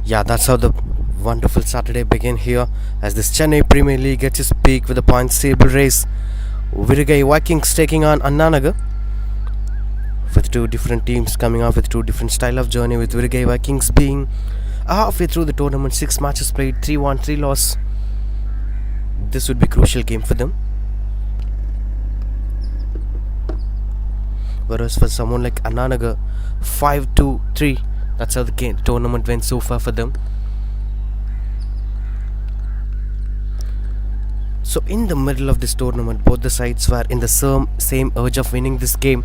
Yeah, that's how the wonderful Saturday began here as this Chennai Premier League gets its peak with a points table race. Virugai Vikings taking on Anan Nagar, with two different teams coming out with two different style of journey, with Virugai Vikings being halfway through the tournament, 6 matches played, 3-1, 3 loss. This would be a crucial game for them. Whereas for someone like Anan Nagar, 5-2-3, that's how the tournament went so far for them. So in the middle of this tournament, both the sides were in the same urge of winning this game,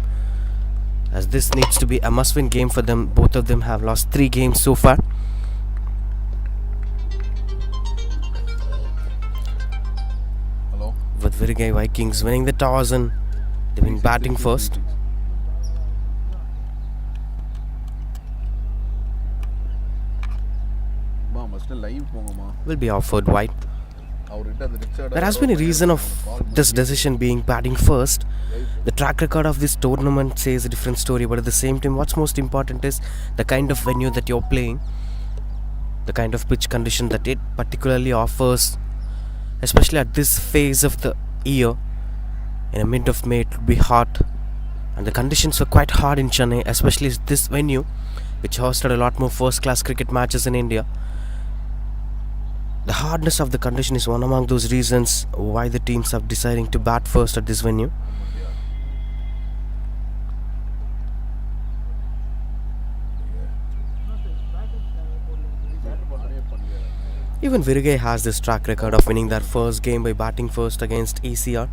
as this needs to be a must-win game for them. Both of them have lost 3 games so far. Hello. With Virugai Vikings winning the toss and they've been batting first. Will be offered wide. There has been a reason of this decision being batting first. The track record of this tournament says a different story, but at the same time, what's most important is the kind of venue that you're playing, the kind of pitch condition that it particularly offers, especially at this phase of the year. In the mid of May, it would be hot, and the conditions were quite hard in Chennai, especially this venue, which hosted a lot more first-class cricket matches in India. The hardness of the condition is one among those reasons why the teams are deciding to bat first at this venue. Even Virugai has this track record of winning their first game by batting first against ECR.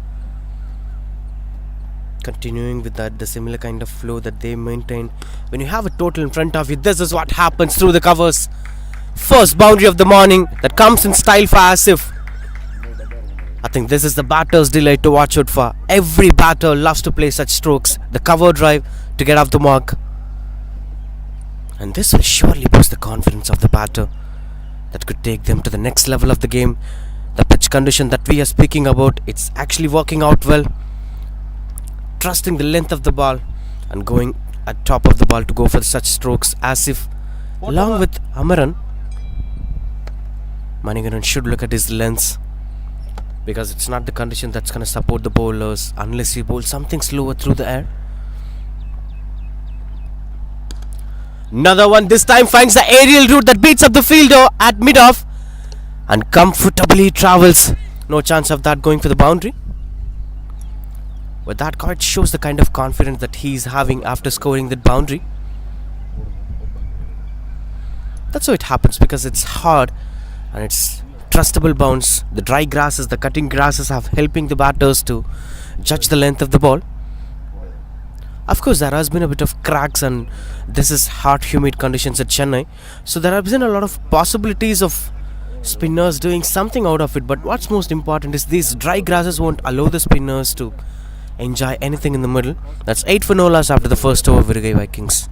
Continuing with that, the similar kind of flow that they maintain. When you have a total in front of you, this is what happens through the covers. First boundary of the morning that comes in style for Asif. I think this is the batter's delight to watch out for. Every batter loves to play such strokes. The cover drive to get off the mark. And this will surely boost the confidence of the batter. That could take them to the next level of the game. The pitch condition that we are speaking about, it's actually working out well. Trusting the length of the ball and going at top of the ball to go for such strokes. Asif along with Amaran. Manigaran should look at his lengths, because it's not the condition that's going to support the bowlers unless you bowl something slower through the air. Another one, this time finds the aerial route that beats up the fielder at mid-off and comfortably travels. No chance of that going for the boundary. But that quite shows the kind of confidence that he's having after scoring that boundary. That's how it happens, because it's hard and it's trustable bounce. The dry grasses, the cutting grasses are helping the batters to judge the length of the ball. Of course, there has been a bit of cracks, and this is hot, humid conditions at Chennai. So there have been a lot of possibilities of spinners doing something out of it. But what's most important is these dry grasses won't allow the spinners to enjoy anything in the middle. That's 8 for no loss after the first over, Virugai Vikings.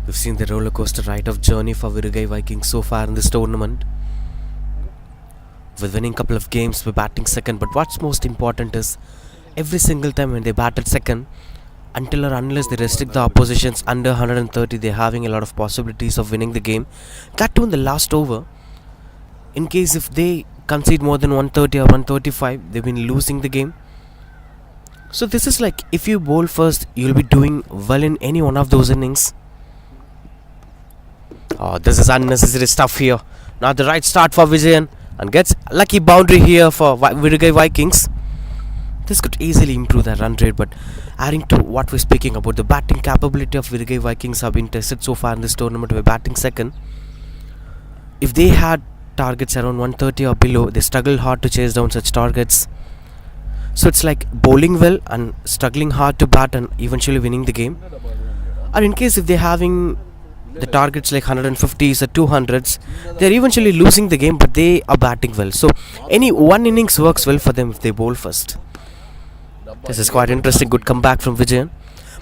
We've seen the roller coaster ride of journey for Virugai Vikings so far in this tournament, with winning a couple of games by batting second. But what's most important is every single time when they bat at second, until or unless they restrict the oppositions under 130, they're having a lot of possibilities of winning the game. That too in the last over. In case if they concede more than 130 or 135, they've been losing the game. So this is like, if you bowl first, you'll be doing well in any one of those innings. Oh, this is unnecessary stuff here. Not the right start for Vijayan, and gets lucky boundary here for Virugai Vikings. This could easily improve their run rate, but adding to what we're speaking about, the batting capability of Virugai Vikings have been tested so far in this tournament. We're batting second. If they had targets around 130 or below, they struggle hard to chase down such targets. So it's like bowling well and struggling hard to bat and eventually winning the game. Or in case if they're having the targets like 150s or 200s, they're eventually losing the game, but they are batting well. So any one innings works well for them if they bowl first. This is quite interesting. Good comeback from Vijayan.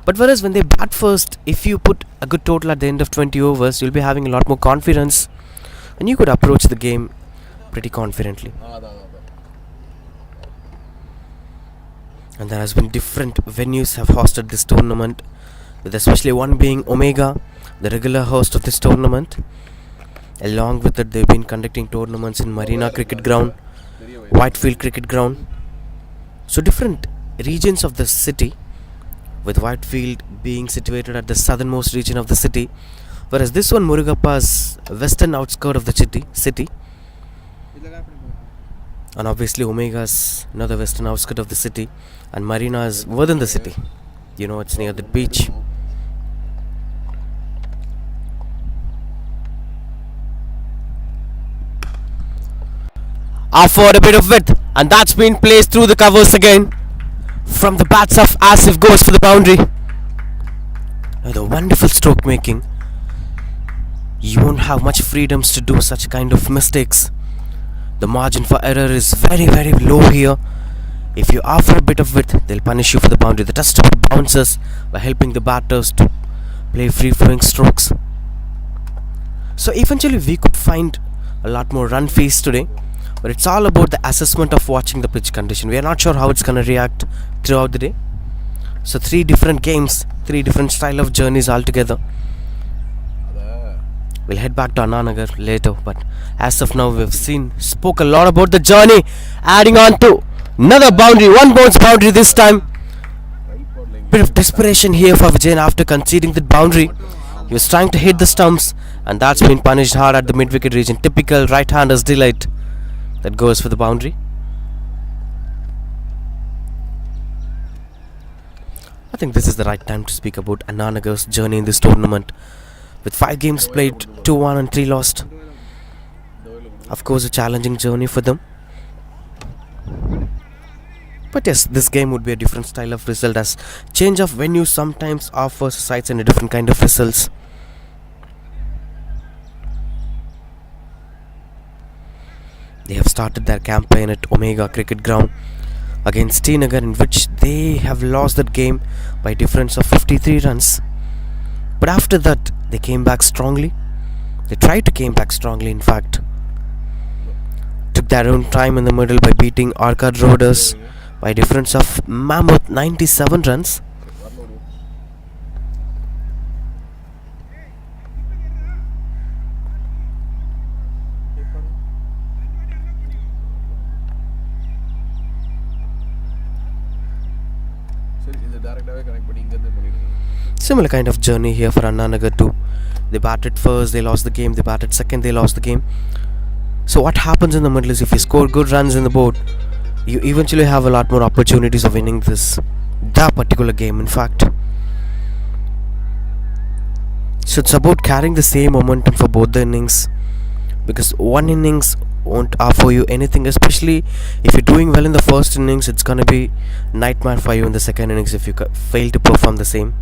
But whereas when they bat first, if you put a good total at the end of 20 overs, you'll be having a lot more confidence and you could approach the game pretty confidently. And there has been different venues have hosted this tournament, with especially one being Omega, the regular host of this tournament. Along with it, they've been conducting tournaments in Marina Cricket Ground, Whitefield Cricket Ground. So different regions of the city, with Whitefield being situated at the southernmost region of the city, whereas this one, Murugappa's western outskirt of the city, and obviously Omega's another western outskirt of the city, and Marina is within the city. You know, it's near the beach. Offered a bit of width, and that's been placed through the covers again. From the bats of Asif goes for the boundary. With a wonderful stroke making, you won't have much freedoms to do such kind of mistakes. The margin for error is very, very low here. If you offer a bit of width, they'll punish you for the boundary. The test bounces by helping the batters to play free-flowing strokes. So eventually we could find a lot more run face today, but it's all about the assessment of watching the pitch condition. We are not sure how it's going to react throughout the day. So 3 different games, 3 different style of journeys altogether. We'll head back to Anan Nagar later, but as of now we've spoke a lot about the journey, adding on to another boundary, 1 bounce boundary this time. Bit of desperation here for Vijayan after conceding that boundary. He was trying to hit the stumps, and that's been punished hard at the mid-wicket region. Typical right-hander's delight that goes for the boundary. I think this is the right time to speak about Anan Nagar's journey in this tournament. With 5 games played, 2 won and 3 lost. Of course, a challenging journey for them. But yes, this game would be a different style of result, as change of venue sometimes offers sides and a different kind of results. They have started their campaign at Omega Cricket Ground against Srinagar, in which they have lost that game by a difference of 53 runs. But after that, they came back strongly. They tried to came back strongly, in fact. Took their own time in the middle by beating Arcad Roaders by a difference of mammoth 97 runs. Similar kind of journey here for Anan Nagar too. They batted first, they lost the game. They batted second, they lost the game. So what happens in the middle is, if you score good runs in the board, you eventually have a lot more opportunities of winning that particular game, in fact. So it's about carrying the same momentum for both the innings, because one innings won't offer you anything, especially if you're doing well in the first innings. It's gonna be nightmare for you in the second innings if you fail to perform the same.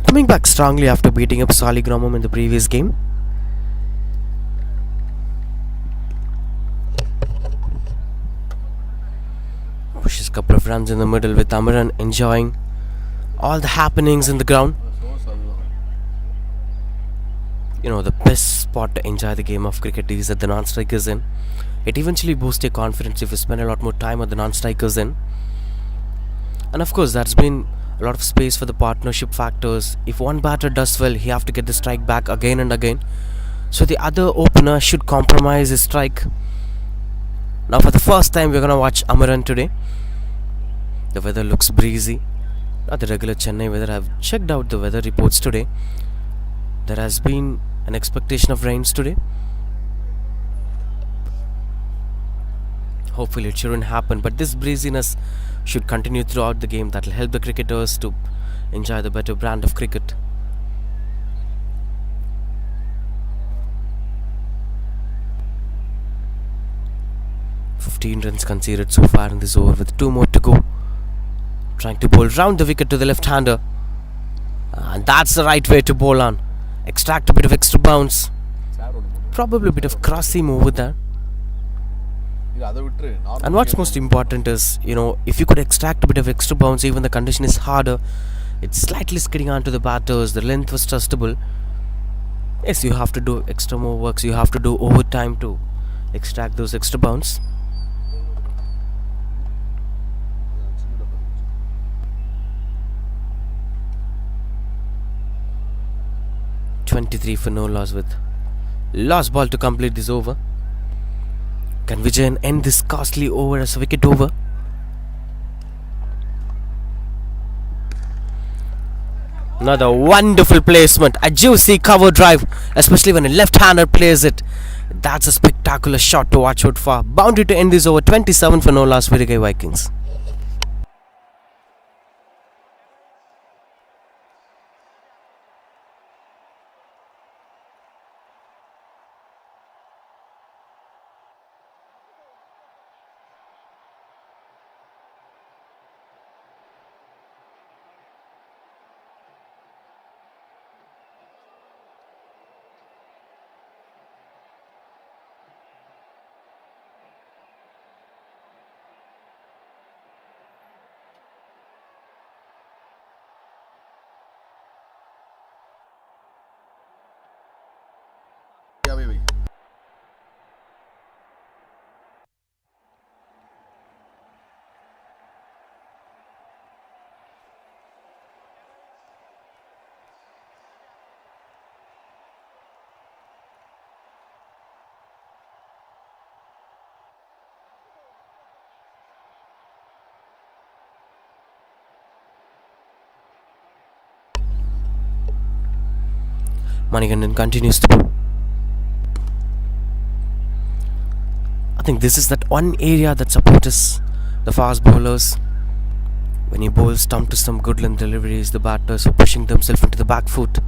Coming back strongly after beating up Saligramam in the previous game. Pushes a couple of runs in the middle, with Amaran enjoying all the happenings in the ground. You know, the best spot to enjoy the game of cricket is at the non-strikers end. It eventually boosts your confidence if you spend a lot more time at the non-strikers end. And of course, there's been a lot of space for the partnership factors. If one batter does well, he have to get the strike back again and again. So the other opener should compromise his strike. Now for the first time, we're gonna watch Amaran today. The weather looks breezy. Not the regular Chennai weather. I've checked out the weather reports today. There has been an expectation of rains today. Hopefully it shouldn't happen, but this breeziness should continue throughout the game. That will help the cricketers to enjoy the better brand of cricket. 15 runs conceded so far in this over with 2 more to go. Trying to bowl round the wicket to the left-hander. And that's the right way to bowl on. Extract a bit of extra bounce. Probably a bit of cross seam over there. And what's most important is, if you could extract a bit of extra bounce, even the condition is harder, it's slightly skidding onto the batters, the length was trustable. Yes, you have to do extra more works, you have to do overtime to extract those extra bounce. .23 for no loss with last ball to complete this over. Can Vijayan end this costly over as a wicket over? Another wonderful placement, a juicy cover drive, especially when a left-hander plays it. That's a spectacular shot to watch out for. Boundary to end this over. 27 for no loss, Virugai Vikings. Manikandan continues to bowl. I think this is that one area that supports the fast bowlers. When he bowls stump to some good length deliveries, the batters are pushing themselves into the back foot.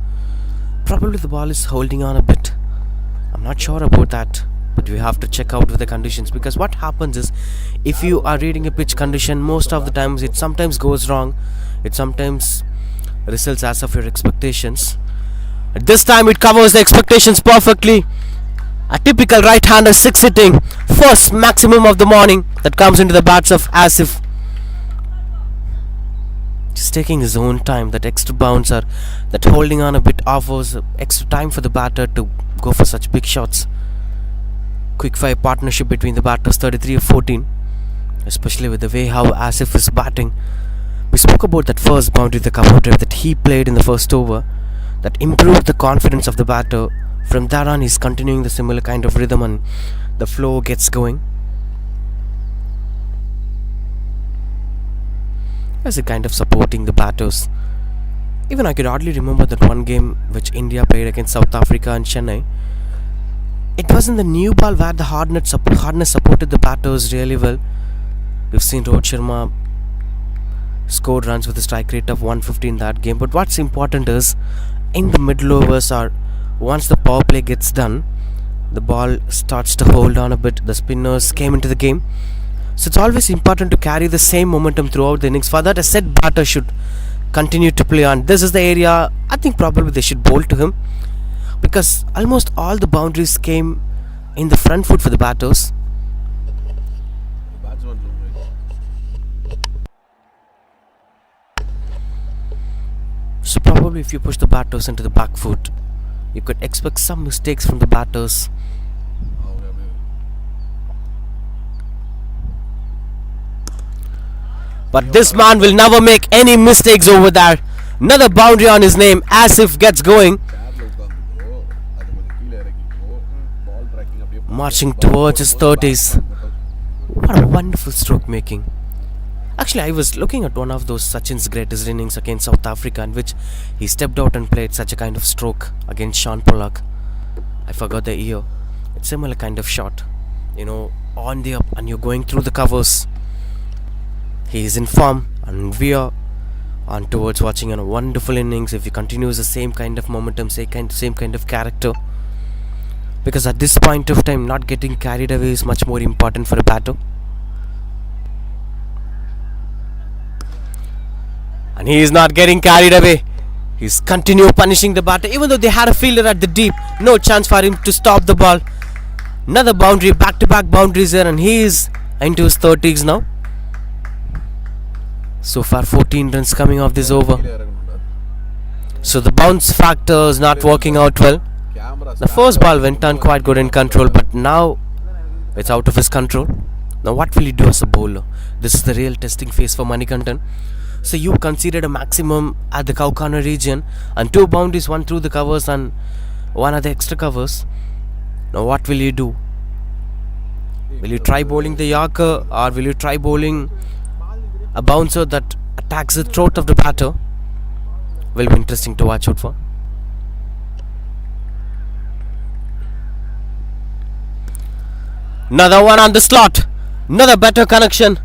Probably the ball is holding on a bit. I'm not sure about that, but we have to check out with the conditions, because what happens is, if you are reading a pitch condition, most of the times it sometimes goes wrong. It sometimes results as of your expectations. This time it covers the expectations perfectly. A typical right-hander 6 hitting, first maximum of the morning that comes into the bats of Asif. Just taking his own time. That extra bouncer, that holding on a bit offers extra time for the batter to go for such big shots. Quick fire partnership between the batters, 33 of 14, especially with the way how Asif is batting. We spoke about that first boundary, the cover drive that he played in the first over, that improved the confidence of the batter. From there on, he's continuing the similar kind of rhythm and the flow gets going. As a kind of supporting the batters. Even I could hardly remember that one game which India played against South Africa and Chennai. It was in the new ball where the hardness supported the batters really well. We've seen Rohit Sharma scored runs with a strike rate of 150 in that game. But what's important is, in the middle overs, or once the power play gets done, the ball starts to hold on a bit. The spinners came into the game. So it's always important to carry the same momentum throughout the innings. For that, a set batter should continue to play on. This is the area I think probably they should bowl to him, because almost all the boundaries came in the front foot for the batters. So probably if you push the batters into the back foot, you could expect some mistakes from the batters. But this man will never make any mistakes over there. Another boundary on his name. Asif gets going, marching towards his 30s. What a wonderful stroke making. Actually, I was looking at one of those Sachin's greatest innings against South Africa, in which he stepped out and played such a kind of stroke against Sean Pollock. I forgot the year. It's a similar kind of shot. on the up and you're going through the covers. He is in form, and we are on towards watching a wonderful innings if he continues the same kind of momentum, same kind of character. Because at this point of time, not getting carried away is much more important for a batter. And he is not getting carried away. He's continue punishing the batter, even though they had a fielder at the deep. No chance for him to stop the ball. Another boundary, back-to-back boundaries there, and he is into his 30s now. So far 14 runs coming off this over. So the bounce factor is not working out well. The first ball went on quite good in control, but now it's out of his control. Now what will he do as a bowler? This is the real testing phase for Manikandan. So you conceded a maximum at the cow corner region, and 2 boundaries, 1 through the covers and 1 at the extra covers. Now what will you do? Will you try bowling the Yorker, or will you try bowling a bouncer that attacks the throat of the batter? Will be interesting to watch out for. Another one on the slot. Another better connection.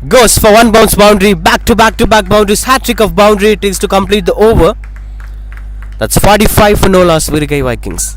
Goes for 1 bounce boundary. Back to back boundaries. Hat-trick of boundary it is to complete the over. That's 45 for no loss, Virugai Vikings.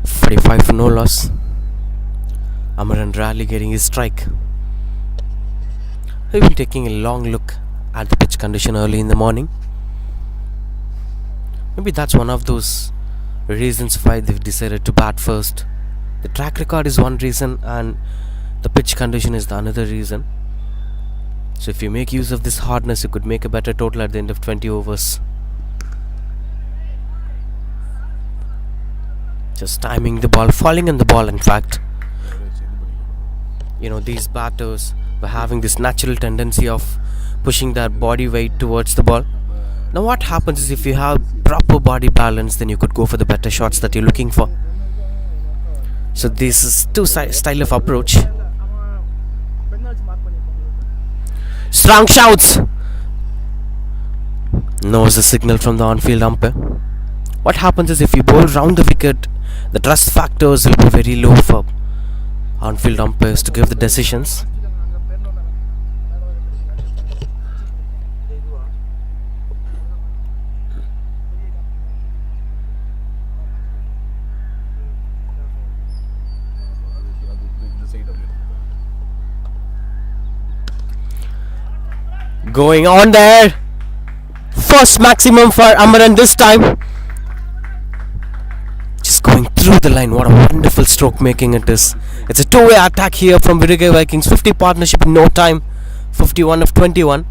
.45 for no loss. Amaran rarely getting his strike. We've been taking a long look at the pitch condition early in the morning. Maybe that's one of those reasons why they've decided to bat first. The track record is one reason, and the pitch condition is the another reason. So if you make use of this hardness, you could make a better total at the end of 20 overs. Just timing the ball, falling on the ball. In fact, these batters were having this natural tendency of pushing their body weight towards the ball. Now what happens is, if you have proper body balance, then you could go for the better shots that you're looking for. So this is two style of approach. Strong shouts. No is a signal from the on-field umpire. What happens is, if you bowl round the wicket, the trust factors will be very low for on-field umpires to give the decisions. Going on there. First maximum for Amaran this time. Just going through the line. What a wonderful stroke making it is. It's a two-way attack here from Virugai Vikings. 50 partnership in no time. 51 of 21.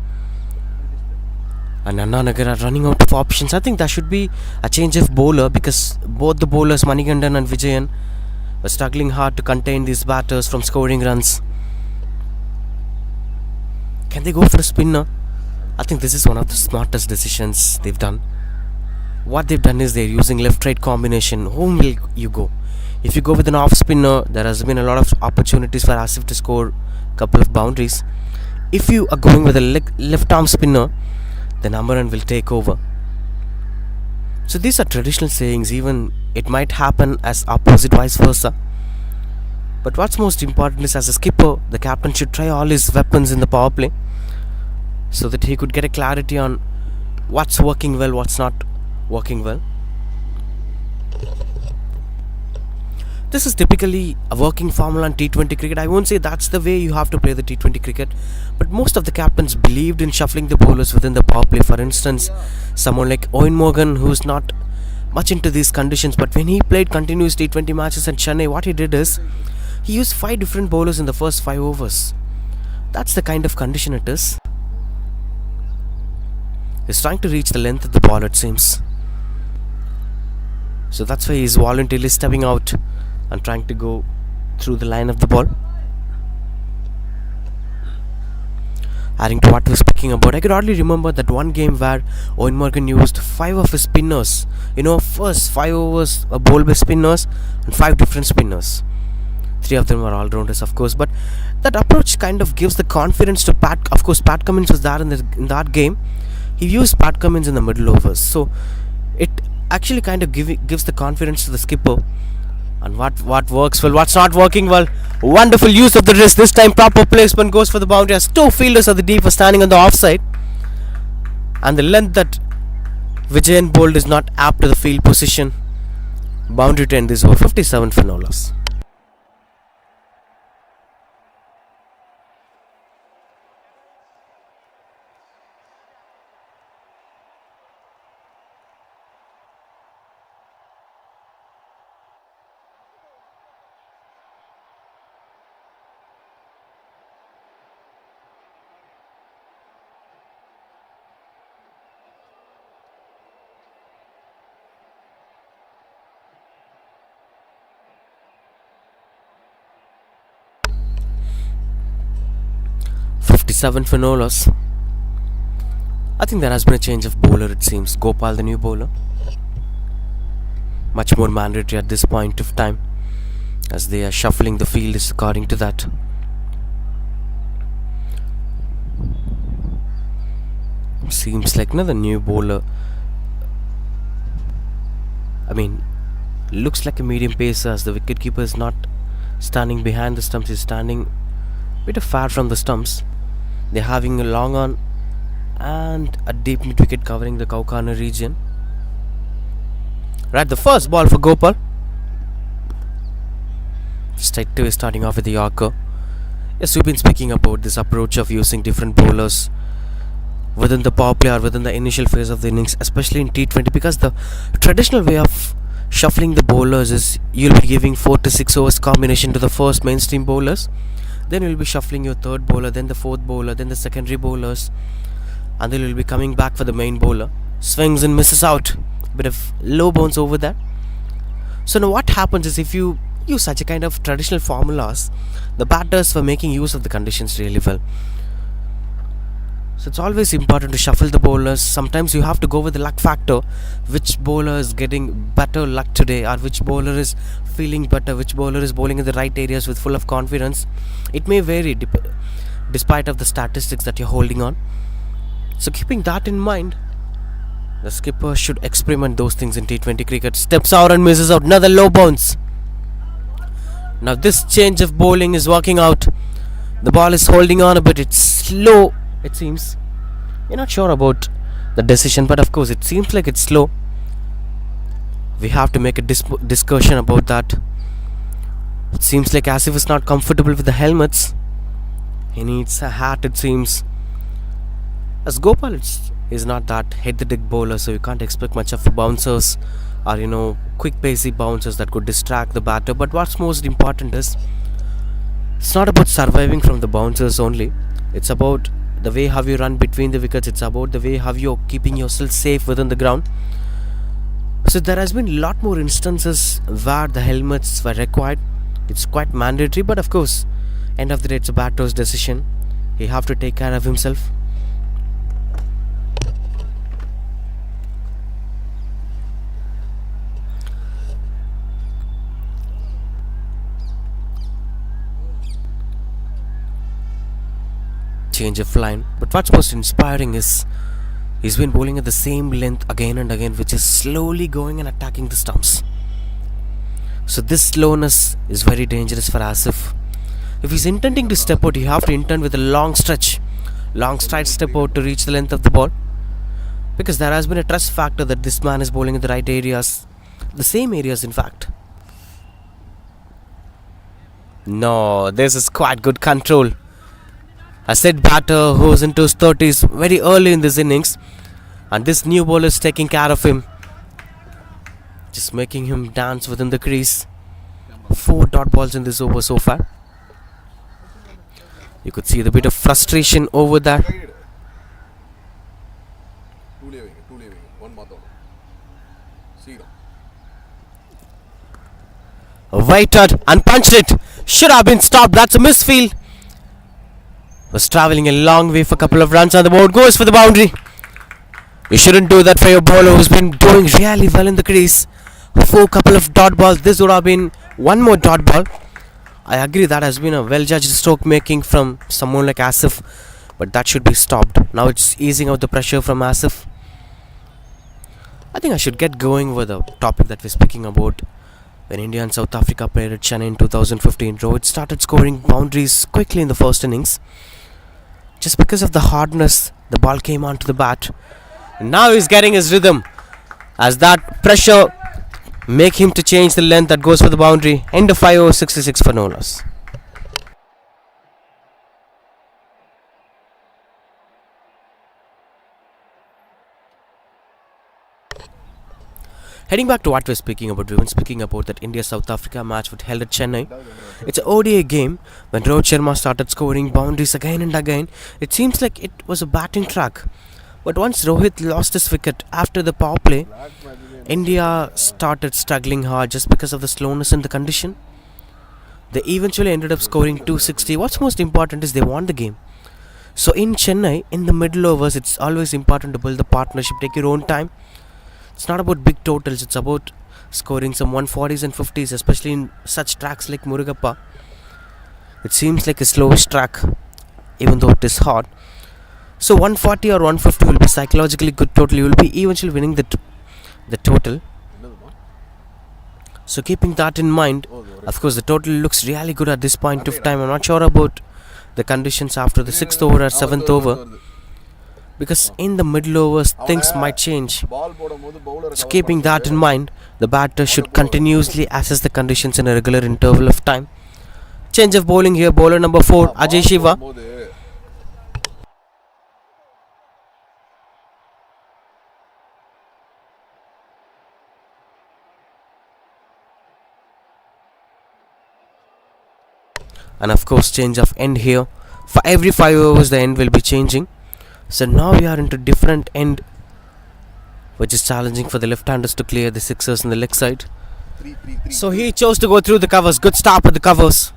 And Anan Nagar are running out of options. I think that should be a change of bowler, because both the bowlers, Manikandan and Vijayan, were struggling hard to contain these batters from scoring runs. Can they go for a spinner? I think this is one of the smartest decisions they've done. What they've done is they're using left-right combination. Whom will you go? If you go with an off spinner, there has been a lot of opportunities for Asif to score a couple of boundaries. If you are going with a left arm spinner, then Amaran will take over. So these are traditional sayings. Even it might happen as opposite, vice versa. But what's most important is, as a skipper, the captain should try all his weapons in the power play, so that he could get a clarity on what's working well, what's not working well. This is typically a working formula in T20 cricket. I won't say that's the way you have to play the T20 cricket, but most of the captains believed in shuffling the bowlers within the power play. For instance, someone like Owen Morgan, who's not much into these conditions, but when he played continuous T20 matches in Chennai, what he did is he used 5 different bowlers in the first 5 overs. That's the kind of condition it is. He's trying to reach the length of the ball, it seems. So that's why he's voluntarily stepping out and trying to go through the line of the ball. Adding to what we were speaking about, I could hardly remember that one game where Owen Morgan used 5 of his spinners. First 5 overs a bowl by spinners and 5 different spinners. 3 of them were all-rounders, of course, but that approach kind of gives the confidence to Pat. Of course, Pat Cummins was there in that game. He used Pat Cummins in the middle overs, so it actually kind of gives the confidence to the skipper. And what works well, what's not working well. Wonderful use of the wrist. This time proper placement goes for the boundary as 2 fielders at the deep are standing on the offside. And the length that Vijayan bowled is not apt to the field position. Boundary to end this over, 57 for no loss. Seven for no loss. I think there has been a change of bowler, it seems. Gopal, the new bowler, much more mandatory at this point of time, as they are shuffling the field is according to that. Seems like another new bowler. Looks like a medium pacer, as the wicketkeeper is not standing behind the stumps, he's standing a bit far from the stumps. They're having a long on and a deep mid wicket covering the cow corner region. Right, the first ball for Gopal. Straight away starting off with the Yorker. Yes, we've been speaking about this approach of using different bowlers within the power play or within the initial phase of the innings, especially in T20, because the traditional way of shuffling the bowlers is you'll be giving 4 to 6 overs combination to the first mainstream bowlers. Then you'll be shuffling your third bowler, then the fourth bowler, then the secondary bowlers, and then you'll be coming back for the main bowler. Swings and misses out. Bit of low bounce over there. So now what happens is, if you use such a kind of traditional formulas, the batters were making use of the conditions really well. So it's always important to shuffle the bowlers. Sometimes you have to go with the luck factor. Which bowler is getting better luck today, or which bowler is feeling better, which bowler is bowling in the right areas with full of confidence. It may vary despite of the statistics that you're holding on. So keeping that in mind, the skipper should experiment those things in T20 cricket. Steps out and misses out. Another low bounce. Now this change of bowling is working out. The ball is holding on a bit. It's slow, it seems. We're not sure about the decision, but of course it seems like it's slow. We have to make a discussion about that. It seems like Asif is not comfortable with the helmets. He needs a hat, it seems. As Gopal is not that head-the-deck bowler, so you can't expect much of the bouncers or quick pacey bouncers that could distract the batter. But what's most important is, it's not about surviving from the bouncers only. It's about the way how you run between the wickets. It's about the way how you're keeping yourself safe within the ground. So there has been a lot more instances where the helmets were required. It's quite mandatory, but of course, end of the day, it's a batter's decision. He have to take care of himself. Change of line, but what's most inspiring is he's been bowling at the same length again and again, which is slowly going and attacking the stumps. So this slowness is very dangerous for Asif. If he's intending to step out, you have to intend with a long stride step out to reach the length of the ball, because there has been a trust factor that this man is bowling in the right areas, the same areas in fact. No, this is quite good control. A set batter who's into his 30s very early in this innings, and this new bowler is taking care of him, just making him dance within the crease. 4 dot balls in this over so far. You could see the bit of frustration over there. Waited and punched it. Should have been stopped. That's a misfield. Was travelling a long way for a couple of runs, and the board goes for the boundary. You shouldn't do that for your bowler who's been doing really well in the crease. For a couple of dot balls, this would have been one more dot ball. I agree that has been a well judged stroke making from someone like Asif, but that should be stopped. Now it's easing out the pressure from Asif. I think I should get going with the topic that we're speaking about. When India and South Africa played at Chennai in 2015, Rohit started scoring boundaries quickly in the first innings. Just because of the hardness, the ball came onto the bat. And now he's getting his rhythm as that pressure make him to change the length that goes for the boundary. End of 5 over 66 for no loss. Heading back to what we're speaking about, we've been speaking about that India-South Africa match which held at Chennai. It's an ODI game. When Rohit Sharma started scoring boundaries again and again, it seems like it was a batting track. But once Rohit lost his wicket after the power play, India started struggling hard just because of the slowness in the condition. They eventually ended up scoring 260. What's most important is they won the game. So in Chennai, in the middle overs, it's always important to build the partnership, take your own time. It's not about big totals, it's about scoring some 140s and 50s, especially in such tracks like Murugappa. It seems like a slowish track, even though it is hard. So 140 or 150 will be psychologically good total. You will be eventually winning the total. So keeping that in mind, of course the total looks really good at this point of time. I'm not sure about the conditions after the 6th over or 7th over, because in the middle overs things might change. So keeping that in mind, the batter should continuously assess the conditions in a regular interval of time. Change of bowling here, bowler number 4, Ajay Shiva. And of course change of end here. For every 5 overs the end will be changing. So now we are into different end, which is challenging for the left-handers to clear the sixers on the leg side. So he chose to go through the covers. Good start with the covers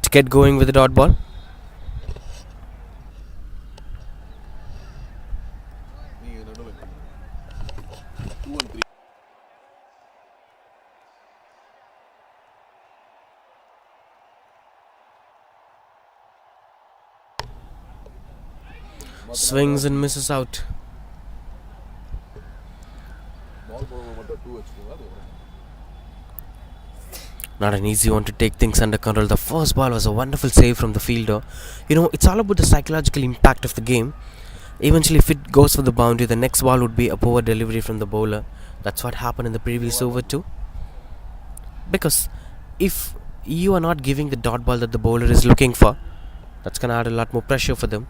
to get going with the dot ball. Swings and misses out. Not an easy one to take things under control. The first ball was a wonderful save from the fielder. It's all about the psychological impact of the game. Eventually, if it goes for the boundary, the next ball would be a poor delivery from the bowler. That's what happened in the previous over too. Because if you are not giving the dot ball that the bowler is looking for, that's going to add a lot more pressure for them.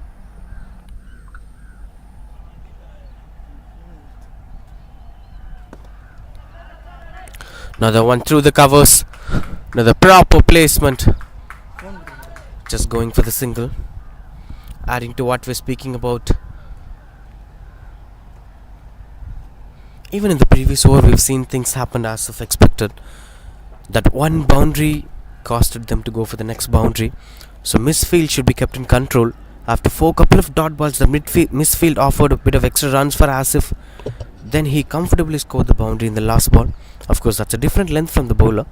Another one through the covers. Another proper placement. Just going for the single. Adding to what we're speaking about. Even in the previous over, we've seen things happen as of expected. That one boundary costed them to go for the next boundary. So misfield should be kept in control. After 4 couple of dot balls, the misfield offered a bit of extra runs for Asif. Then he comfortably scored the boundary in the last ball. Of course, that's a different length from the bowler.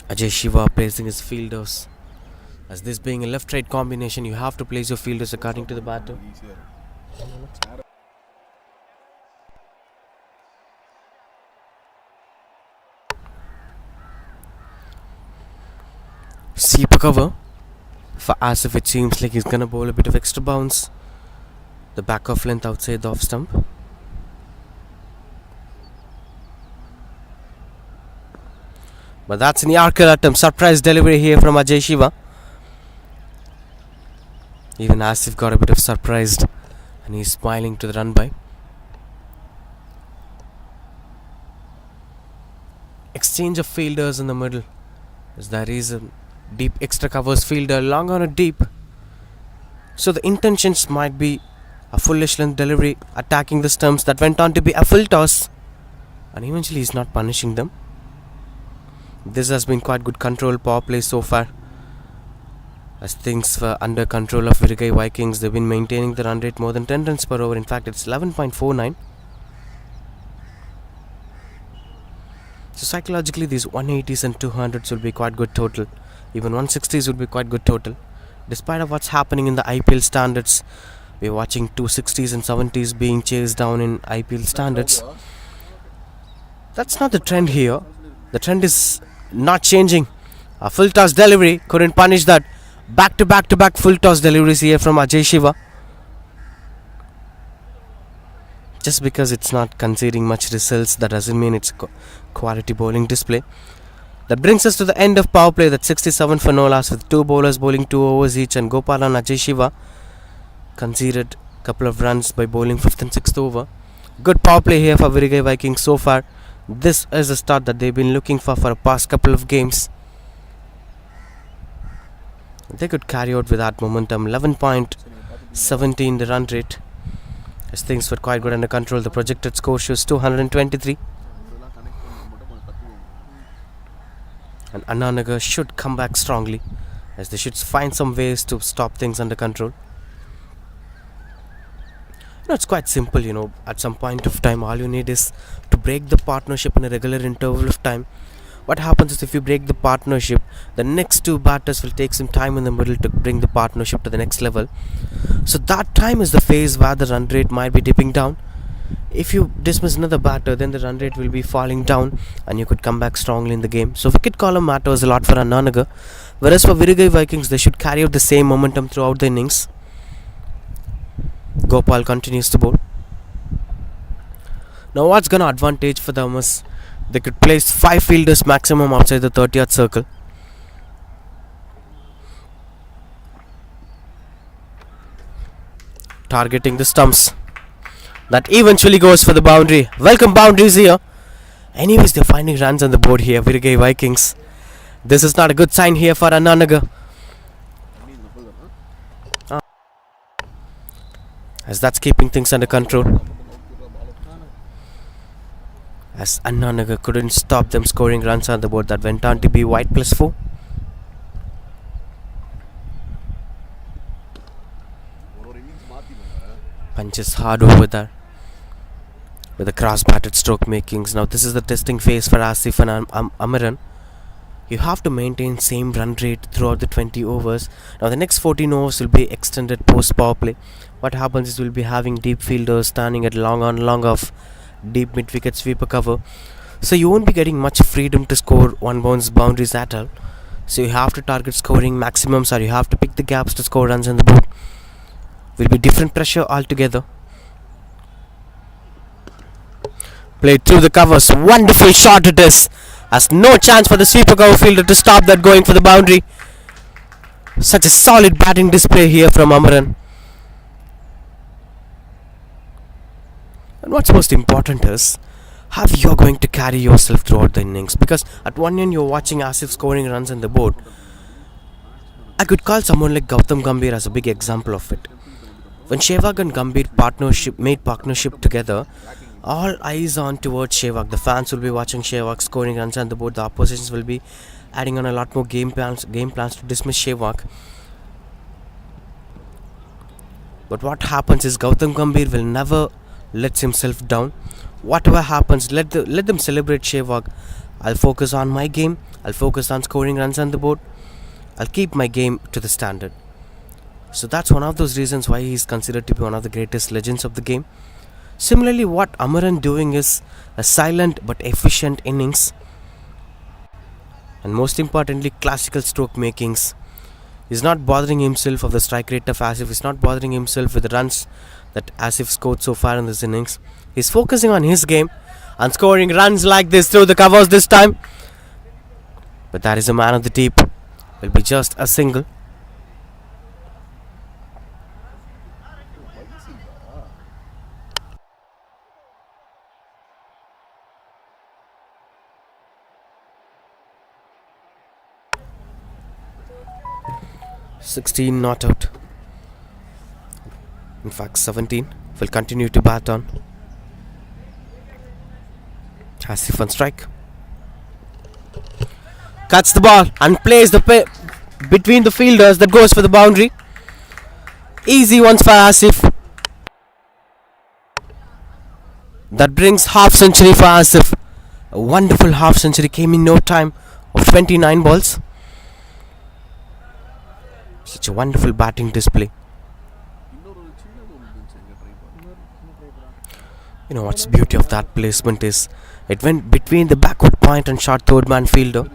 Ajay Shiva placing his fielders. As this being a left-right combination, you have to place your fielders according to the batter. Seeper cover. For Asif, it seems like he's gonna bowl a bit of extra bounce. The back of length outside the off stump. But that's an Yorker attempt. Surprise delivery here from Ajay Shiva. Even Asif got a bit of surprised and he's smiling to the run by. Exchange of fielders in the middle. As there is a deep extra covers fielder long on a deep. So the intentions might be a foolish length delivery attacking the stumps that went on to be a full toss. And eventually he's not punishing them. This has been quite good control power play so far. As things were under control of Virugai Vikings, they've been maintaining the run rate more than 10 runs per over. In fact, it's 11.49. So psychologically, these 180s and 200s will be quite good total. Even 160s will be quite good total. Despite of what's happening in the IPL standards, we're watching 260s and 70s being chased down in IPL standards. That's not the trend here. The trend is not changing. A full toss delivery couldn't punish that. Back to back full toss deliveries here from Ajay Shiva. Just because it's not conceding much results, that doesn't mean it's quality bowling display. That brings us to the end of power play. That's 67 for no loss with two bowlers bowling 2 overs each, and Gopal and Ajay Shiva conceded a couple of runs by bowling 5th and 6th over. Good power play here for Virugai Vikings so far. This is the start that they've been looking for a past couple of games. They could carry out with that momentum. 11.17 the run rate. As things were quite good under control, the projected score shows 223. And Anan Nagar should come back strongly, as they should find some ways to stop things under control. It's quite simple, at some point of time all you need is to break the partnership in a regular interval of time. What happens is if you break the partnership, the next two batters will take some time in the middle to bring the partnership to the next level. So that time is the phase where the run rate might be dipping down. If you dismiss another batter, then the run rate will be falling down and you could come back strongly in the game. So wicket column matters a lot for Anan Nagar. Whereas for Virugai Vikings, they should carry out the same momentum throughout the innings. Gopal continues to bowl. Now what's gonna advantage for them is they could place 5 fielders maximum outside the 30-yard circle. Targeting the stumps. That eventually goes for the boundary. Welcome boundaries here. Anyways, they're finding runs on the board here, Virugai Vikings. This is not a good sign here for Anan Nagar. As that's keeping things under control. As Anan Nagar couldn't stop them scoring runs on the board, that went on to be white +4. Punches hard over there with the cross-batted stroke makings. Now this is the testing phase for Asif and Amaran. You have to maintain same run rate throughout the 20 overs. Now the next 14 overs will be extended post power play. What happens is we'll be having deep fielders standing at long on long off deep mid wicket sweeper cover. So you won't be getting much freedom to score one bounce boundaries at all. So you have to target scoring maximums, or you have to pick the gaps to score runs on the board. Will be different pressure altogether. Played through the covers. Wonderful shot it is. Has no chance for the sweeper cover fielder to stop that going for the boundary. Such a solid batting display here from Amaran. And what's most important is how you're going to carry yourself throughout the innings. Because at one end you're watching Asif scoring runs on the board. I could call someone like Gautam Gambhir as a big example of it. When Sehwag and Gambhir made partnership together, all eyes on towards Sehwag. The fans will be watching Sehwag scoring runs on the board. The oppositions will be adding on a lot more game plans to dismiss Sehwag. But what happens is Gautam Gambhir will never let himself down. Whatever happens, let them celebrate Sehwag. I'll focus on my game. I'll focus on scoring runs on the board. I'll keep my game to the standard. So that's one of those reasons why he's considered to be one of the greatest legends of the game. Similarly, what Amaran doing is a silent but efficient innings, and most importantly classical stroke makings. He's not bothering himself of the strike rate of Asif. He's not bothering himself with the runs that Asif scored so far in this innings. He's focusing on his game and scoring runs like this through the covers this time. But that is a man of the deep. Will be just a single. "16 not out." In fact, 17 will continue to bat on. Asif on strike. Cuts the ball and plays between the fielders. That goes for the boundary. Easy ones for Asif. That brings half century for Asif. A wonderful half century came in no time of 29 balls. Such a wonderful batting display. You know what's the beauty of that placement is it went between the backward point and short third man fielder.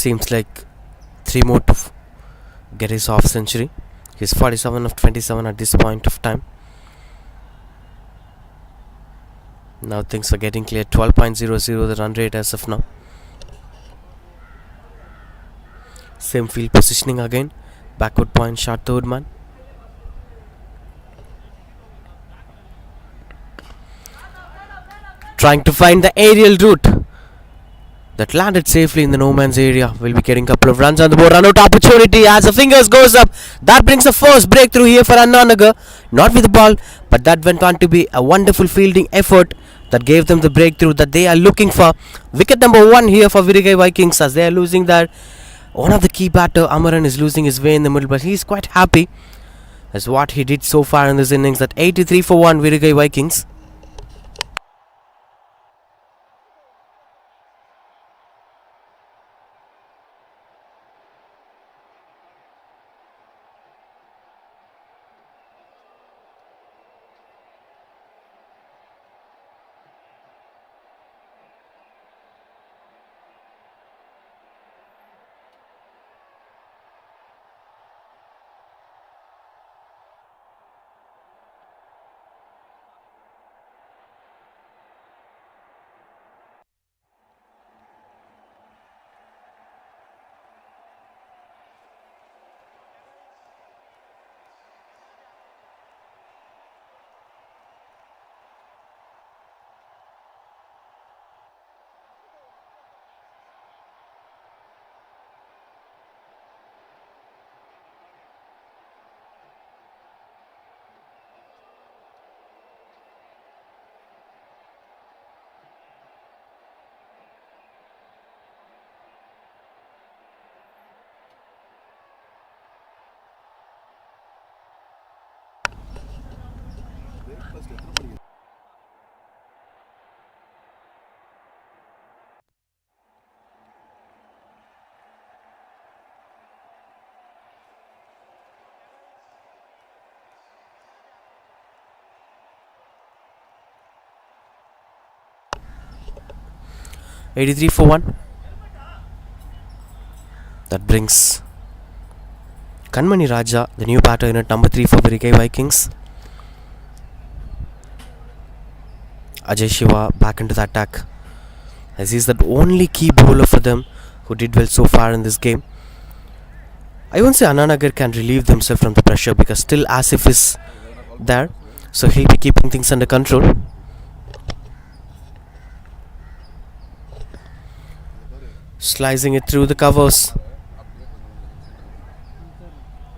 Seems like 3 more to get his half century. He's 47 of 27 at this point of time. Now things are getting clear. 12.00 the run rate as of now. Same field positioning again. Backward point, short third man. Trying to find the aerial route that landed safely in the no man's area. Will be getting a couple of runs on the board. Run out opportunity as the fingers goes up. That brings the first breakthrough here for Anan Nagar. Not with the ball, but that went on to be a wonderful fielding effort that gave them the breakthrough that they are looking for. Wicket number 1 here for Virugai Vikings as they are losing that. One of the key batter, Amaran, is losing his way in the middle, but he's quite happy as what he did so far in this innings. That 83 for 1 Virugai Vikings. "83 for 1. That brings Kanmani Raja, the new batter in at number 3 for Virugai Vikings. Ajay Shiva back into the attack as he's the only key bowler for them who did well so far in this game. I won't say Anan Nagar can relieve themselves from the pressure because still Asif is there, so he'll be keeping things under control. Slicing it through the covers.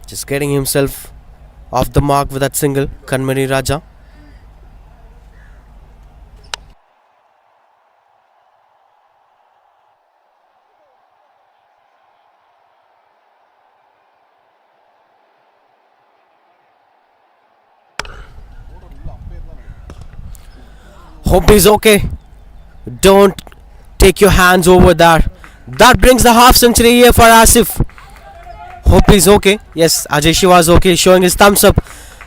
Just getting himself off the mark with that single, Kanmani Raja. Hope he's okay. Don't take your hands over there. That brings the half century here for Asif. Hope he's okay. Yes, Ajay Shiva is okay, showing his thumbs up.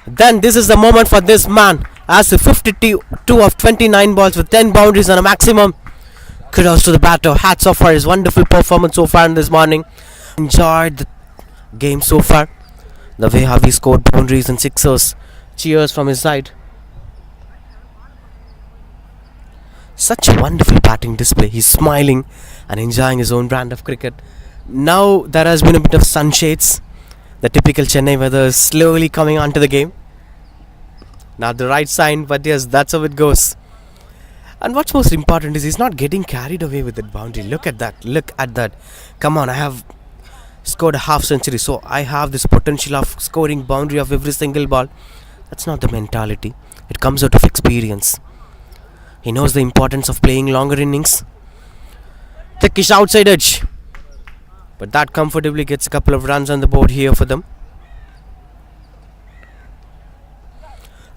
Then this is the moment for this man. Asif 52 of 29 balls with 10 boundaries and a maximum. Kudos to the batter. Hats off for his wonderful performance so far in this morning. Enjoyed the game so far. The way how he scored boundaries and sixers. Cheers from his side. Such a wonderful batting display. He's smiling and enjoying his own brand of cricket. Now there has been a bit of sunshades. The typical Chennai weather is slowly coming onto the game. Not the right sign, but yes, that's how it goes. And what's most important is he's not getting carried away with that boundary. Look at that. Look at that. Come on, I have scored a half century, so I have this potential of scoring boundary of every single ball. That's not the mentality. It comes out of experience. He knows the importance of playing longer innings. Thickish outside edge. But that comfortably gets a couple of runs on the board here for them.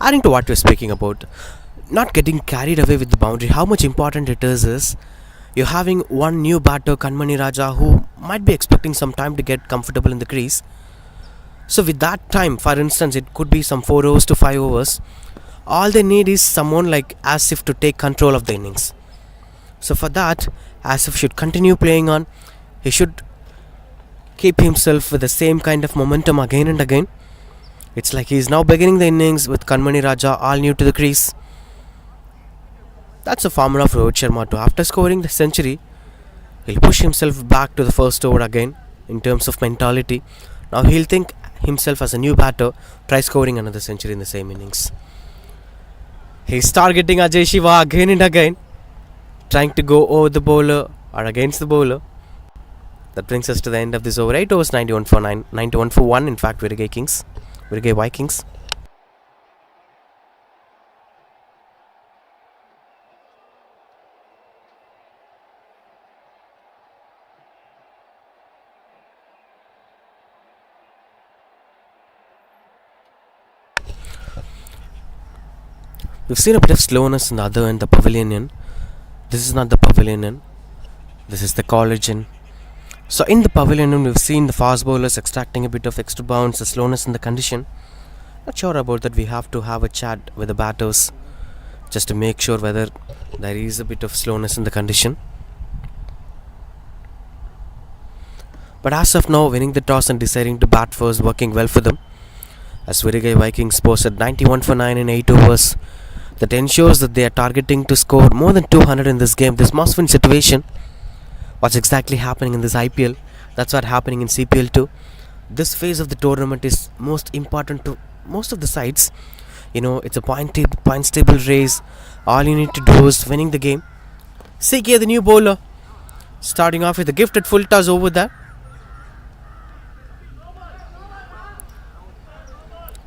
Adding to what we're speaking about, not getting carried away with the boundary, how much important it is you're having one new batter, Kanmani Raja, who might be expecting some time to get comfortable in the crease. So with that time, for instance, it could be some 4 overs to 5 overs. All they need is someone like Asif to take control of the innings. So for that, Asif should continue playing on. He should keep himself with the same kind of momentum again and again. It's like he's now beginning the innings with Kanmani Raja all new to the crease. That's a formula for Rohit Sharma too. After scoring the century, he'll push himself back to the first over again in terms of mentality. Now he'll think himself as a new batter, try scoring another century in the same innings. He's targeting Ajay Shiva again and again, trying to go over the bowler or against the bowler. That brings us to the end of this over. 8 overs, 91 for 9, 91 for 1. In fact, Virugai Vikings. We've seen a bit of slowness in the other end, the pavilion end. This is not the pavilion end. This is the college end. So in the pavilion end, we've seen the fast bowlers extracting a bit of extra bounce, the slowness in the condition. Not sure about that. We have to have a chat with the batters just to make sure whether there is a bit of slowness in the condition. But as of now, winning the toss and deciding to bat first, working well for them. As Virugai Vikings posted 91 for 9 in 8 overs. That ensures that they are targeting to score more than 200 in this game. This must-win situation. What's exactly happening in this IPL? That's what's happening in CPL-2. This phase of the tournament is most important to most of the sides. It's a points table race. All you need to do is winning the game. CK, the new bowler, starting off with a gifted full toss over there.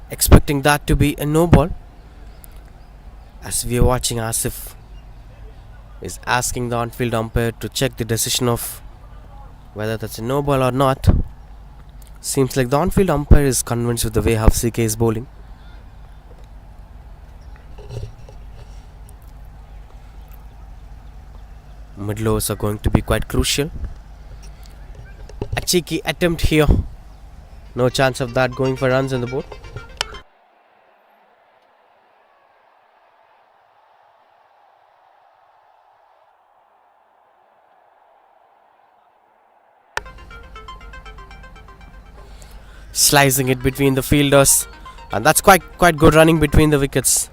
Expecting that to be a no ball. As we are watching, Asif is asking the on-field umpire to check the decision of whether that's a no ball or not. Seems like the on-field umpire is convinced with the way how CK is bowling. Middle overs are going to be quite crucial. A cheeky attempt here. No chance of that, going for runs on the board. Slicing it between the fielders, and that's quite good running between the wickets,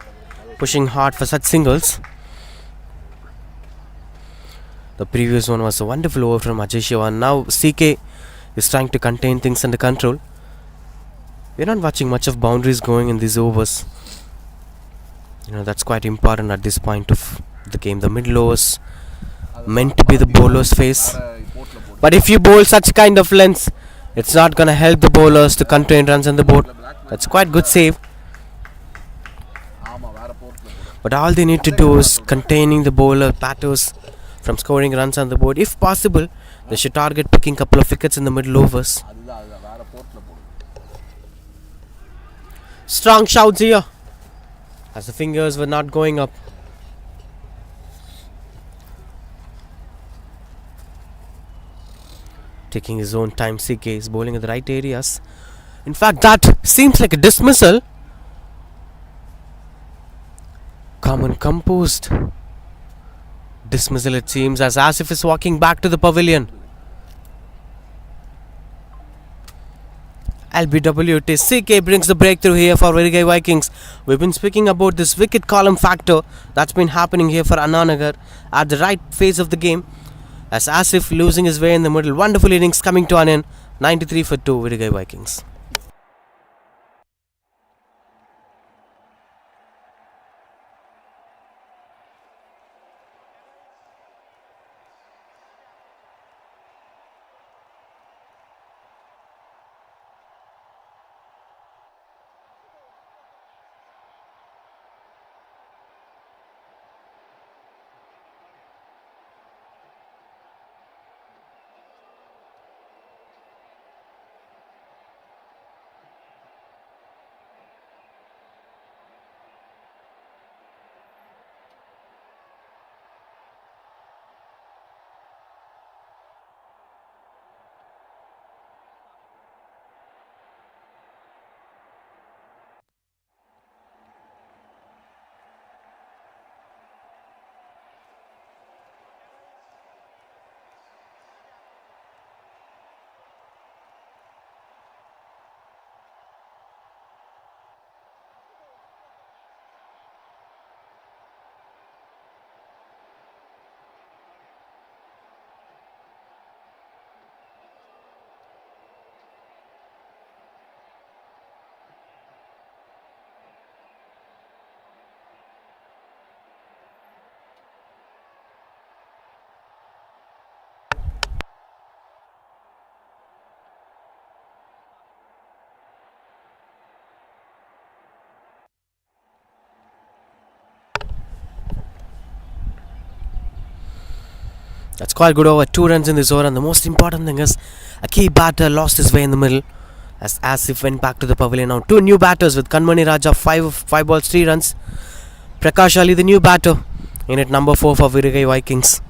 pushing hard for such singles. The previous one was a wonderful over from Ajay Shiva, and now CK is trying to contain things under control. We're not watching much of boundaries going in these overs. That's quite important at this point of the game. The middle overs meant to be the bowler's face, but if you bowl such kind of lengths, it's not going to help the bowlers to contain runs on the board. That's quite good save. But all they need to do is containing the bowler batters from scoring runs on the board. If possible, they should target picking a couple of wickets in the middle overs. Strong shouts here as the fingers were not going up. Taking his own time, CK is bowling in the right areas. In fact, that seems like a dismissal. Calm and composed dismissal it seems, as Asif is walking back to the pavilion. LBWT CK brings the breakthrough here for Virugai Vikings. We've been speaking about this wicket column factor that's been happening here for Anan Nagar at the right phase of the game, as Asif losing his way in the middle. Wonderful innings coming to an end. 93 for 2 Virugai Vikings. That's quite good over. 2 runs in this over, and the most important thing is a key batter lost his way in the middle, as Asif went back to the pavilion. Now 2 new batters with Kanmani Raja, 5 balls 3 runs. Prakash Ali the new batter in at number 4 for Virugai Vikings.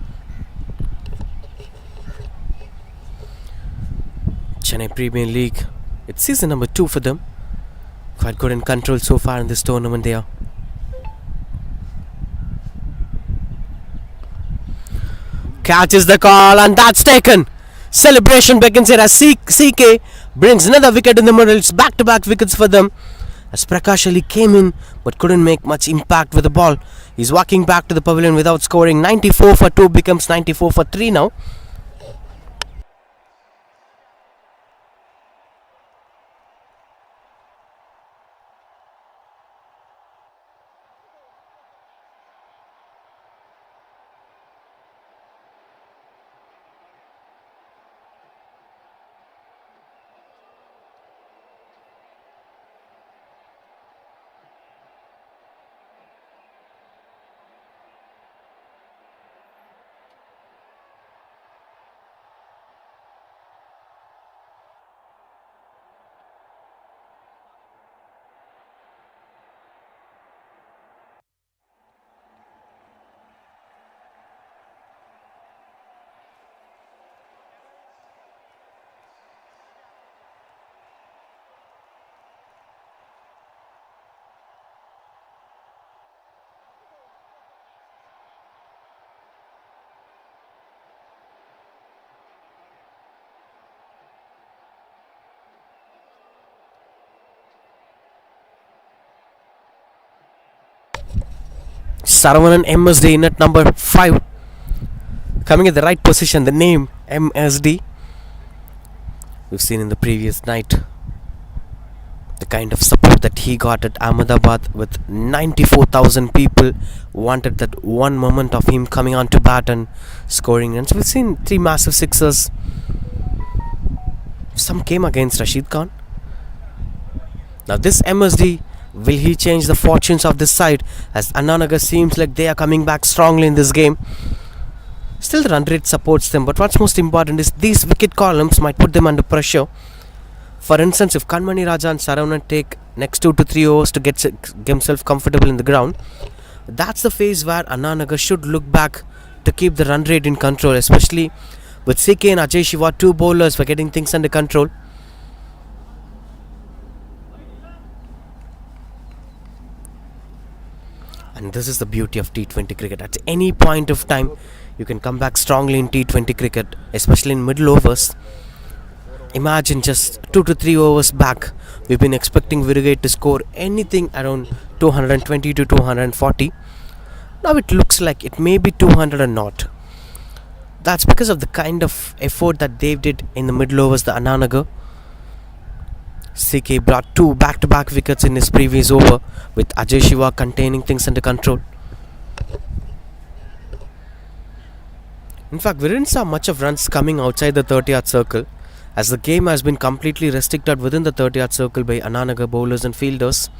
Chennai Premier League, it's season number 2 for them. Quite good in control so far in this tournament there. Catches the call, and that's taken. Celebration begins here as CK brings another wicket in the middle. It's back-to-back wickets for them, as Prakash Ali came in but couldn't make much impact with the ball. He's walking back to the pavilion without scoring. 94 for 2 becomes 94 for 3 now. Saravanan MSD in at number 5, coming at the right position. The name MSD, we've seen in the previous night the kind of support that he got at Ahmedabad, with 94,000 people wanted that one moment of him coming on to bat and scoring runs. We've seen 3 massive sixers. Some came against Rashid Khan. Now this MSD, will he change the fortunes of this side, as Anan Nagar seems like they are coming back strongly in this game? Still the run rate supports them, but what's most important is these wicket columns might put them under pressure. For instance, if Kanmani Raja and Saravanan take next 2 to 3 overs to get himself comfortable in the ground, that's the phase where Anan Nagar should look back to keep the run rate in control, especially With CK and Ajay Shiva, two bowlers, for getting things under control. And this is the beauty of T20 cricket. At any point of time, you can come back strongly in T20 cricket, especially in middle overs. Imagine just 2 to 3 overs back, we've been expecting Virugai to score anything around 220 to 240. Now it looks like it may be 200 or not. That's because of the kind of effort that they did in the middle overs, the Anan Nagar. CK brought 2 back-to-back wickets in his previous over, with Ajay Shiva containing things under control. In fact, we didn't saw much of runs coming outside the 30-yard circle, as the game has been completely restricted within the 30-yard circle by Anan Nagar bowlers and fielders.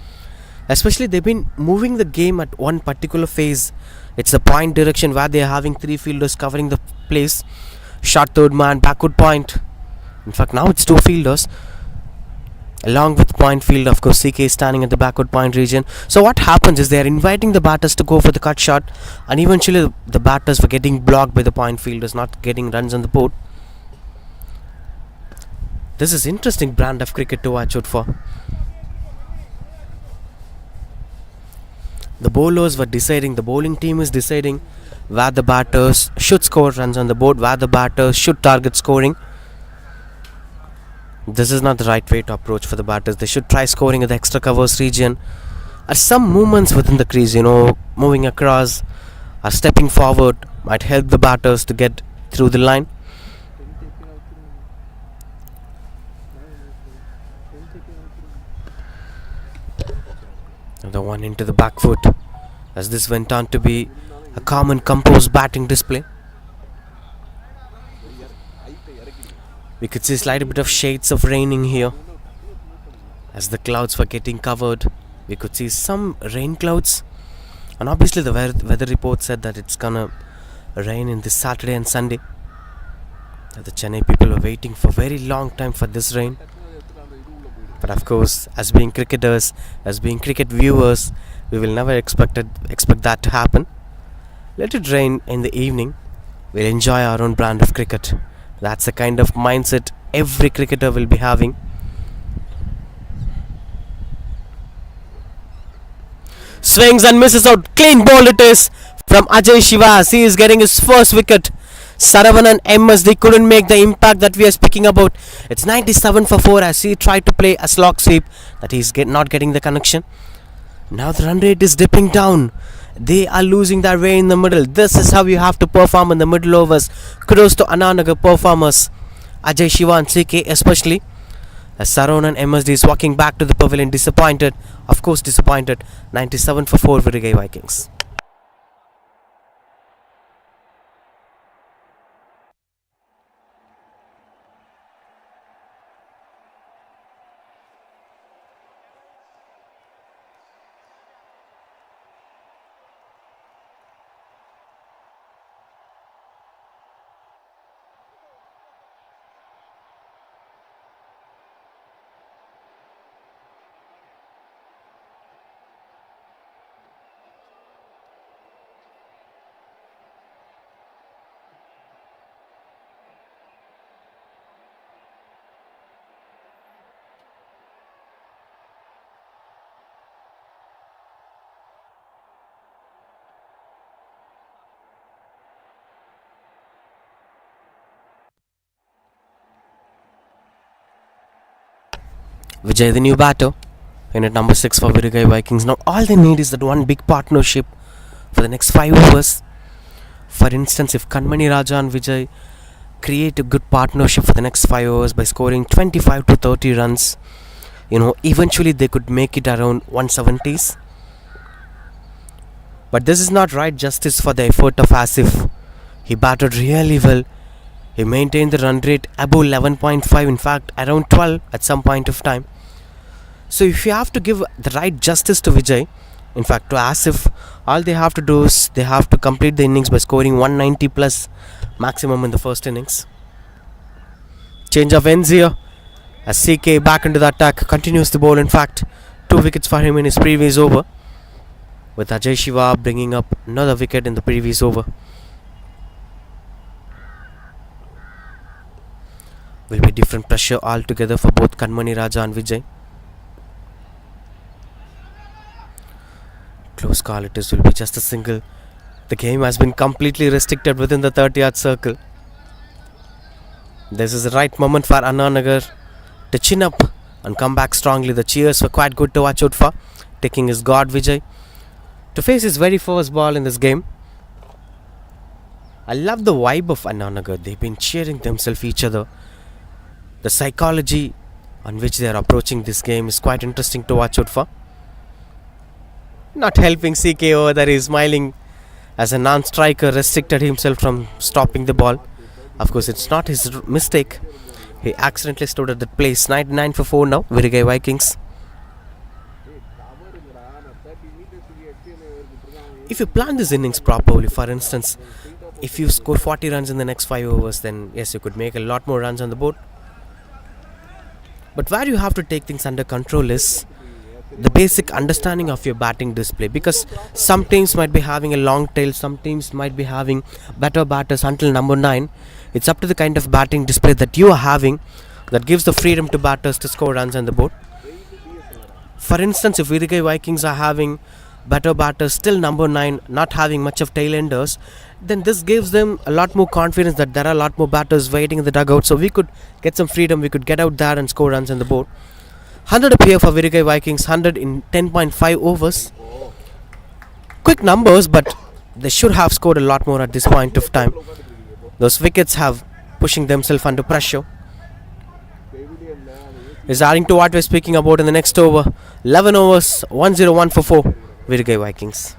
Especially, they've been moving the game at one particular phase. It's the point direction where they are having 3 fielders covering the place. Short third man, backward point. In fact, now it's 2 fielders. Along with point field, of course, CK is standing at the backward point region. So what happens is they are inviting the batters to go for the cut shot, and eventually the batters were getting blocked by the point fielders, not getting runs on the board. This is interesting brand of cricket to watch out for. The bowlers were deciding, the bowling team is deciding where the batters should score runs on the board, where the batters should target scoring. This is not the right way to approach for the batters. They should try scoring at the extra covers region, or some movements within the crease, moving across or stepping forward might help the batters to get through the line. The one into the back foot, as this went on to be a common composed batting display. We could see a slight bit of shades of raining here, as the clouds were getting covered. We could see some rain clouds, and obviously the weather report said that it's gonna rain in this Saturday and Sunday. The Chennai people were waiting for a very long time for this rain. But of course, as being cricketers, as being cricket viewers, we will never expect that to happen. Let it rain in the evening. We'll enjoy our own brand of cricket. That's the kind of mindset every cricketer will be having. Swings and misses out. Clean ball it is from Ajay Shiva. He is getting his first wicket. Saravanan MSD couldn't make the impact that we are speaking about. It's 97 for 4 as he tried to play a slog sweep, that he's not getting the connection. Now the run rate is dipping down. They are losing their way in the middle. This is how you have to perform in the middle overs. Kudos to Anan Nagar performers, Ajay Shiva and CK especially. As Saravanan MSD is walking back to the pavilion disappointed. Of course disappointed. 97 for 4 Virugai Vikings. Vijay, the new batter, in at number 6 for Virugai Vikings. Now all they need is that one big partnership for the next 5 overs. For instance, if Kanmani Raja and Vijay create a good partnership for the next 5 overs by scoring 25 to 30 runs, eventually they could make it around 170s. But this is not right justice for the effort of Asif. He batted really well. He maintained the run rate above 11.5, in fact around 12 at some point of time. So if you have to give the right justice to Vijay, in fact to Asif, all they have to do is they have to complete the innings by scoring 190 plus maximum in the first innings. Change of ends here, as CK back into the attack, continues the bowl. In fact 2 wickets for him in his previous over, with Ajay Shiva bringing up another wicket in the previous over. Will be different pressure altogether for both Kanmani Raja and Vijay. Close call it is, will be just a single. The game has been completely restricted within the 30-yard circle. This is the right moment for Anan Nagar to chin up and come back strongly. The cheers were quite good to watch out for. Taking his guard Vijay to face his very first ball in this game. I love the vibe of Anan Nagar. They've been cheering themselves each other. The psychology on which they are approaching this game is quite interesting to watch out for. Not helping CK over there, is smiling as a non-striker restricted himself from stopping the ball. Of course, it's not his mistake. He accidentally stood at that place. 99 for 4 now, Virugai Vikings. If you plan this innings properly, for instance, if you score 40 runs in the next 5 overs, then yes, you could make a lot more runs on the board. But where you have to take things under control is the basic understanding of your batting display, because some teams might be having a long tail, some teams might be having better batters until number 9. It's up to the kind of batting display that you are having that gives the freedom to batters to score runs on the board. For instance, if Virugai Vikings are having better batters still number 9, not having much of tail-enders, then this gives them a lot more confidence that there are a lot more batters waiting in the dugout, so we could get some freedom, we could get out there and score runs on the board. 100 up here for Virugai Vikings, 100 in 10.5 overs. Quick numbers, but they should have scored a lot more at this point of time. Those wickets have pushing themselves under pressure. Is adding to what we're speaking about in the next over. 11 overs, 101 for 4, Virugai Vikings.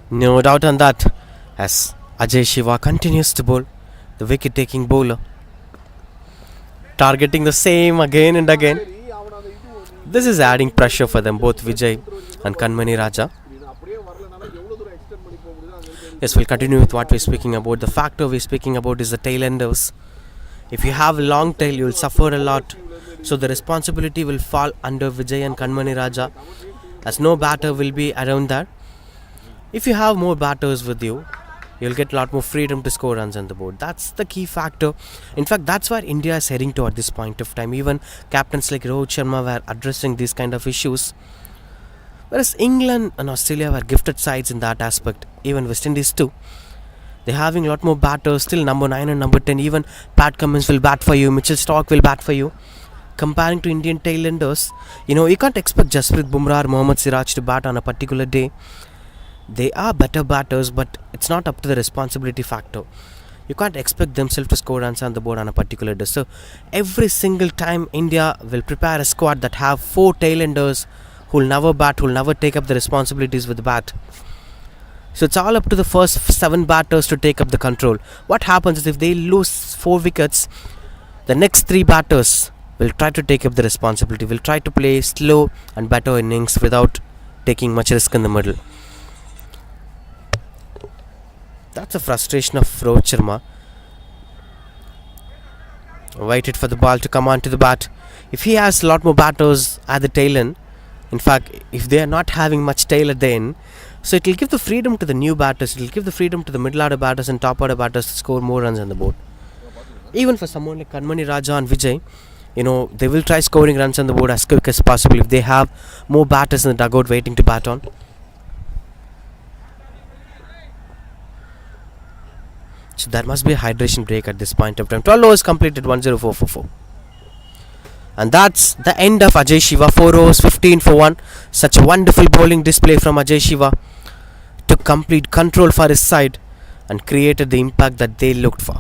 No doubt on that, as Ajay Shiva continues to bowl, the wicket-taking bowler, targeting the same again and again. This is adding pressure for them, both Vijay and Kanmani Raja. Yes, we'll continue with what we're speaking about. The factor we're speaking about is the tail-enders. If you have a long tail, you'll suffer a lot. So the responsibility will fall under Vijay and Kanmani Raja, as no batter will be around there. If you have more batters with you, you'll get a lot more freedom to score runs on the board. That's the key factor. In fact, that's where India is heading to at this point of time. Even captains like Rohit Sharma were addressing these kind of issues. Whereas England and Australia were gifted sides in that aspect. Even West Indies too. They're having a lot more batters. Still number 9 and number 10. Even Pat Cummins will bat for you. Mitchell Starc will bat for you. Comparing to Indian tailenders, you can't expect Jasprit Bumrah or Mohammad Siraj to bat on a particular day. They are better batters, but it's not up to the responsibility factor. You can't expect themselves to score runs on the board on a particular day. So every single time India will prepare a squad that have 4 tailenders who will never bat, who will never take up the responsibilities with the bat. So it's all up to the first 7 batters to take up the control. What happens is if they lose 4 wickets, the next 3 batters will try to take up the responsibility, will try to play slow and better innings without taking much risk in the middle. That's a frustration of Rohit Sharma. Waited for the ball to come onto the bat. If he has a lot more batters at the tail end, in fact, if they are not having much tail at the end, so it will give the freedom to the new batters, it will give the freedom to the middle order batters and top order batters to score more runs on the board. Even for someone like Kanmani Raja and Vijay, they will try scoring runs on the board as quick as possible if they have more batters in the dugout waiting to bat on. So there must be a hydration break at this point of time. 12 overs completed, 104 for 4. And that's the end of Ajay Shiva. 4 overs, 15 for 1. Such a wonderful bowling display from Ajay Shiva. Took complete control for his side and created the impact that they looked for.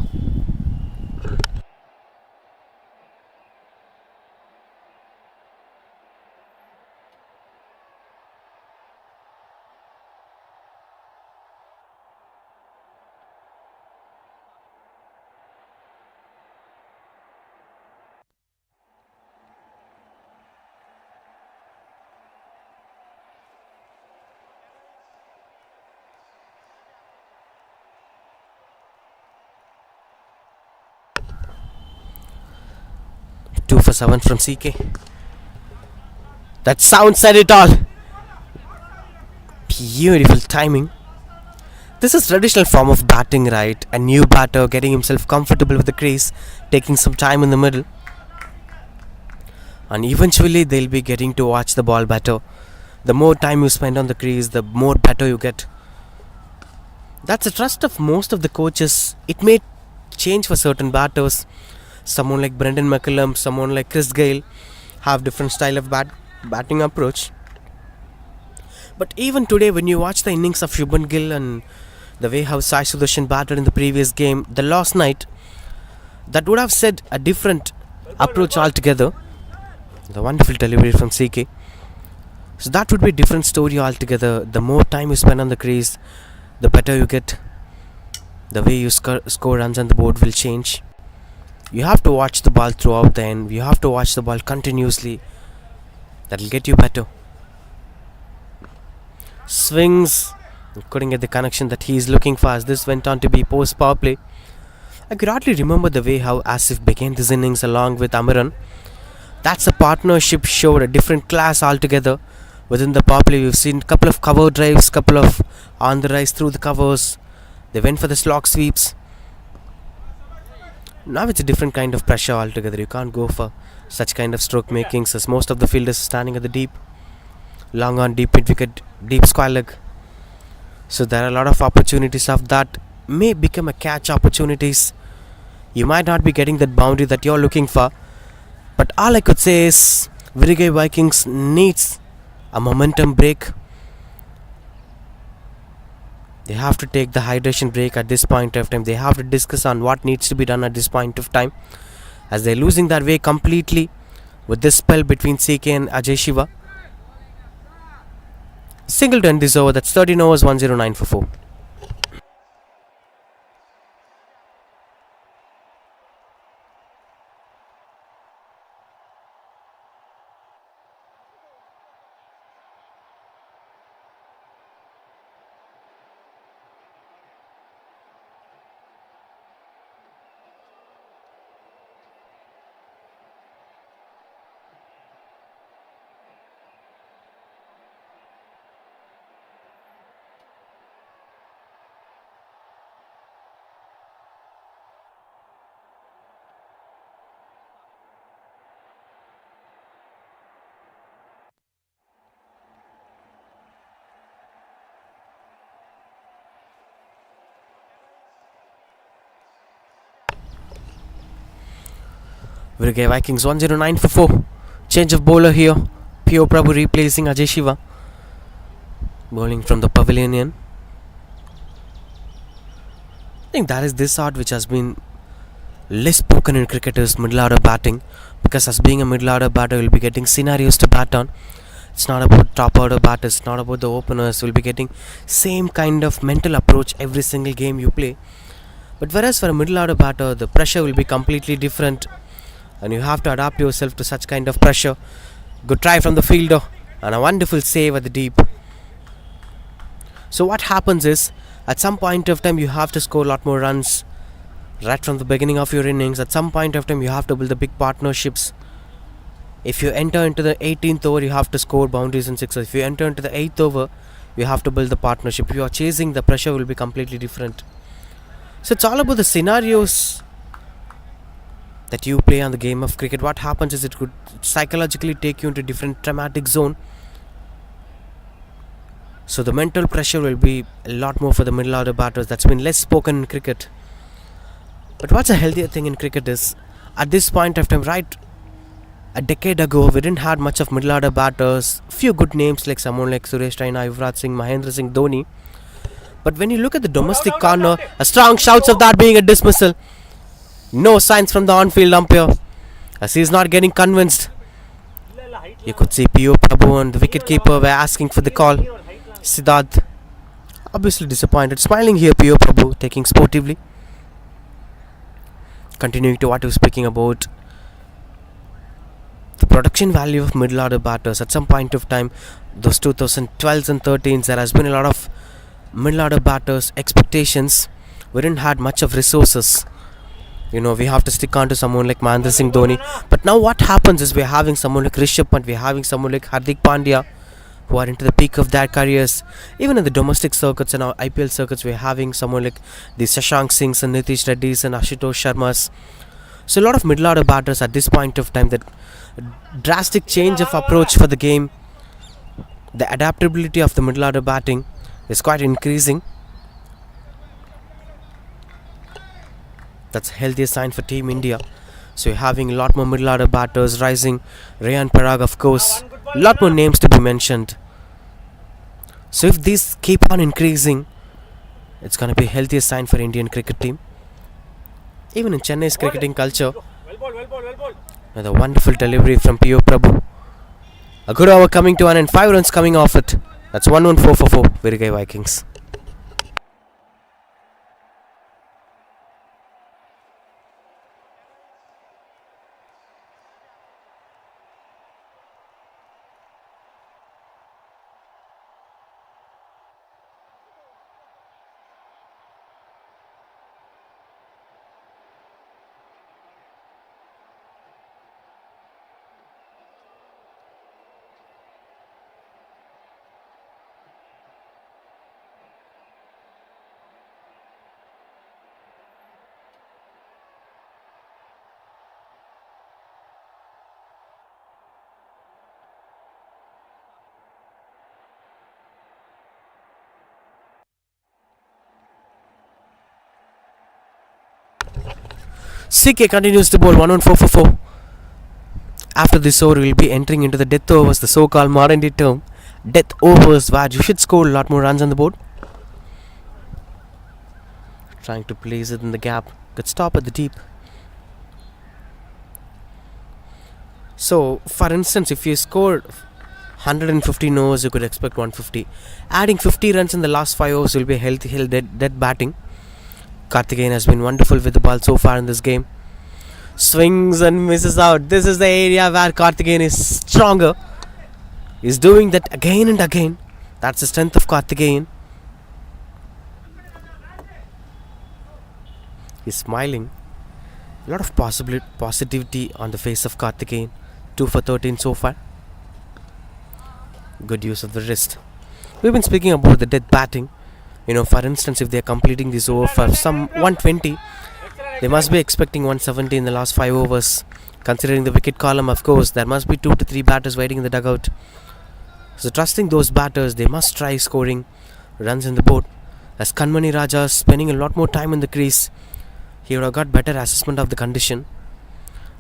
2 for 7 from CK. That sound said it all. Beautiful timing. This is traditional form of batting, right? A new batter getting himself comfortable with the crease, taking some time in the middle, and eventually they'll be getting to watch the ball better. The more time you spend on the crease, the more better you get. That's the trust of most of the coaches. It may change for certain batters. Someone like Brendan McCullum, someone like Chris Gale have different style of batting approach. But even today, when you watch the innings of Shubman Gill and the way how Sai Sudarshan batted in the previous game, the last night, that would have said a different approach altogether. The wonderful delivery from CK. So that would be a different story altogether. The more time you spend on the crease, the better you get. The way you score runs on the board will change. You have to watch the ball throughout the end. You have to watch the ball continuously. That will get you better. Swings. Couldn't get the connection that he is looking for, as this went on to be post power play. I could hardly remember the way how Asif began this innings along with Amaran. That's a partnership showed a different class altogether. Within the power play, we've seen a couple of cover drives, couple of on the rise through the covers. They went for the slog sweeps. Now it's a different kind of pressure altogether. You can't go for such kind of stroke makings, as most of the fielders are standing at the deep, long on, deep mid wicket, deep square leg. So there are a lot of opportunities of that may become a catch opportunities. You might not be getting that boundary that you're looking for. But all I could say is Virugai Vikings needs a momentum break. They have to take the hydration break at this point of time. They have to discuss on what needs to be done at this point of time, as they're losing their way completely with this spell between CK and Ajay Shiva. Single to end this over. That's 13 overs, 109 for 4. Virugai Vikings 109 for 4. Change of bowler here. P.O. Prabhu replacing Ajay Shiva. Bowling from the pavilion. I think that is this art which has been less spoken in cricket is middle order batting. Because as being a middle order batter, you'll be getting scenarios to bat on. It's not about top order batters, it's not about the openers. You'll be getting same kind of mental approach every single game you play. But whereas for a middle order batter, the pressure will be completely different. And you have to adapt yourself to such kind of pressure. Good try from the fielder and a wonderful save at the deep. So what happens is, at some point of time you have to score a lot more runs right from the beginning of your innings. At some point of time you have to build the big partnerships. If you enter into the 18th over, you have to score boundaries and sixes. If you enter into the 8th over, you have to build the partnership. If you are chasing, the pressure will be completely different. So it's all about the scenarios that you play on the game of cricket. What happens is it could psychologically take you into a different traumatic zone. So the mental pressure will be a lot more for the middle order batters. That's been less spoken in cricket. But what's a healthier thing in cricket is, at this point of time, right, a decade ago, we didn't have much of middle order batters. Few good names like someone like Suresh Raina, Yuvraj Singh, Mahendra Singh Dhoni. But when you look at the domestic corner, a strong shouts of that being a dismissal. No signs from the on-field umpire, as he is not getting convinced. You could see P.O. Prabhu and the wicketkeeper were asking for the call. Siddharth obviously disappointed, smiling here. P.O. Prabhu taking sportively. Continuing to what he was speaking about, the production value of middle order batters. At some point of time, those 2012s and 13s, there has been a lot of middle order batters expectations. We didn't have much of resources. We have to stick on to someone like Mahendra Singh Dhoni. But now what happens is we're having someone like Rishabh Pant, we're having someone like Hardik Pandya who are into the peak of their careers. Even in the domestic circuits and our IPL circuits, we're having someone like the Shashank Singhs and Nitish Reddys and Ashutosh Sharmas. So a lot of middle order batters at this point of time, that drastic change of approach for the game, the adaptability of the middle order batting is quite increasing. That's a healthier sign for Team India. So you're having a lot more middle order batters rising. Rayan Parag, of course. A lot more names to be mentioned. So if these keep on increasing, it's going to be a healthier sign for Indian cricket team. Even in Chennai's cricketing culture, with a wonderful delivery from P.O. Prabhu. A good over coming to an end, 5 runs coming off it. That's 1-1-4 for 4, Virugai Vikings. CK continues to bowl 1-1-4 for 4. After this over, we'll be entering into the death overs, the so-called modern day term. Death overs, where you should score a lot more runs on the board. Trying to place it in the gap. Good stop at the deep. So, for instance, if you scored 115 overs, you could expect 150. Adding 50 runs in the last 5 overs will be a healthy hill dead batting. Karthikeyan has been wonderful with the ball so far in this game. Swings and misses out. This is the area where Karthikeyan is stronger. He's doing that again and again. That's the strength of Karthikeyan. He's smiling. A lot of positivity on the face of Karthikeyan. 2 for 13 so far. Good use of the wrist. We've been speaking about the death batting. For instance, if they're completing this over for some 120, they must be expecting 170 in the last 5 overs. Considering the wicket column, of course, there must be 2 to 3 batters waiting in the dugout. So trusting those batters, they must try scoring runs in the board. As Kanmani Raja is spending a lot more time in the crease, he would have got better assessment of the condition.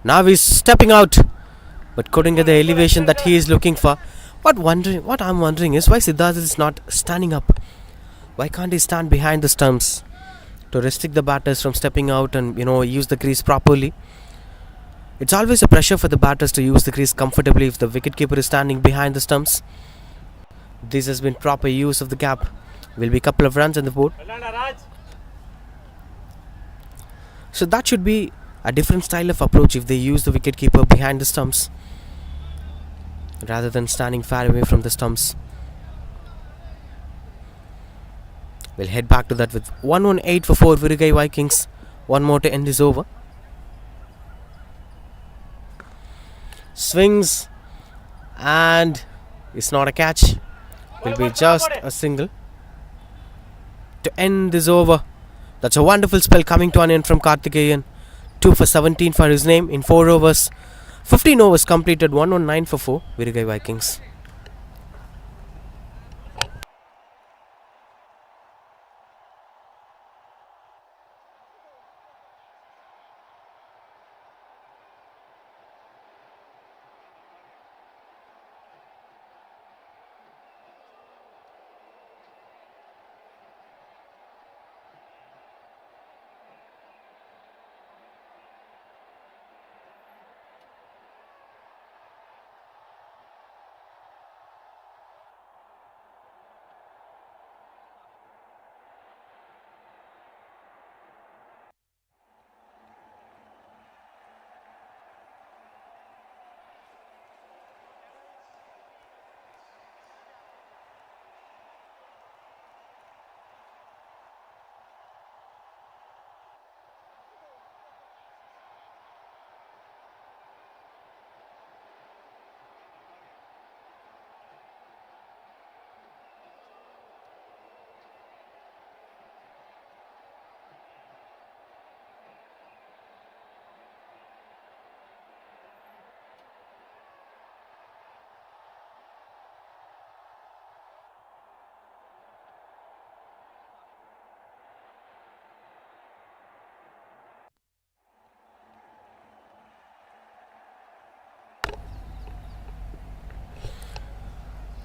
Now he's stepping out, but couldn't get the elevation that he is looking for. What I'm wondering is why Siddharth is not standing up. Why can't he stand behind the stumps to restrict the batters from stepping out and use the crease properly? It's always a pressure for the batters to use the crease comfortably if the wicketkeeper is standing behind the stumps. This has been proper use of the gap. Will be a couple of runs on the board. So that should be a different style of approach if they use the wicketkeeper behind the stumps rather than standing far away from the stumps. We'll head back to that with 1-1-8 for 4 Virugai Vikings. One more to end this over. Swings and it's not a catch. Will be just a single to end this over. That's a wonderful spell coming to an end from Karthikeyan. 2 for 17 for his name in 4 overs. 15 overs completed. 1-1-9 for 4 Virugai Vikings.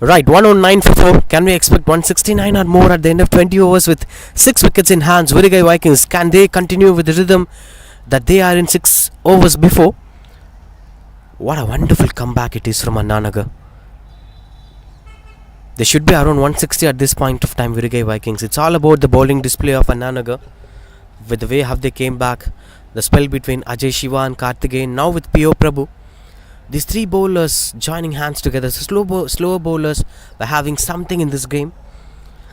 Right, 109 for 4. Can we expect 169 or more at the end of 20 overs with 6 wickets in hands? Virugai Vikings, can they continue with the rhythm that they are in 6 overs before? What a wonderful comeback it is from Anan Nagar. They should be around 160 at this point of time, Virugai Vikings. It's all about the bowling display of Anan Nagar, with the way how they came back, the spell between Ajay Shiva and Karthikeyan, now with P.O. Prabhu. These three bowlers joining hands together, slower bowlers, by having something in this game.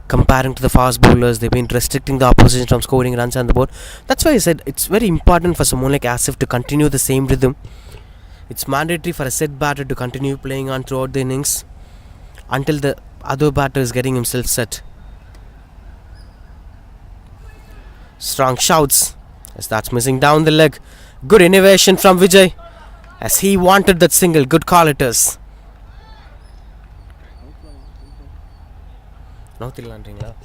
Comparing to the fast bowlers, they've been restricting the opposition from scoring runs on the board. That's why I said it's very important for someone like Asif to continue the same rhythm. It's mandatory for a set batter to continue playing on throughout the innings until the other batter is getting himself set. Strong shouts as that's missing down the leg. Good innovation from Vijay as he wanted that single. Good call it is. No thillaandringla.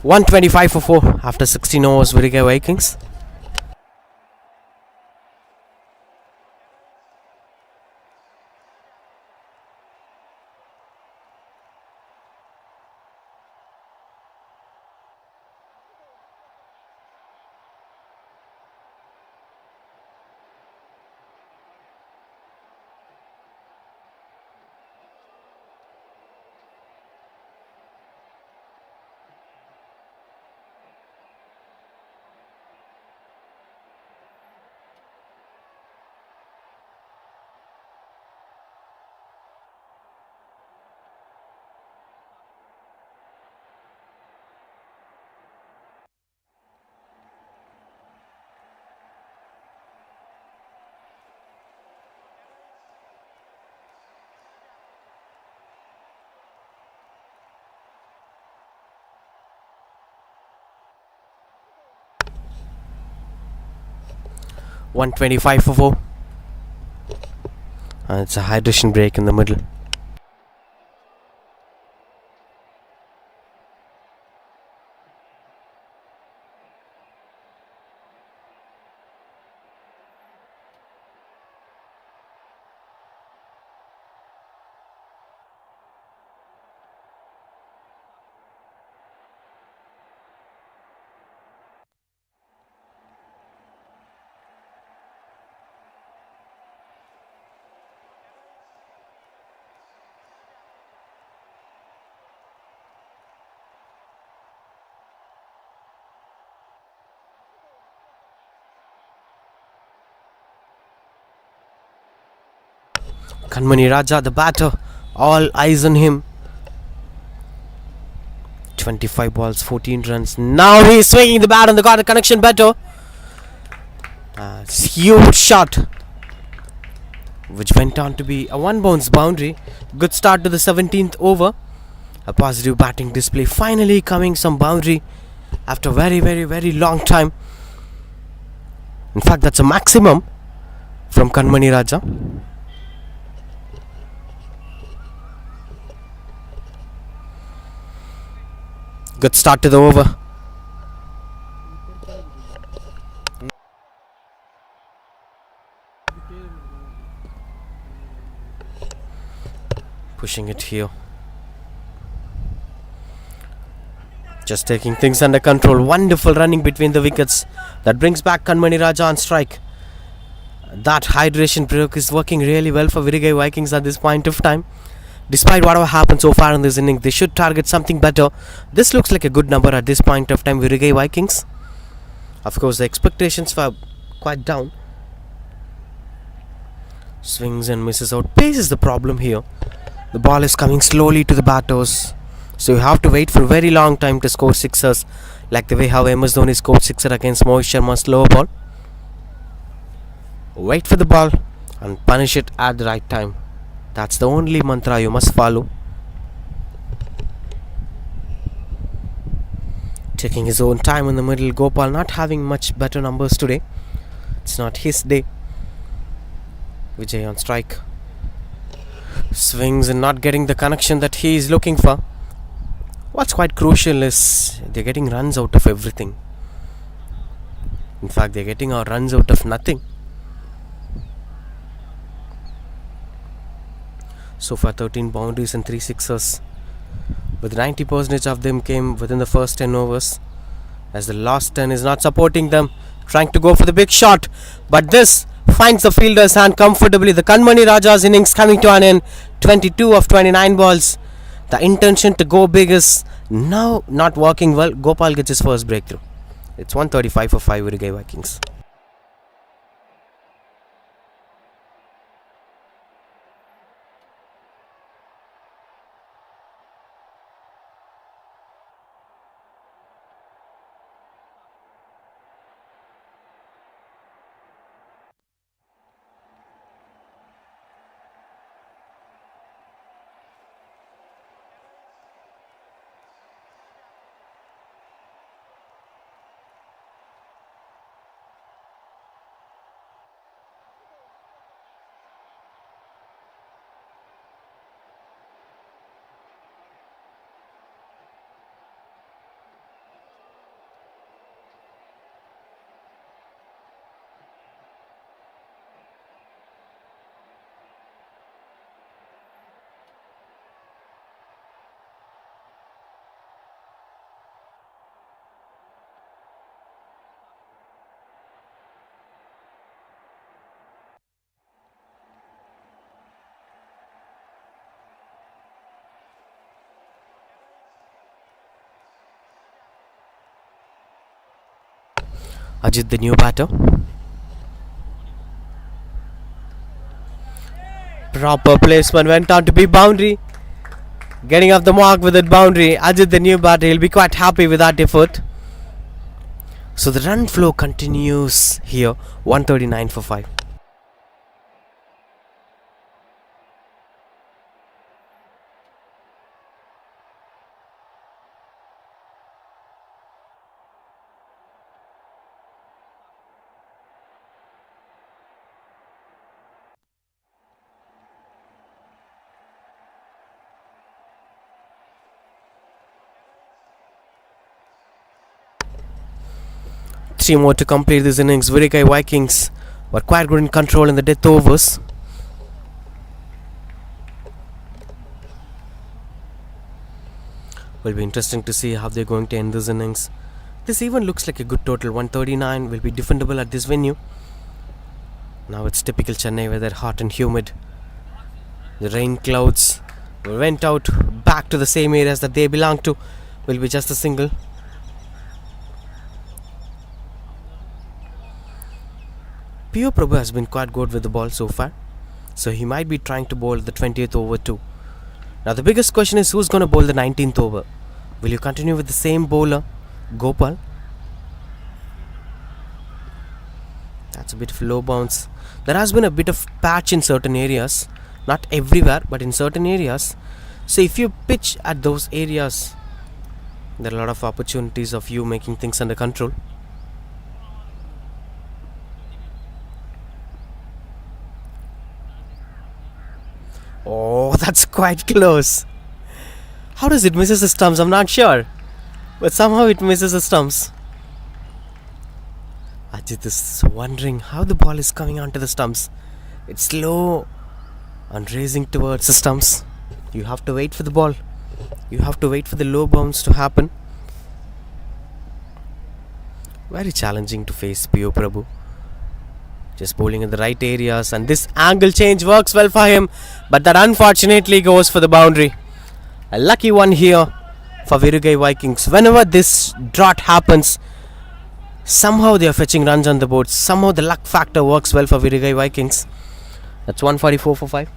.125 for 4 after 16 overs, Virugai Vikings. .125 for 4. And it's a hydration break in the middle. Kanmani Raja, the batter, all eyes on him. 25 balls, 14 runs. Now he's swinging the bat and they got a connection better. Huge shot, which went on to be a one bounce boundary. Good start to the 17th over. A positive batting display, finally coming some boundary after very long time. In fact, that's a maximum from Kanmani Raja. Good start to the over. Pushing it here. Just taking things under control. Wonderful running between the wickets. That brings back Kanmani Raja on strike. That hydration break is working really well for Virugai Vikings at this point of time. Despite whatever happened so far in this inning, they should target something better. This looks like a good number at this point of time, Virugai Vikings. Of course, the expectations were quite down. Swings and misses out. Pace is the problem here. The ball is coming slowly to the batters, so you have to wait for a very long time to score sixers, like the way how MS Dhoni scored sixer against Mohit Sharma's slower ball. Wait for the ball and punish it at the right time. That's the only mantra you must follow. Taking his own time in the middle. Gopal not having much better numbers today. It's not his day. Vijay on strike. Swings and not getting the connection that he is looking for. What's quite crucial is they're getting runs out of everything. In fact, they're getting our runs out of nothing. So far 13 boundaries and 3 sixers, with 90% of them came within the first 10 overs, as the last 10 is not supporting them, trying to go for the big shot, but this finds the fielder's hand comfortably. The Kanmani Raja's innings coming to an end. 22 of 29 balls. The intention to go big is now not working well. Gopal gets his first breakthrough. It's 135 for 5 Virugai Vikings. Ajit, the new batter. Proper placement, went on to be boundary. Getting off the mark with that boundary. Ajit, the new batter, he'll be quite happy with that effort. So the run flow continues here. 139 for 5. Three more to complete this innings. Virugai Vikings were quite good in control in the death overs. Will be interesting to see how they're going to end this innings. This even looks like a good total. 139 will be defendable at this venue. Now it's typical Chennai weather, hot and humid. The rain clouds went out back to the same areas that they belong to. Will be just a single. Pio Prabhu has been quite good with the ball so far, so he might be trying to bowl the 20th over too. Now the biggest question is who's going to bowl the 19th over. Will you continue with the same bowler, Gopal? That's That's a bit of low bounce. There has been a bit of patch in certain areas, not everywhere, but in certain areas. So if you pitch at those areas, there are a lot of opportunities of you making things under control. Oh, that's quite close. How does it misses the stumps? I'm not sure. But somehow it misses the stumps. Ajit is wondering how the ball is coming onto the stumps. It's slow and racing towards the stumps. You have to wait for the ball. You have to wait for the low bounce to happen. Very challenging to face P.O. Prabhu. Just bowling in the right areas, and this angle change works well for him, but that unfortunately goes for the boundary. A lucky one here for Virugai Vikings. Whenever this drought happens, somehow they are fetching runs on the board. Somehow the luck factor works well for Virugai Vikings. That's 144 for 5.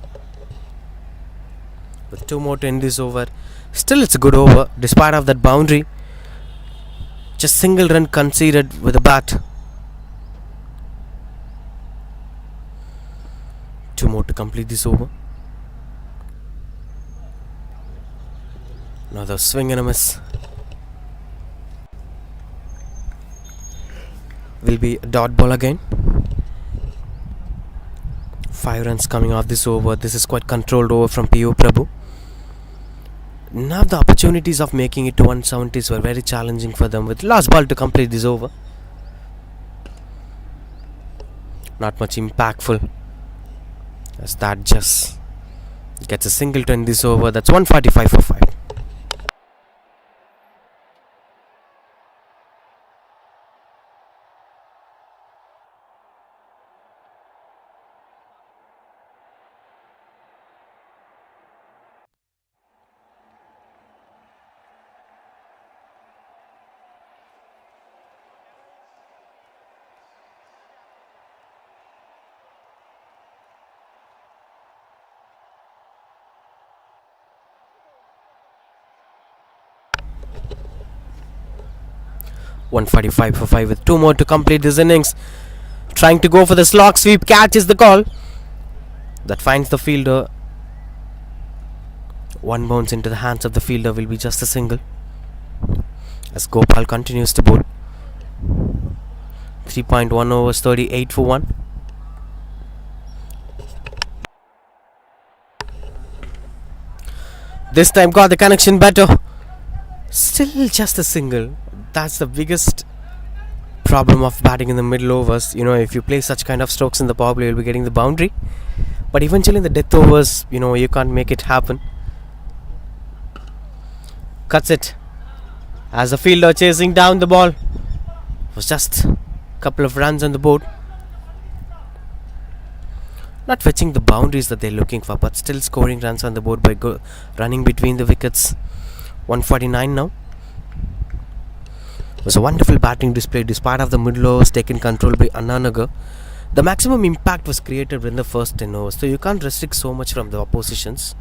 With 2 more to end this over. Still it's a good over despite of that boundary. Just single run conceded with a bat. 2 more to complete this over. Another swing and a miss. Will be a dot ball again. 5 runs coming off this over. This is quite controlled over from P.O. Prabhu. Now the opportunities of making it to 170s were very challenging for them with last ball to complete this over. Not much impactful, as that just gets a single to end this over. That's 145 for 5. .145 for 5 with 2 more to complete this innings. Trying to go for the slog sweep, catches the call. That finds the fielder. 1 bounce into the hands of the fielder will be just a single. As Gopal continues to bowl. 3.1 overs, 38 for 1. This time got the connection better. Still just a single. That's the biggest problem of batting in the middle overs. If you play such kind of strokes in the power play, you'll be getting the boundary. But eventually in the death overs, you can't make it happen. Cuts it. As the fielder chasing down the ball. It was just a couple of runs on the board. Not fetching the boundaries that they're looking for, but still scoring runs on the board by running between the wickets. 149 now. It was a wonderful batting display despite of the middle overs taken control by Anan Nagar. The maximum impact was created within the first 10 overs, so you can't restrict so much from the oppositions.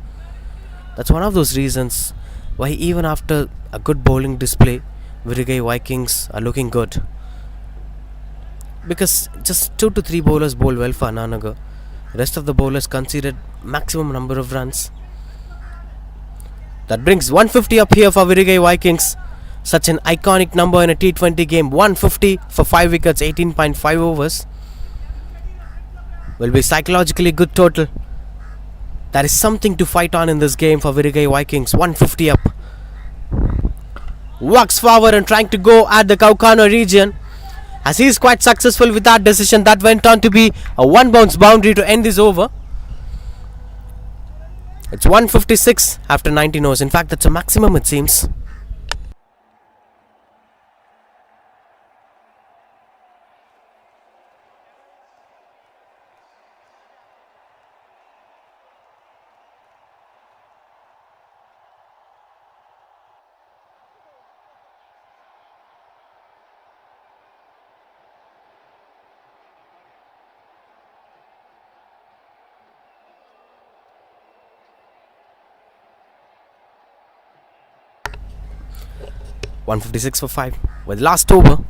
That's one of those reasons why even after a good bowling display, Virugai Vikings are looking good. Because just 2 to 3 bowlers bowl well for Anan Nagar. Rest of the bowlers conceded maximum number of runs. That brings 150 up here for Virugai Vikings. Such an iconic number in a T20 game. 150 for 5 wickets, 18.5 overs. Will be psychologically good total. There is something to fight on in this game for Virugai Vikings. 150 up. Walks forward and trying to go at the Kaukana region. As he is quite successful with that decision. That went on to be a 1 bounce boundary to end this over. It's 156 after 19 overs. In fact, that's a maximum it seems. .156 for 5 with last over.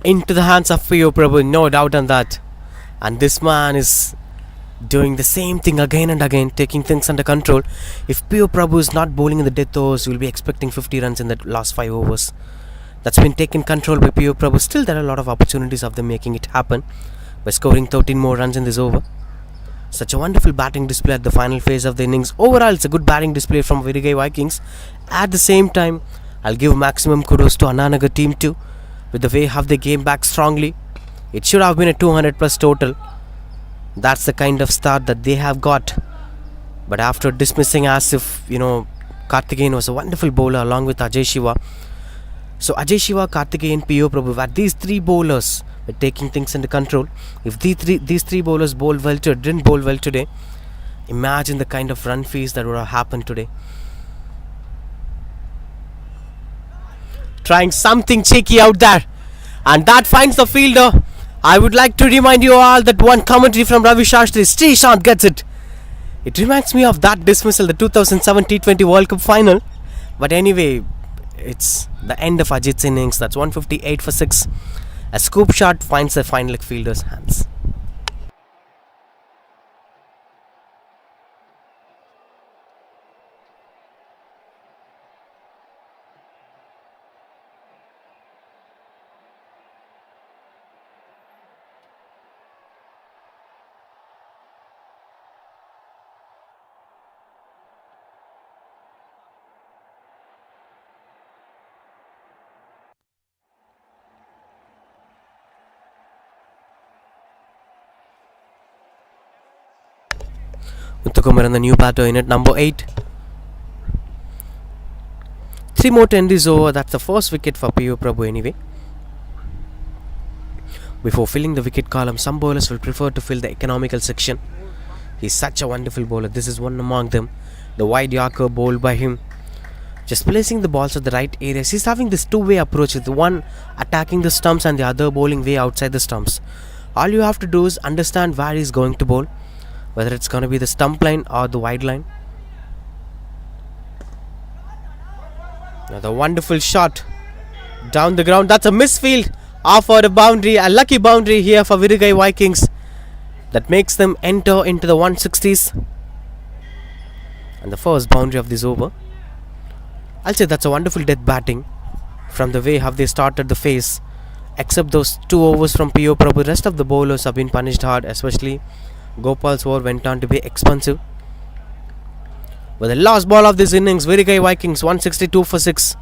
into the hands of P.O. Prabhu, no doubt on that. And this man is doing the same thing again and again, taking things under control. If P.O. Prabhu is not bowling in the death overs, you'll be expecting 50 runs in the last 5 overs. That's been taken control by P.O. Prabhu. Still, there are a lot of opportunities of them making it happen by scoring 13 more runs in this over. Such a wonderful batting display at the final phase of the innings. Overall, it's a good batting display from Virugai Vikings. At the same time, I'll give maximum kudos to Anan Nagar team too, with the way how they came back strongly. It should have been a 200 plus total. That's the kind of start that they have got. But after dismissing Asif, Karthikeyan was a wonderful bowler along with Ajay Shiva. So Ajay Shiva, Karthikeyan, P.O. Prabhu, were these three bowlers were taking things under control. If these three bowlers didn't bowl well today, imagine the kind of run fees that would have happened today. Trying something cheeky out there, and that finds the fielder. I would like to remind you all that one commentary from Ravi Shastri, Prashant gets it. It reminds me of that dismissal, the 2007 T20 World Cup final. But anyway, it's the end of Ajit's innings. That's 158 for 6. A scoop shot finds the final fielder's hands. Muthukumar and the new batter in at number 8. 3 more to end this over. That's the first wicket for P.O. Prabhu anyway. Before filling the wicket column, some bowlers will prefer to fill the economical section. He's such a wonderful bowler. This is one among them. The wide Yorker bowled by him, just placing the balls at the right areas. He's having this two-way approach, with one attacking the stumps and the other bowling way outside the stumps. All you have to do is understand where he's going to bowl, whether it's going to be the stump line or the wide line. Another wonderful shot down the ground. That's a misfield off for a boundary. A lucky boundary here for Virugai Vikings that makes them enter into the 160s. And the first boundary of this over. I'll say that's a wonderful death batting from the way how they started the phase. Except those 2 overs from P.O. Prabhu, rest of the bowlers have been punished hard, especially Gopal's over went on to be expensive. With the last ball of this innings, Virugai Vikings 162 for 6.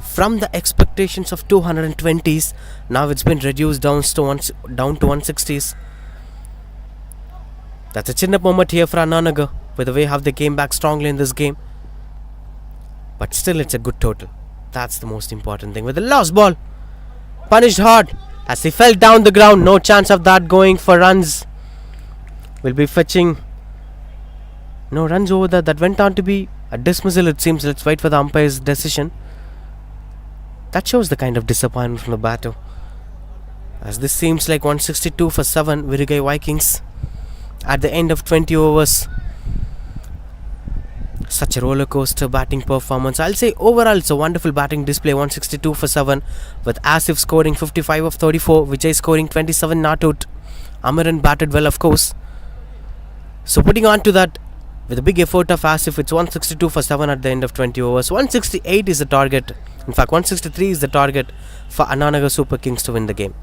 From the expectations of 220s, now it's been reduced down to 160s. That's a chin up moment here for Anan Nagar, with the way how they came back strongly in this game. But still, it's a good total. That's the most important thing. With the last ball, punished hard as he fell down the ground. No chance of that going for runs. Will be fetching no runs over there. That went on to be a dismissal, it seems. Let's wait for the umpire's decision. That shows the kind of disappointment from the batter, as this seems like 162 for 7 Virugai Vikings at the end of 20 overs. Such a roller coaster batting performance. I'll say overall it's a wonderful batting display. 162 for 7, with Asif scoring 55 of 34, Vijay scoring 27 not out. Amaran batted well, of course. So putting on to that, with a big effort of Asif, it's 162 for 7 at the end of 20 overs. 168 is the target. In fact, 163 is the target for Anan Nagar Super Kings to win the game.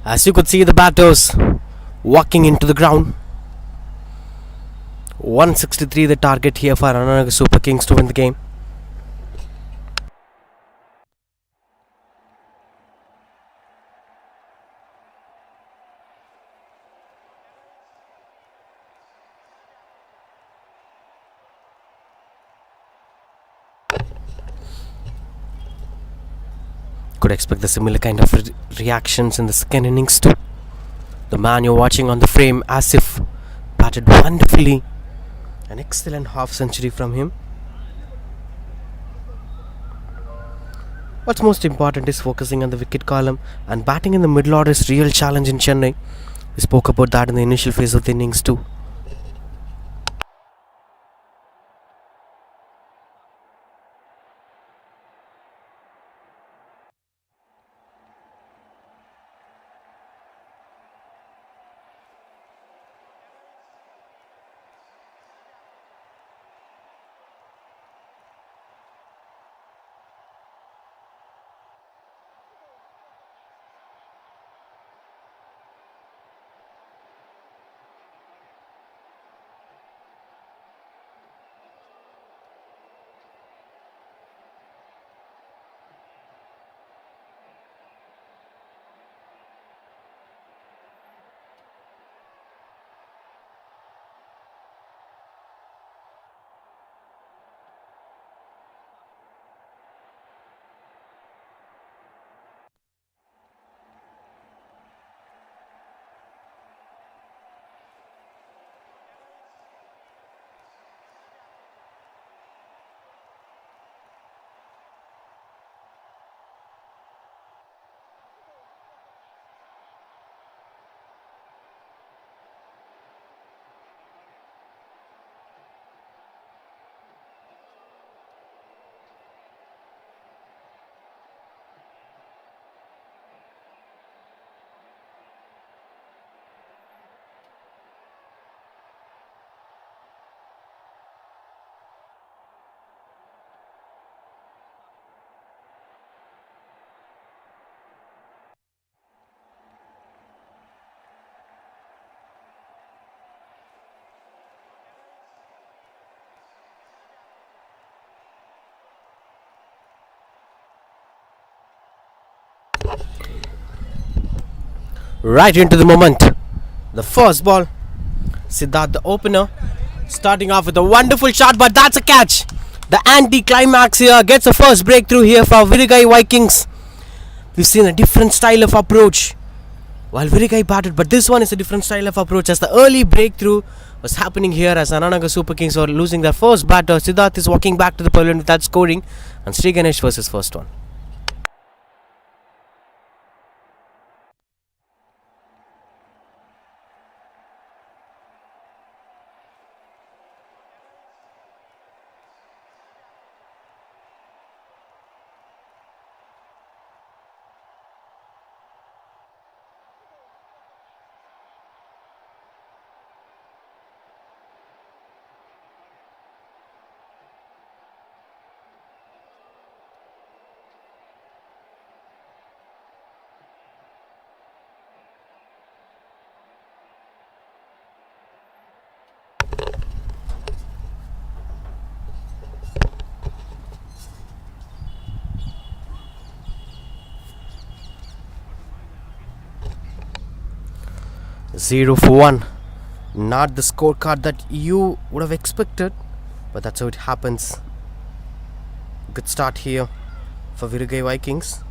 As you could see, the batters walking into the ground. 163 the target here for Anan Nagar Super Kings to win the game. Could expect the similar kind of reactions in the second innings too. The man you're watching on the frame, Asif, batted wonderfully. An excellent half century from him. What's most important is focusing on the wicket column, and batting in the middle order is real challenge in Chennai. We spoke about that in the initial phase of the innings too. Right into the moment. The first ball. Siddharth, the opener, starting off with a wonderful shot, but that's a catch. The anti-climax here gets a first breakthrough here for Virugai Vikings. We've seen a different style of approach while Virugai batted, but this one is a different style of approach as the early breakthrough was happening here as Anan Nagar Super Kings were losing their first batter. Siddharth is walking back to the pavilion without scoring, and Sri Ganesh was his first one. Zero for 1. Not the scorecard that you would have expected, but that's how it happens. Good start here for Virugai Vikings.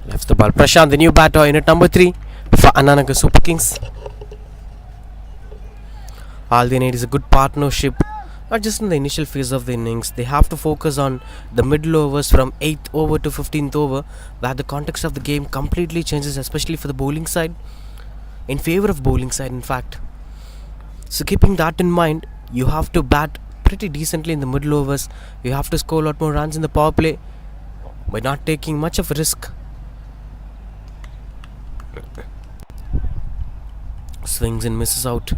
Left the ball. Prashant, the new batter, in at number 3 for Anan Nagar Super Kings. All they need is a good partnership, not just in the initial phase of the innings. They have to focus on the middle overs from 8th over to 15th over, where the context of the game completely changes, especially for the bowling side, in favor of bowling side in fact. So keeping that in mind, you have to bat pretty decently in the middle overs. You have to score a lot more runs in the power play by not taking much of a risk. Swings and misses out.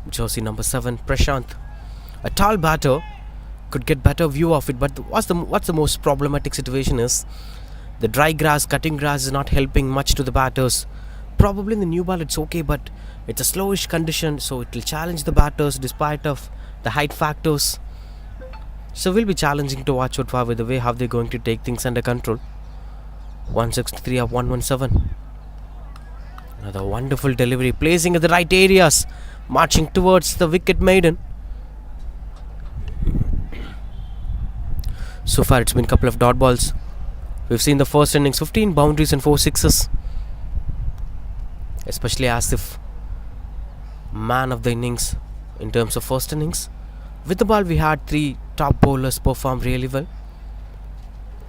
Jersey number 7, Prashant. A tall batter could get better view of it, but what's the most problematic situation is the dry grass, cutting grass is not helping much to the batters. Probably in the new ball it's okay, but it's a slowish condition, so it will challenge the batters despite of the height factors. So will be challenging to watch out for with the way how they're going to take things under control. 163 up 117. Another wonderful delivery, placing at the right areas, marching towards the wicket maiden. So far it's been a couple of dot balls. We've seen the first innings 15 boundaries and 4 sixes. Especially Asif, man of the innings in terms of first innings. With the ball we had 3 top bowlers perform really well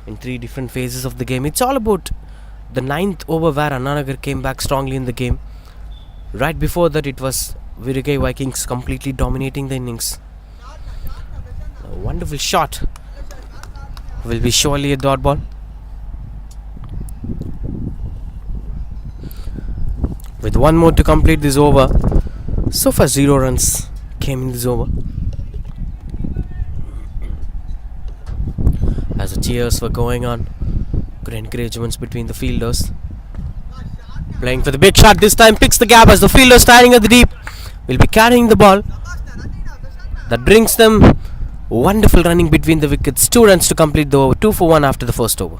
in 3 different phases of the game. It's all about the 9th over where Anan Nagar came back strongly in the game. Right before that it was Virugai Vikings completely dominating the innings. A wonderful shot. Will be surely a dot ball. With one more to complete this over. So far 0 runs came in this over. As the cheers were going on, good encouragements between the fielders. Playing for the big shot this time, picks the gap as the fielder standing at the deep will be carrying the ball. That brings them wonderful running between the wickets. 2 runs to complete the over. 2 for 1 after the first over.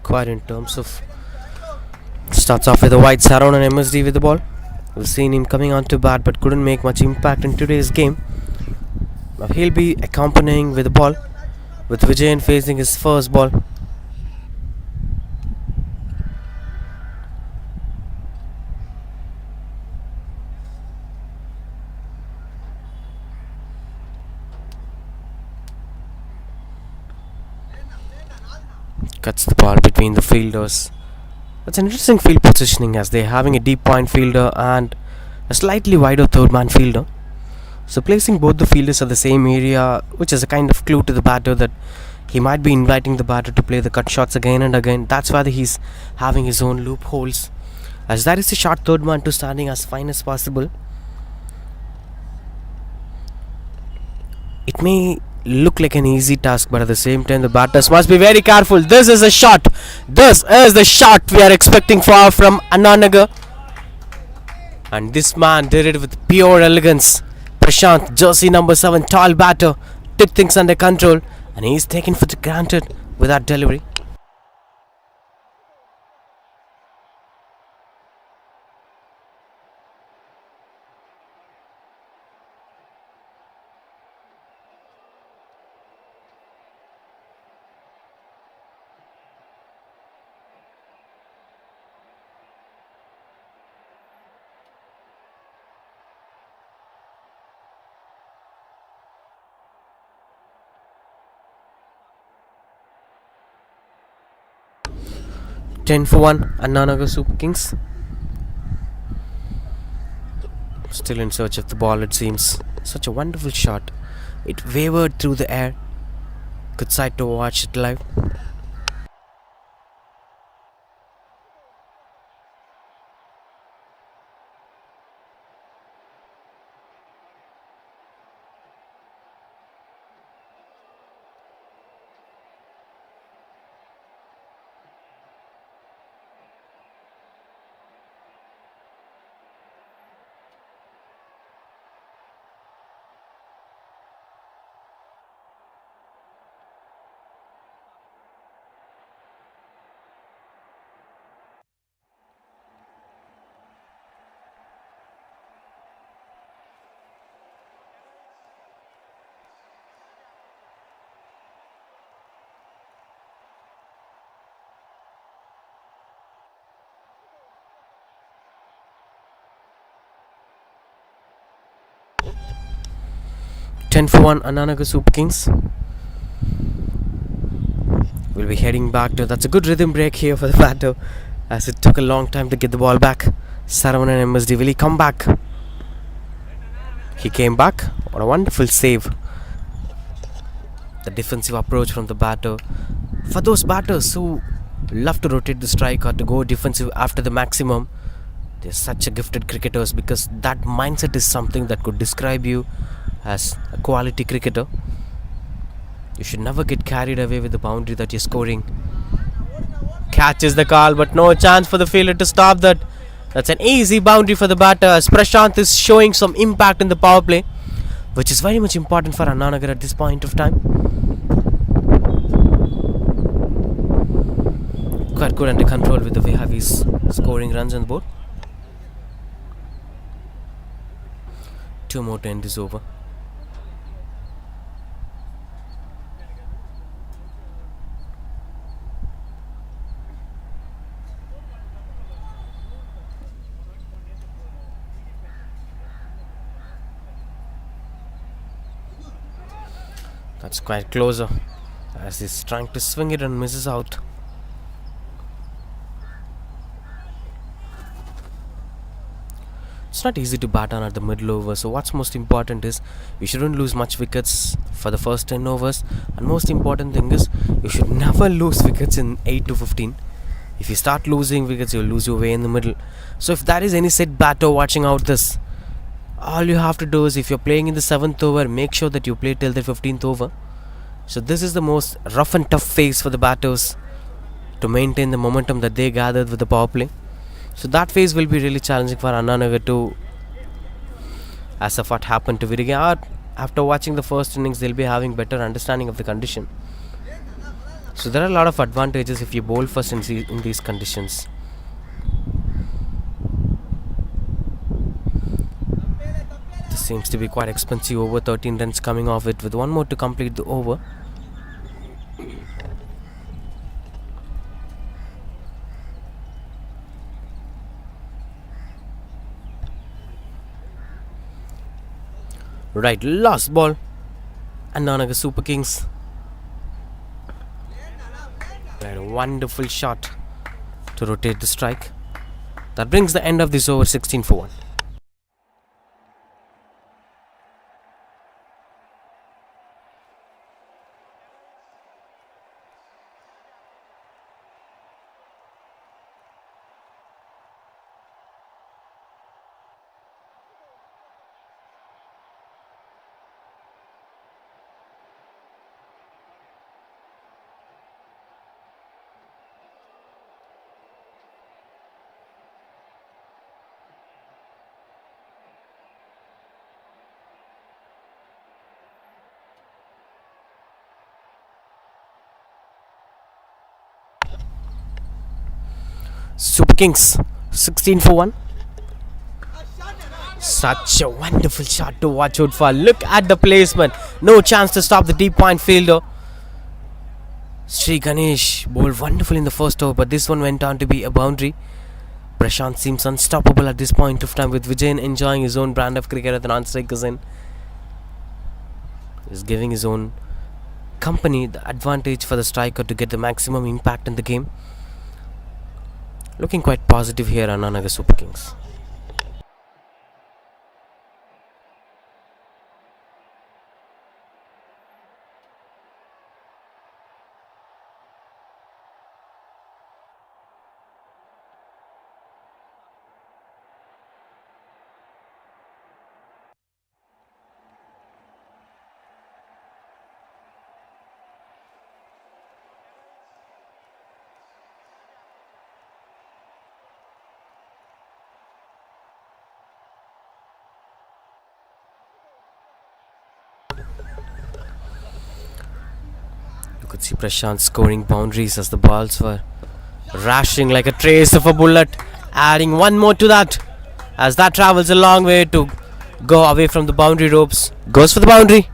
Quite in terms of starts off with a wide surround and MSD with the ball. We've seen him coming on to bat but couldn't make much impact in today's game. Now he'll be accompanying with the ball with Vijayan facing his first ball. Cuts the ball between the fielders. That's an interesting field positioning as they're having a deep point fielder and a slightly wider third man fielder. So placing both the fielders at the same area, which is a kind of clue to the batter that he might be inviting the batter to play the cut shots again and again. That's why he's having his own loopholes. As that is a short third man to standing as fine as possible. It may look like an easy task, but at the same time the batters must be very careful. This is a shot. This is the shot we are expecting for from Anan Nagar. And this man did it with pure elegance. Prashant, jersey number 7, tall batter, took things under control and he's taken for granted with that delivery. Ten for 1, Anan Nagar Super Kings. Still in search of the ball, it seems. Such a wonderful shot. It wavered through the air. Good sight to watch it live. 10 for 1 Anan Nagar Super Kings. We'll be heading back to. That's a good rhythm break here for the batter, as it took a long time to get the ball back. Saravanan MSD, will he come back? He came back. What a wonderful save. The defensive approach from the batter. For those batters who love to rotate the strike or to go defensive after the maximum, they're such a gifted cricketers, because that mindset is something that could describe you as a quality cricketer. You should never get carried away with the boundary that you're scoring. Catches the call, but no chance for the fielder to stop that. That's an easy boundary for the batter, as Prashant is showing some impact in the power play, which is very much important for Anan Nagar at this point of time. Quite good under control with the way how he's scoring runs on the board. 2 more to end this over. That's quite closer, as he's trying to swing it and misses out. It's not easy to bat on at the middle over, so what's most important is you shouldn't lose much wickets for the first 10 overs, and most important thing is you should never lose wickets in 8 to 15. If you start losing wickets, you'll lose your way in the middle. So if there is any set batter watching out this, all you have to do is, if you're playing in the 7th over, make sure that you play till the 15th over. So this is the most rough and tough phase for the batters to maintain the momentum that they gathered with the power play. So that phase will be really challenging for Anan Nagar to, as of what happened to Virugai. After watching the first innings, they'll be having better understanding of the condition. So there are a lot of advantages if you bowl first in these conditions. This seems to be quite expensive over. 13 runs coming off it, with one more to complete the over. Right, last ball. Anan Nagar Super Kings. Right, a wonderful shot to rotate the strike. That brings the end of this over. 16 for 1. Super Kings 16 for 1. Such a wonderful shot to watch out for. Look at the placement. No chance to stop the deep point fielder. Sri Ganesh bowled wonderful in the first over, but this one went on to be a boundary. Prashant seems unstoppable at this point of time, with Vijayan enjoying his own brand of cricket at the non-strikers in. He's giving his own company the advantage for the striker to get the maximum impact in the game. Looking quite positive here on Anan Nagar Super Kings. You could see Prashant scoring boundaries as the balls were rashing like a trace of a bullet. Adding one more to that, as that travels a long way to go away from the boundary ropes. Goes for the boundary.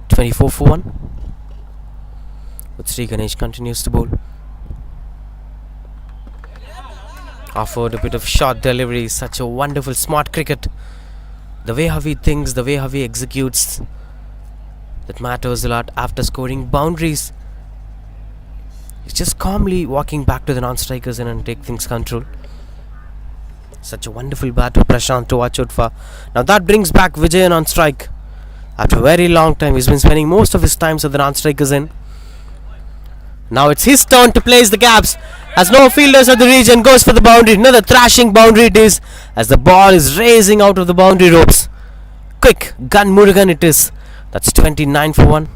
24 for 1. But Sri Ganesh continues to bowl. Offered a bit of short delivery. Such a wonderful, smart cricket. The way how he thinks, the way how he executes, that matters a lot. After scoring boundaries, he's just calmly walking back to the non-strikers and take things control. Such a wonderful bat of Prashant to watch out for. Now that brings back Vijayan on strike. After a very long time, he's been spending most of his time with the non-strikers in. Now it's his turn to place the gaps. As no fielders at the region, goes for the boundary. Another thrashing boundary it is, as the ball is racing out of the boundary ropes. Quick gun Murugan it is. That's 29 for 1.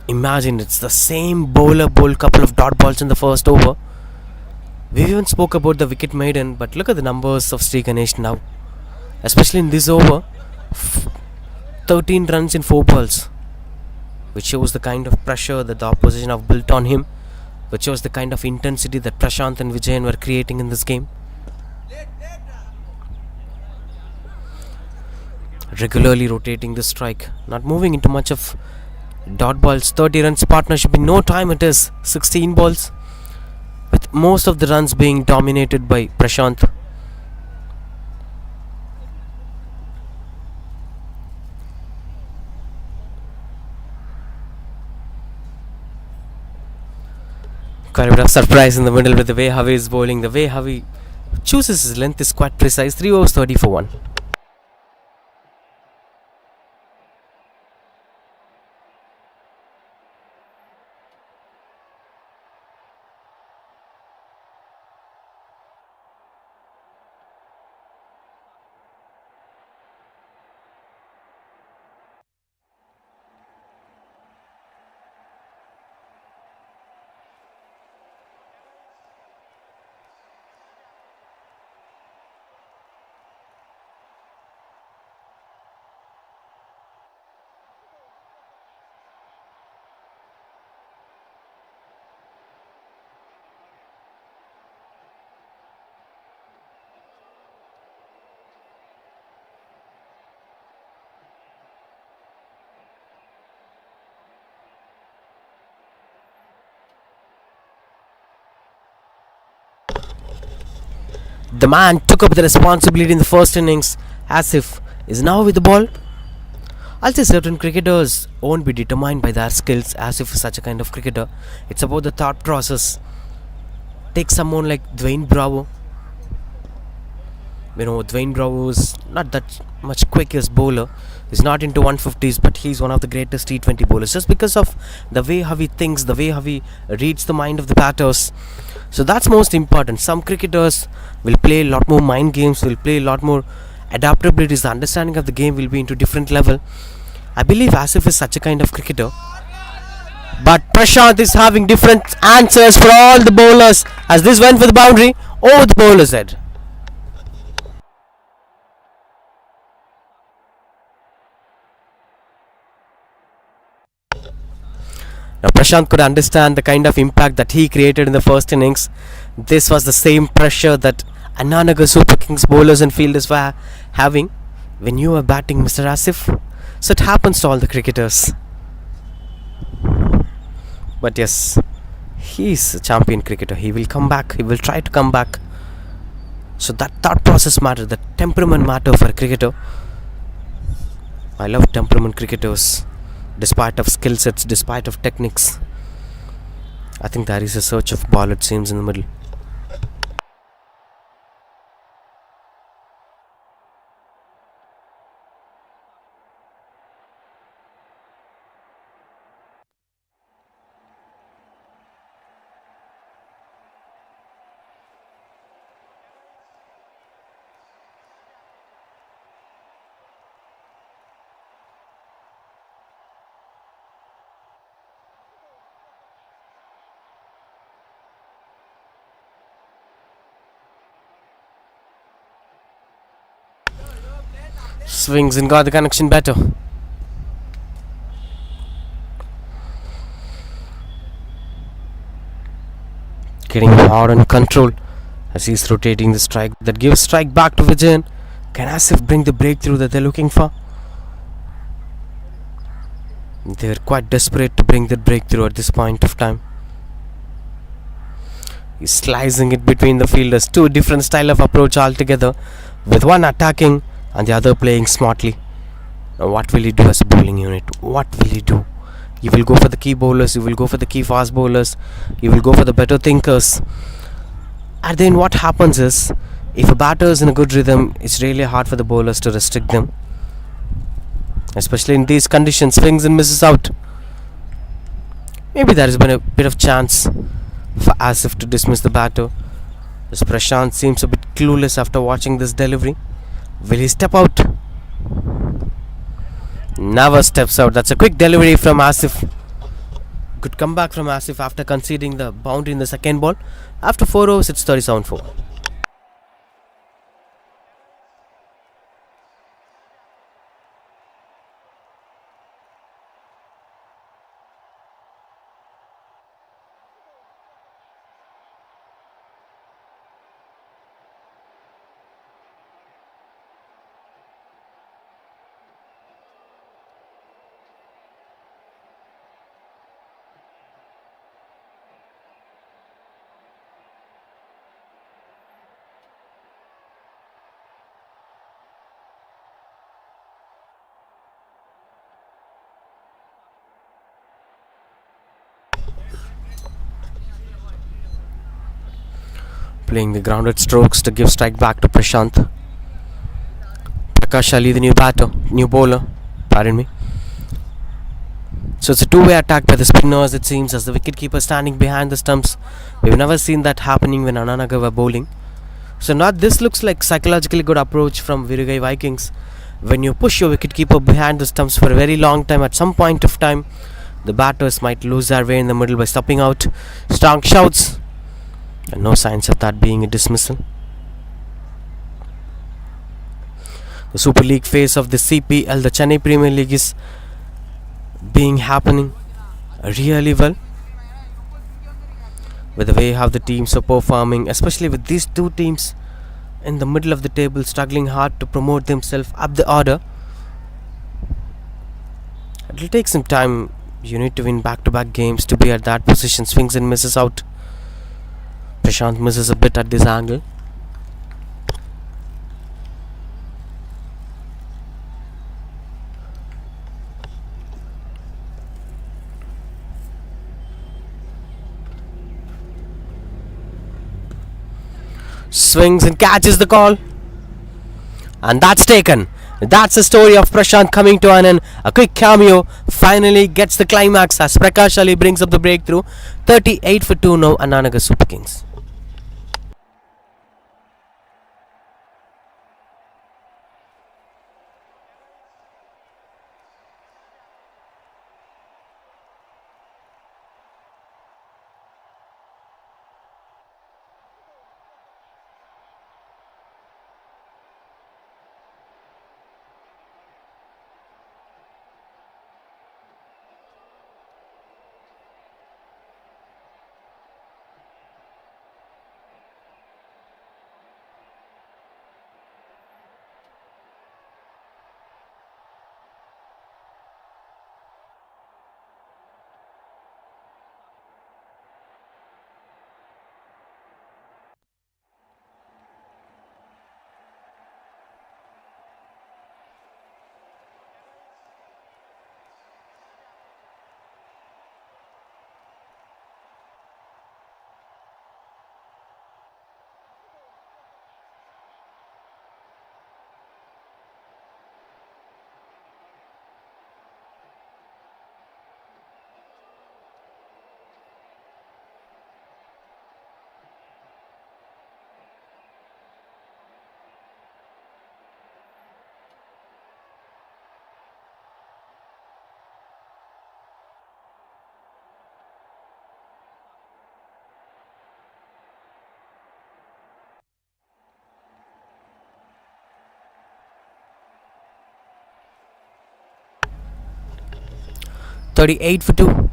Imagine it's the same bowler bowled couple of dot balls in the first over. We even spoke about the wicket maiden, but look at the numbers of Sri Ganesh now. Especially in this over, 13 runs in 4 balls, which shows the kind of pressure that the opposition have built on him, which shows the kind of intensity that Prashant and Vijayan were creating in this game. Regularly rotating the strike, not moving into much of dot balls. 30 runs partnership in no time it is. 16 balls, with most of the runs being dominated by Prashant. Quite a bit of surprise in the middle with the way how he is bowling, the way how he chooses his length is quite precise. 3 overs 30 for 1. The man took up the responsibility in the first innings. Asif is now with the ball. I'll say certain cricketers won't be determined by their skills. Asif is such a kind of cricketer. It's about the thought process. Take someone like Dwayne Bravo. Dwayne Bravo is not that much quickest bowler. He's not into 150s, but he's one of the greatest T20 bowlers just because of the way how he thinks, the way how he reads the mind of the batters. So that's most important. Some cricketers will play a lot more mind games, will play a lot more adaptabilities. The understanding of the game will be into different level. I believe Asif is such a kind of cricketer. But Prashant is having different answers for all the bowlers, as this went for the boundary over the bowler's head. Now Prashant could understand the kind of impact that he created in the first innings. This was the same pressure that Anan Nagar Super Kings bowlers and fielders were having when you were batting, Mr. Asif. So it happens to all the cricketers. But yes, he's a champion cricketer. He will come back. He will try to come back. So that thought process matters. That temperament matter for a cricketer. I love temperament cricketers. Despite of skill sets, despite of techniques. I think there is a search of ball, it seems, in the middle. Swings and got the connection better. Getting hard on control. as he's rotating the strike that gives strike back to Vijayan. Can Asif bring the breakthrough that they're looking for? They're quite desperate to bring that breakthrough at this point of time. He's slicing it between the fielders. Two different style of approach altogether, with one attacking and the other playing smartly. Now what will he do as a bowling unit? What will he do? He will go for the key bowlers, he will go for the key fast bowlers, he will go for the better thinkers. And then what happens is, if a batter is in a good rhythm, it's really hard for the bowlers to restrict them. Especially in these conditions, swings and misses out. Maybe there has been a bit of chance for Asif to dismiss the batter. This Prashant seems a bit clueless after watching this delivery. Will he step out? Never steps out. That's a quick delivery from Asif. Good comeback from Asif after conceding the boundary in the second ball. After 4 overs, it's 37-4. Playing the grounded strokes to give strike back to Prashant. Prakash Ali, the new bowler. Pardon me. So it's a two-way attack by the spinners, it seems, as the wicketkeeper standing behind the stumps. We've never seen that happening when Anan Nagar were bowling. So now this looks like psychologically good approach from Virugai Vikings. When you push your wicketkeeper behind the stumps for a very long time, at some point of time, the batters might lose their way in the middle by stopping out. Strong shouts. And no signs of that being a dismissal. The Super League phase of the CPL, the Chennai Premier League, is happening really well. With the way how the teams are performing, especially with these two teams in the middle of the table struggling hard to promote themselves up the order. It'll take some time. You need to win back-to-back games to be at that position. Swings and misses out. Prashant misses a bit at this angle. Swings and catches the call. And that's taken. That's the story of Prashant coming to an end. A quick cameo finally gets the climax as Prakash Ali brings up the breakthrough. 38-2 now, Anan Nagar Super Kings. $38-2.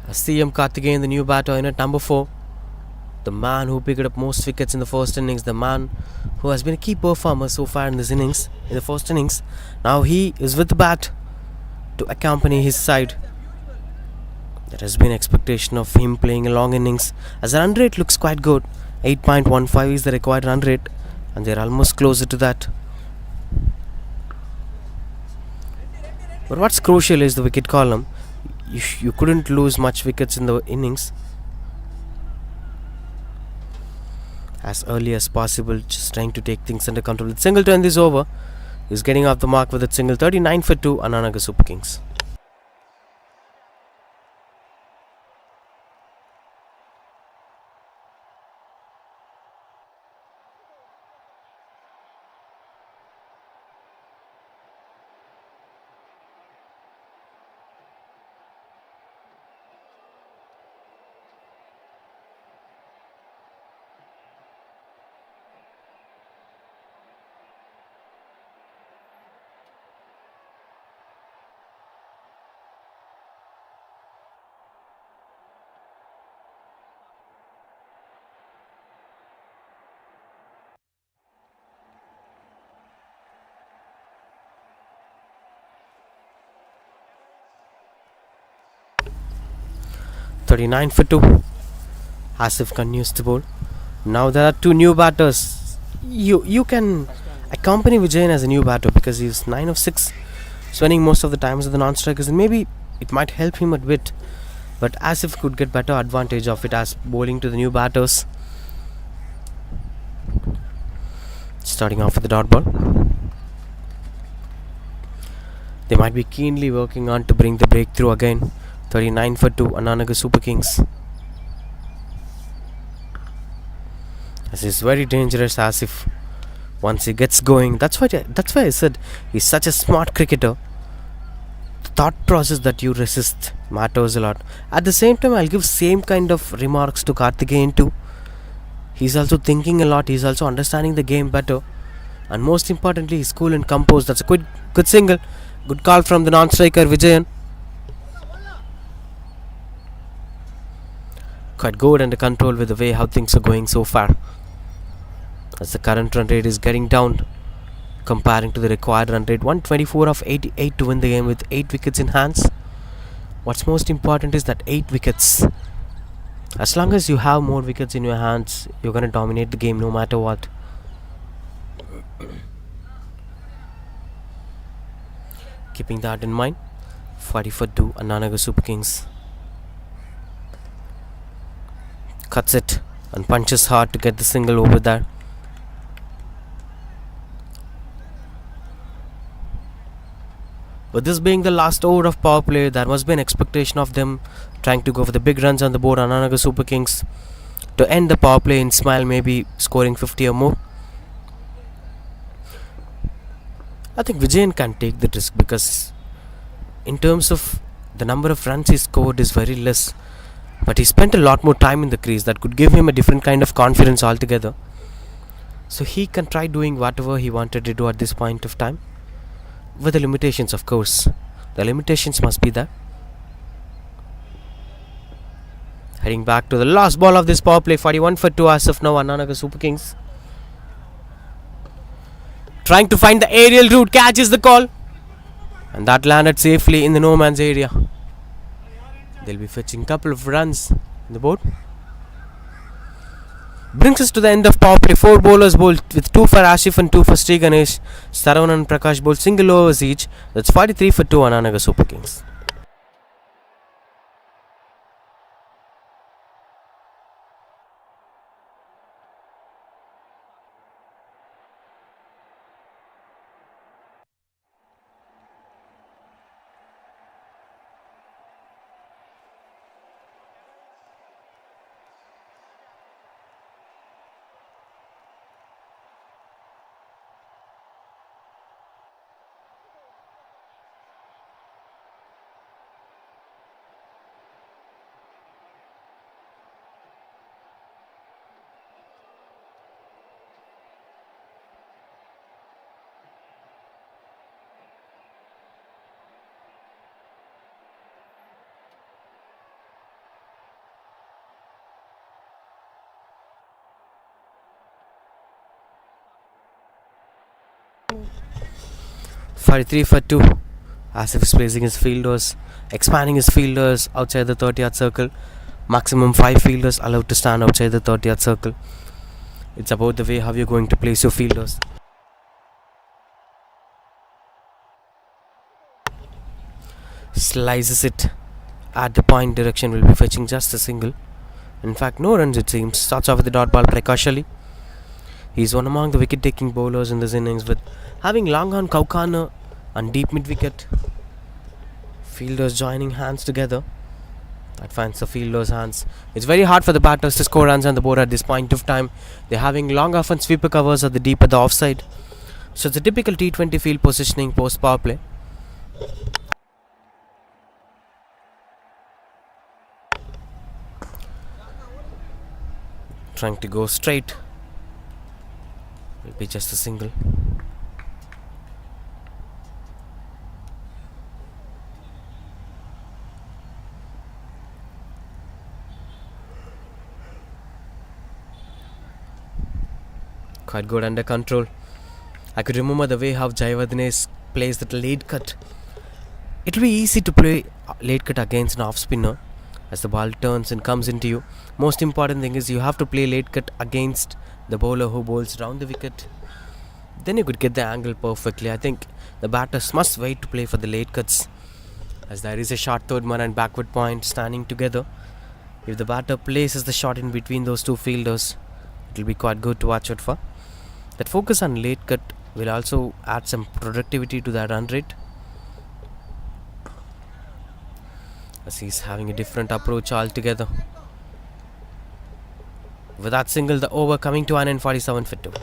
CM Karthikeyan, the new batter, in at number 4. The man who picked up most wickets in the first innings, the man who has been a key performer so far in this innings, in the first innings. Now he is with the bat to accompany his side. There has been expectation of him playing a long innings as the run rate looks quite good. 8.15 is the required run rate and they're almost closer to that. But what's crucial is the wicket column. You couldn't lose much wickets in the innings. As early as possible, just trying to take things under control. With single to end this over, he's getting off the mark with a single. 39 for 2, Anan Nagar Super Kings. .39 for 2. Asif continues to bowl. Now there are two new batters. You can accompany Vijayan as a new batter because he's 9 of 6, spending most of the times with the non-strikers, and maybe it might help him a bit. But Asif could get better advantage of it as bowling to the new batters. Starting off with the dot ball. They might be keenly working on to bring the breakthrough again. 39 for 2, Anan Nagar Super Kings. This is very dangerous, Asif. Once he gets going, that's why I said he's such a smart cricketer. The thought process that you resist matters a lot. At the same time, I'll give same kind of remarks to Karthikeyan too. He's also thinking a lot. He's also understanding the game better, and most importantly, he's cool and composed. That's a good single. Good call from the non-striker Vijayan. Quite good under control with the way how things are going so far. As the current run rate is getting down comparing to the required run rate. 124 of 88 to win the game with 8 wickets in hands. What's most important is that 8 wickets. As long as you have more wickets in your hands, you're going to dominate the game no matter what. Keeping that in mind, 40 for 2, Anan Nagar Super Kings. Cuts it and punches hard to get the single over there. With this being the last over of power play, there must be an expectation of them trying to go for the big runs on the board. Anan Nagar Super Kings to end the power play in smile, maybe scoring 50 or more. I think Vijayan can take the risk because in terms of the number of runs he scored is very less, but he spent a lot more time in the crease. That could give him a different kind of confidence altogether. So he can try doing whatever he wanted to do at this point of time. With the limitations, of course. The limitations must be there. Heading back to the last ball of this power play. 41 for 2 as of now, Anan Nagar Super Kings. Trying to find the aerial route, catches the call. And that landed safely in the no man's area. They'll be fetching a couple of runs in the board. Brings us to the end of power play. 4 bowlers bowled with 2 for Asif and 2 for Sri Ganesh. Saravanan and Prakash bowled single overs each. That's 43 for 2 Anan Nagar Super Kings. 43 for 2. Asif is placing his fielders, expanding his fielders outside the 30-yard circle. Maximum 5 fielders allowed to stand outside the 30-yard circle. It's about the way how you're going to place your fielders. Slices it at the point direction, will be fetching just a single. In fact, no runs it seems. Starts off with the dot ball precautiously. He's one among the wicket-taking bowlers in this innings, with having long on Kaukana and deep mid-wicket. Fielders joining hands together. That finds the fielders' hands. It's very hard for the batters to score runs on the board at this point of time. They're having long off and sweeper covers at the deep at the offside. So it's a typical T20 field positioning post power play. Trying to go straight. Will be just a single. Quite good under control. I could remember the way how Jayawardene plays that late cut. It will be easy to play late cut against an off spinner as the ball turns and comes into you. Most important thing is you have to play late cut against the bowler who bowls round the wicket. Then you could get the angle perfectly. I think the batters must wait to play for the late cuts, as there is a short third man and backward point standing together. If the batter places the shot in between those two fielders, it will be quite good to watch out for. That focus on late cut will also add some productivity to that run rate, as he's having a different approach altogether. With that single, the over coming to an end, 47 for 2.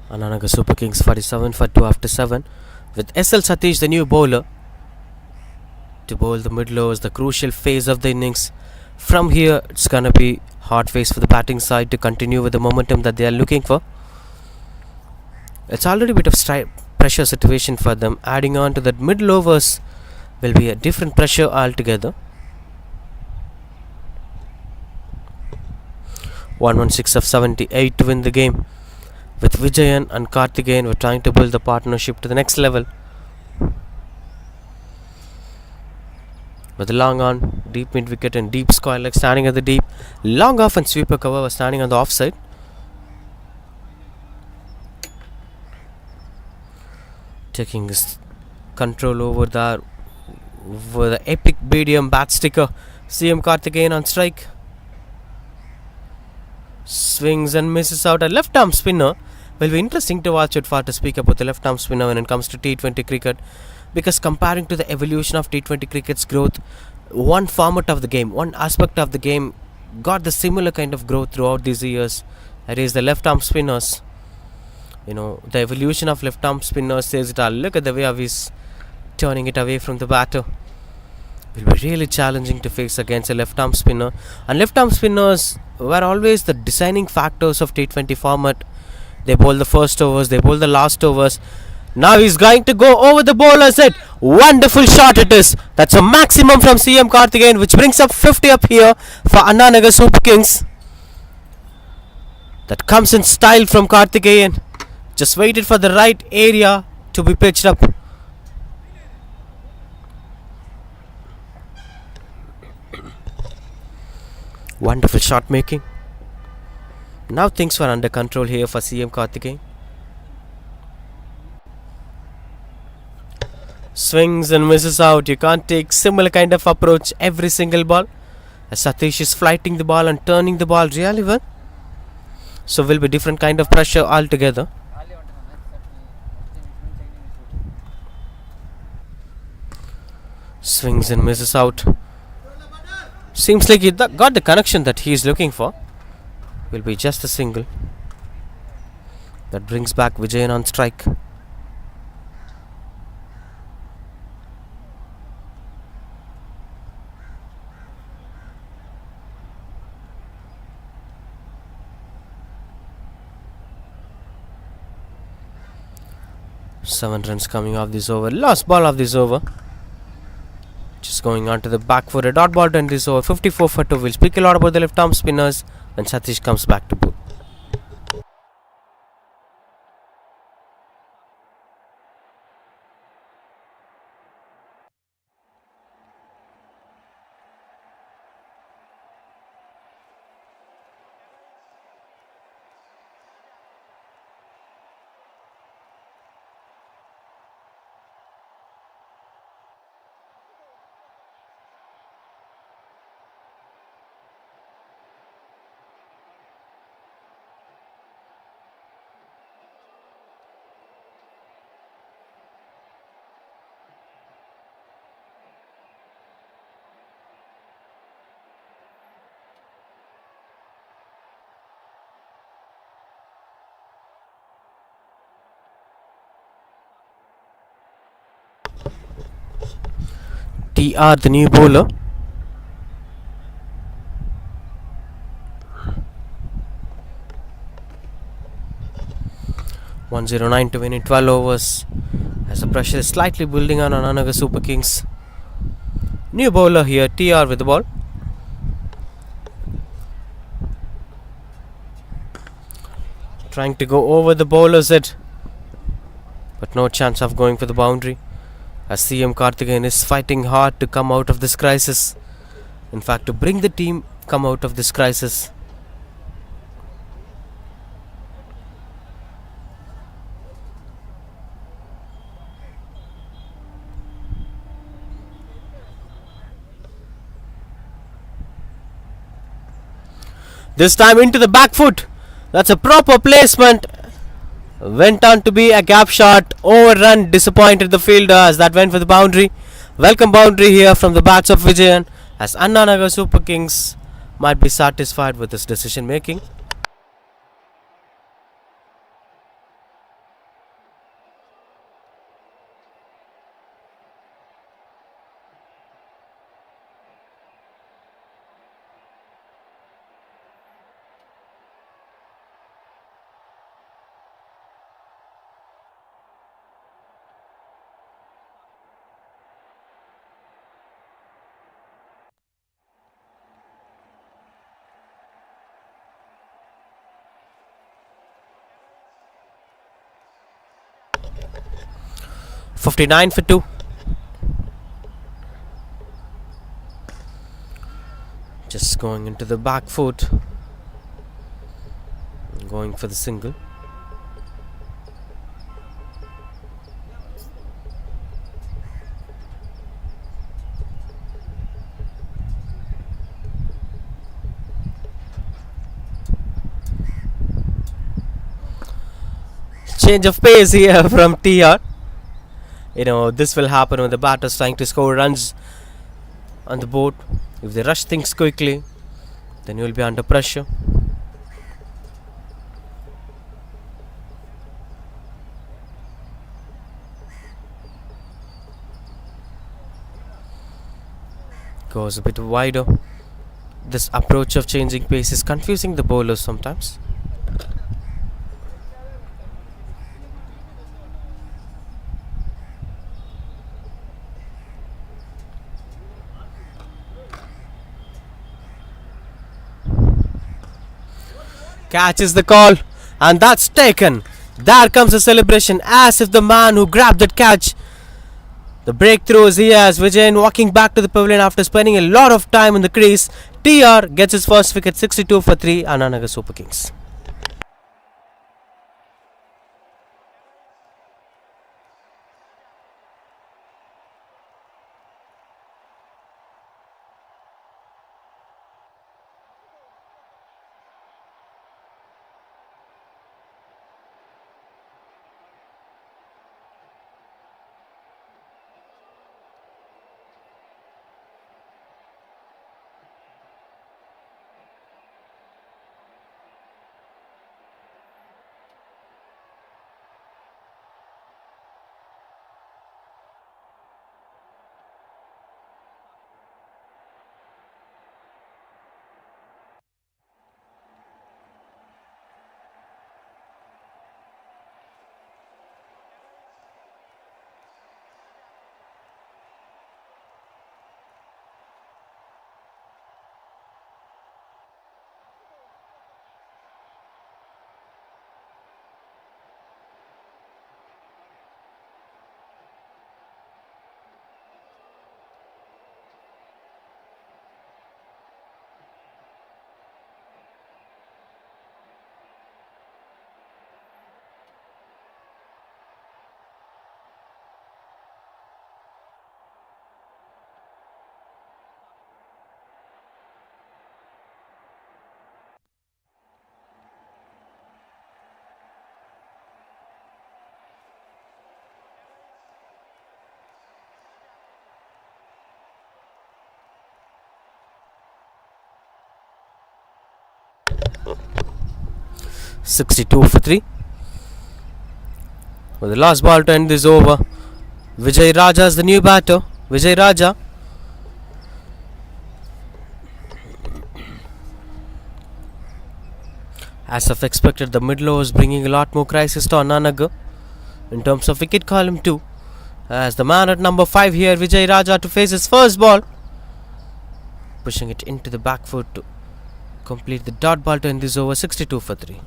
Anan Nagar Super Kings 47 for 2 after 7, with SL Satish, the new bowler, to bowl the mid overs, the crucial phase of the innings. From here, it's gonna be hard phase for the batting side to continue with the momentum that they are looking for. It's already a bit of pressure situation for them. Adding on to that middle overs will be a different pressure altogether. 116 of 78 to win the game. With Vijayan and Karthikeyan, we're trying to build the partnership to the next level. With the long on, deep mid wicket and deep square leg standing at the deep. Long off and sweeper cover was standing on the offside. Taking his control over there with the epic BDM bat sticker. CM Karthikeyan on strike. Swings and misses out. A left arm spinner. Will be interesting to watch it for, to speak about the left arm spinner when it comes to T20 cricket, because comparing to the evolution of T20 cricket's growth, one format of the game, one aspect of the game got the similar kind of growth throughout these years. That is the left arm spinners. The evolution of left arm spinners says it all. Look at the way how he's turning it away from the batter. It will be really challenging to face against a left arm spinner. And left arm spinners were always the deciding factors of T20 format. They bowl the first overs, they bowl the last overs. Now he's going to go over the bowler's head. Wonderful shot it is. That's a maximum from CM Karthikeyan, which brings up 50 up here for Anan Nagar Super Kings. That comes in style from Karthikeyan. Just waited for the right area to be pitched up. Wonderful shot making. Now things were under control here for CM Karthikeyan. Swings and misses out. You can't take similar kind of approach every single ball. As Satish is flighting the ball and turning the ball really well. So will be different kind of pressure altogether. Swings and misses out. Seems like he got the connection that he is looking for. Will be just a single. That brings back Vijayan on strike. Seven runs coming off this over. Last ball of this over. Just going on to the back for a dot ball to end this over. 54 for 2. We'll speak a lot about the left arm spinners when Satish comes back to bowl. TR, the new bowler. .109 to win in 12 overs. As the pressure is slightly building on Anan Nagar Super Kings. New bowler here, TR with the ball. Trying to go over the bowler's head, but no chance of going for the boundary. As CM Karthikeyan is fighting hard to come out of this crisis. In fact, to bring the team come out of this crisis. This time into the back foot. That's a proper placement. Went on to be a gap shot. Overrun, disappointed the fielder as that went for the boundary. Welcome boundary here from the bats of Vijayan, as Anan Nagar Super Kings might be satisfied with this decision making. .59 for 2. Just going into the back foot. Going for the single. Change of pace here from TR. This will happen when the batter is trying to score runs on the board. If they rush things quickly, then you will be under pressure. Goes a bit wider. This approach of changing pace is confusing the bowlers sometimes. Catches the call, and that's taken. There comes the celebration, as if the man who grabbed that catch. The breakthrough is here as Vijayan walking back to the pavilion after spending a lot of time in the crease. TR gets his first wicket, 62 for 3, Anan Nagar Super Kings. (62 for 3). With the last ball to end this over, Vijay Raja is the new batter. Vijay Raja. As of expected, the middle over is bringing a lot more crisis to Anan Nagar in terms of wicket column 2. As the man at number 5 here, Vijay Raja, to face his first ball, pushing it into the back foot to complete the dot ball to end this over, 62 for 3.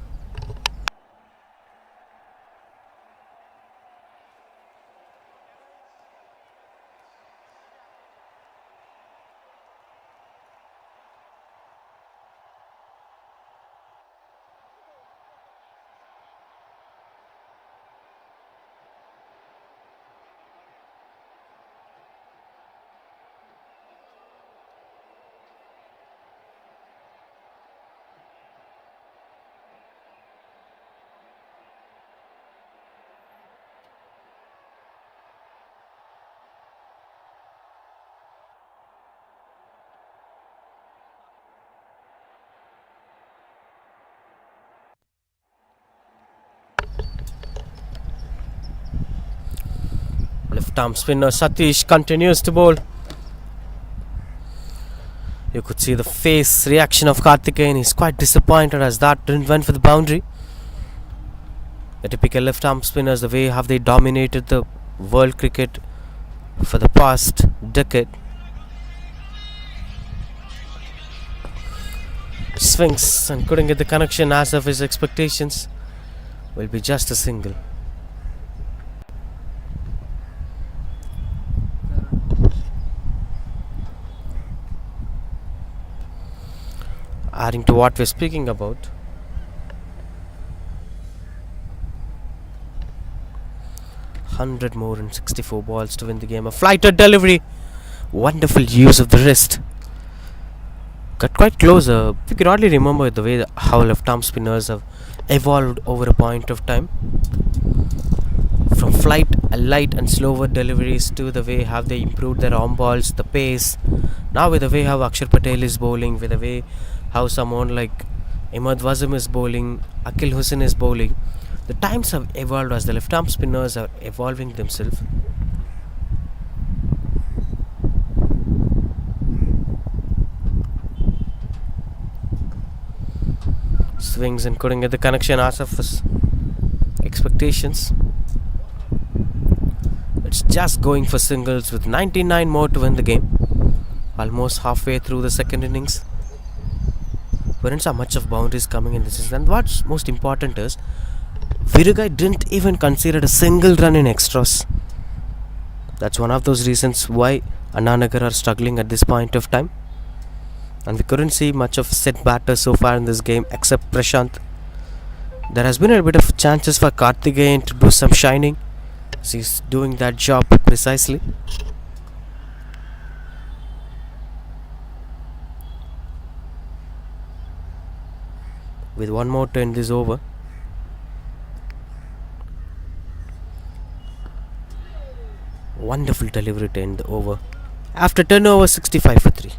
Left arm spinner Satish continues to bowl. You could see the face reaction of Karthikeyan. He's quite disappointed as that didn't went for the boundary. The typical left arm spinners, the way have they dominated the world cricket for the past decade. Swings and couldn't get the connection as of his expectations. Will be just a single. Adding to what we're speaking about, (100 more in 64 balls to win the game. A flighted delivery, wonderful use of the wrist. Got quite close. We could hardly remember the way how left arm spinners have evolved over a point of time. From flight, light and slower deliveries to the way have they improved their arm balls, the pace. Now with the way how Akshar Patel is bowling, with the way how someone like Imad Wazim is bowling, Akil Hussain is bowling. The times have evolved as the left arm spinners are evolving themselves. Swings and couldn't get the connection. Asif's expectations. It's just going for singles with 99 more to win the game. Almost halfway through the second innings. We didn't see much of boundaries coming in this season. And what's most important is Virugai didn't even consider a single run in extras. That's one of those reasons why Anan Nagar are struggling at this point of time. And we couldn't see much of set batters so far in this game except Prashant. There has been a bit of chances for Karthikeyan to do some shining. So he's doing that job precisely. With one more to end this over. Wonderful delivery to end the over. After 10 overs, 65 for 3.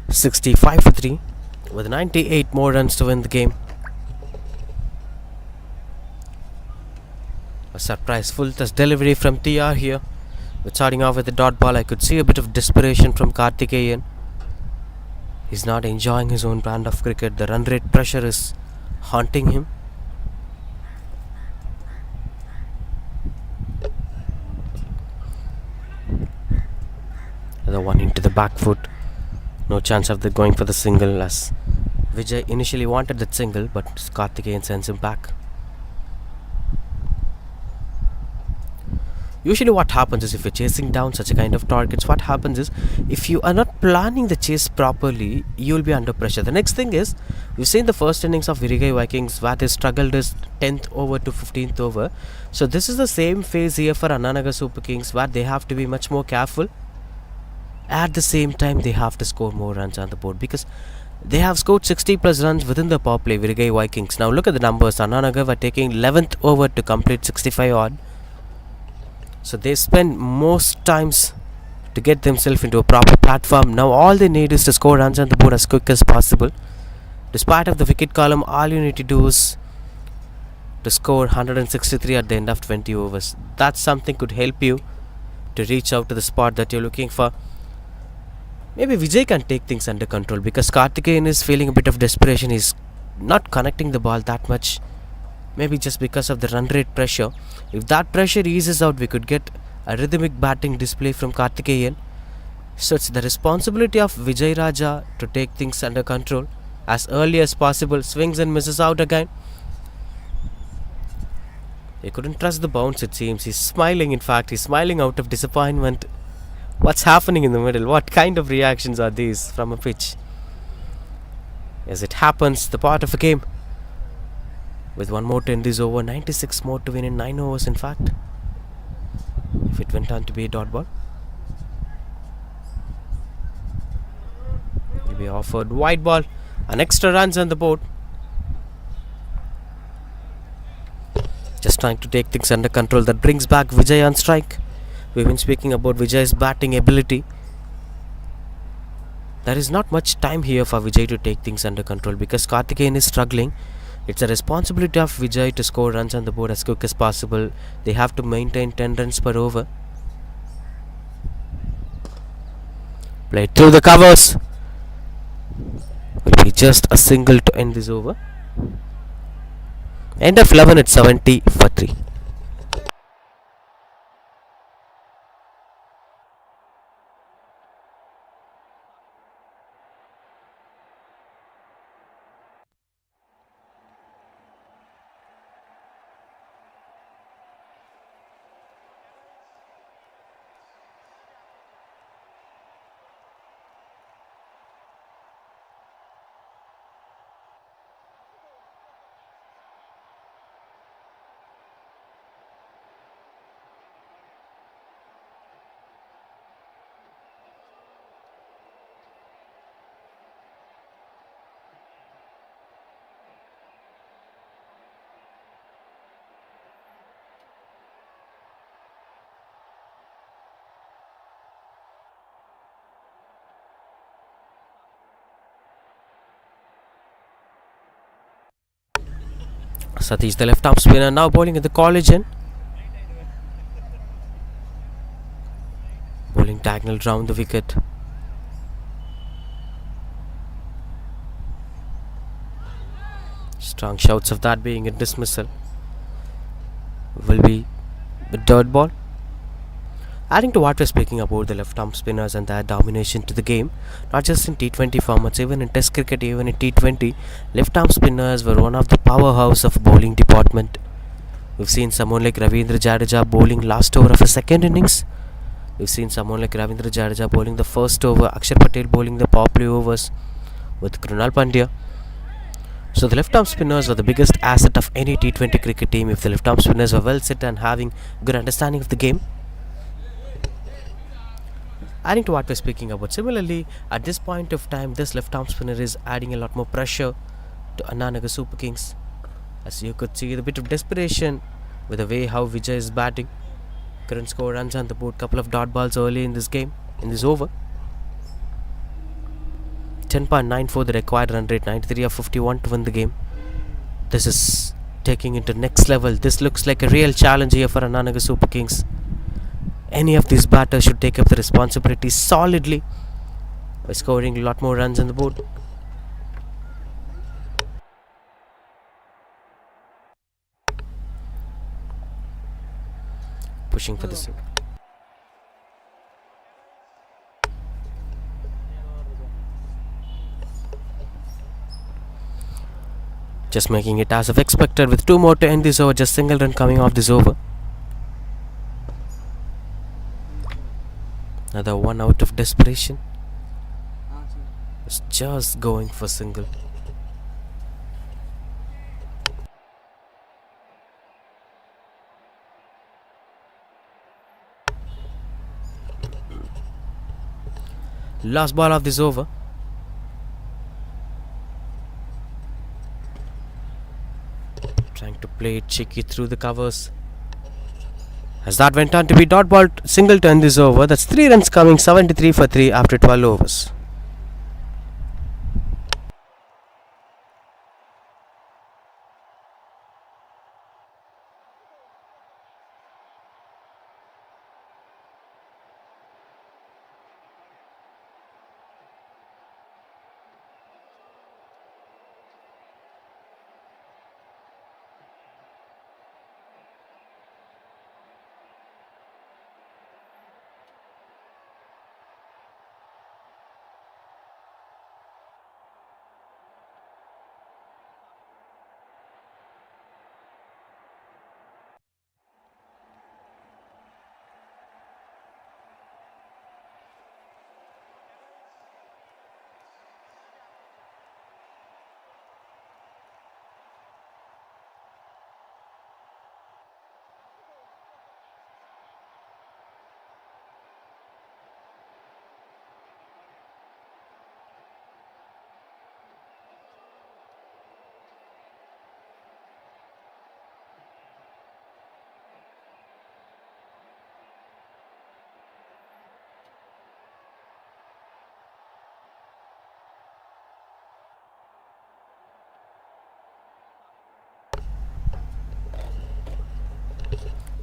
.65 for 3 with 98 more runs to win the game. A surprise full toss delivery from TR here. With starting off with the dot ball, I could see a bit of desperation from Karthikeyan. He's not enjoying his own brand of cricket. The run rate pressure is haunting him. The one into the back foot. No chance of them going for the single, as Vijay initially wanted that single, but Karthikeyan sends him back. Usually what happens is, if you're chasing down such a kind of targets, what happens is, if you are not planning the chase properly, you will be under pressure. The next thing is, we've seen the first innings of Virugai Vikings where they struggled is 10th over to 15th over. So this is the same phase here for Anan Nagar Super Kings, where they have to be much more careful. At the same time, they have to score more runs on the board, because they have scored 60 plus runs within the power play, Virugai Vikings. Now look at the numbers. Anan Nagar were taking 11th over to complete 65 odd. So they spend most times to get themselves into a proper platform. Now all they need is to score runs on the board as quick as possible. Despite of the wicket column, all you need to do is to score 163 at the end of 20 overs. That's something could help you to reach out to the spot that you're looking for. Maybe Vijay can take things under control, because Karthikeyan is feeling a bit of desperation. He's not connecting the ball that much. Maybe just because of the run rate pressure. If that pressure eases out, we could get a rhythmic batting display from Karthikeyan. So it's the responsibility of Vijay Raja to take things under control as early as possible. Swings and misses out again. He couldn't trust the bounce, it seems. He's smiling, in fact, he's smiling out of disappointment. What's happening in the middle? What kind of reactions are these from a pitch? As it happens, the part of a game. With one more to end this over, 96 more to win in 9 overs, in fact. If it went on to be a dot ball, he'll be offered wide ball. An extra runs on the board. Just trying to take things under control. That brings back Vijay on strike. We've been speaking about Vijay's batting ability. There is not much time here for Vijay to take things under control because Karthikeyan is struggling. It's a responsibility of Vijay to score runs on the board as quick as possible. They have to maintain 10 runs per over. Played through the covers. Will be just a single to end this over. End of 11 at 70 for 3. Satish, the left arm spinner, now bowling at the college end. Bowling diagonal round the wicket. Strong shouts of that being a dismissal. Will be a dirt ball. Adding to what we're speaking about the left arm spinners and their domination to the game, not just in T20 formats, even in Test cricket, even in T20, left arm spinners were one of the powerhouse of bowling department. We've seen someone like Ravindra Jadeja bowling last over of a second innings. We've seen someone like Ravindra Jadeja bowling the first over, Akshar Patel bowling the Powerplay overs with Krunal Pandya. So the left arm spinners were the biggest asset of any T20 cricket team if the left arm spinners were well set and having good understanding of the game. Adding to what we're speaking about, similarly, at this point of time, this left arm spinner is adding a lot more pressure to Anan Nagar Super Kings. As you could see, the bit of desperation with the way how Vijay is batting. Couldn't score runs on the board, couple of dot balls early in this game, in this over. 10.94 the required run rate, 93 of 51 to win the game. This is taking it to next level. This looks like a real challenge here for Anan Nagar Super Kings. Any of these batters should take up the responsibility solidly by scoring a lot more runs on the board. Pushing for this. Just making it as of expected with 2 more to end this over. Just single run coming off this over. Another one out of desperation. It's just going for single. Last ball of this over. Trying to play it cheeky through the covers. As that went on to be dot ball single to end this over. That's 3 runs coming, 73 for 3 after 12 overs.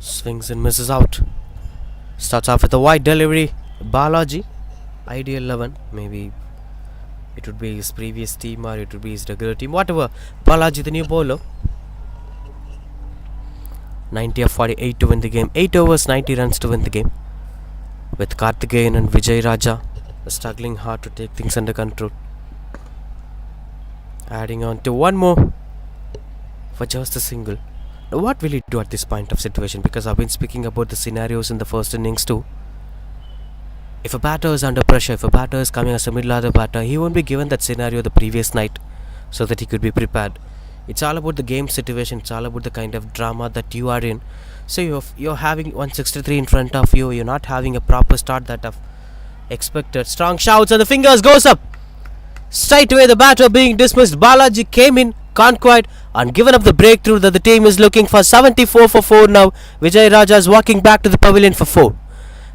Swings and misses out. Starts off with a wide delivery. Balaji, ideal 11. Maybe it would be his previous team or it would be his regular team. Whatever. Balaji, the new bowler. 90 of 48 to win the game. 8 overs, 90 runs to win the game. With Karthikeyan and Vijay Raja struggling hard to take things under control. Adding on to one more for just a single. Now what will he do at this point of situation? Because I've been speaking about the scenarios in the first innings too. If a batter is under pressure, if a batter is coming as a middle order batter, he won't be given that scenario the previous night so that he could be prepared. It's all about the game situation. It's all about the kind of drama that you are in. So you're having 163 in front of you. You're not having a proper start that I've expected. Strong shouts and the fingers goes up. Straight away the batter being dismissed. Balaji came in, can't quite, and given up the breakthrough that the team is looking for. 74 for 4 now. Vijay Raja is walking back to the pavilion for 4.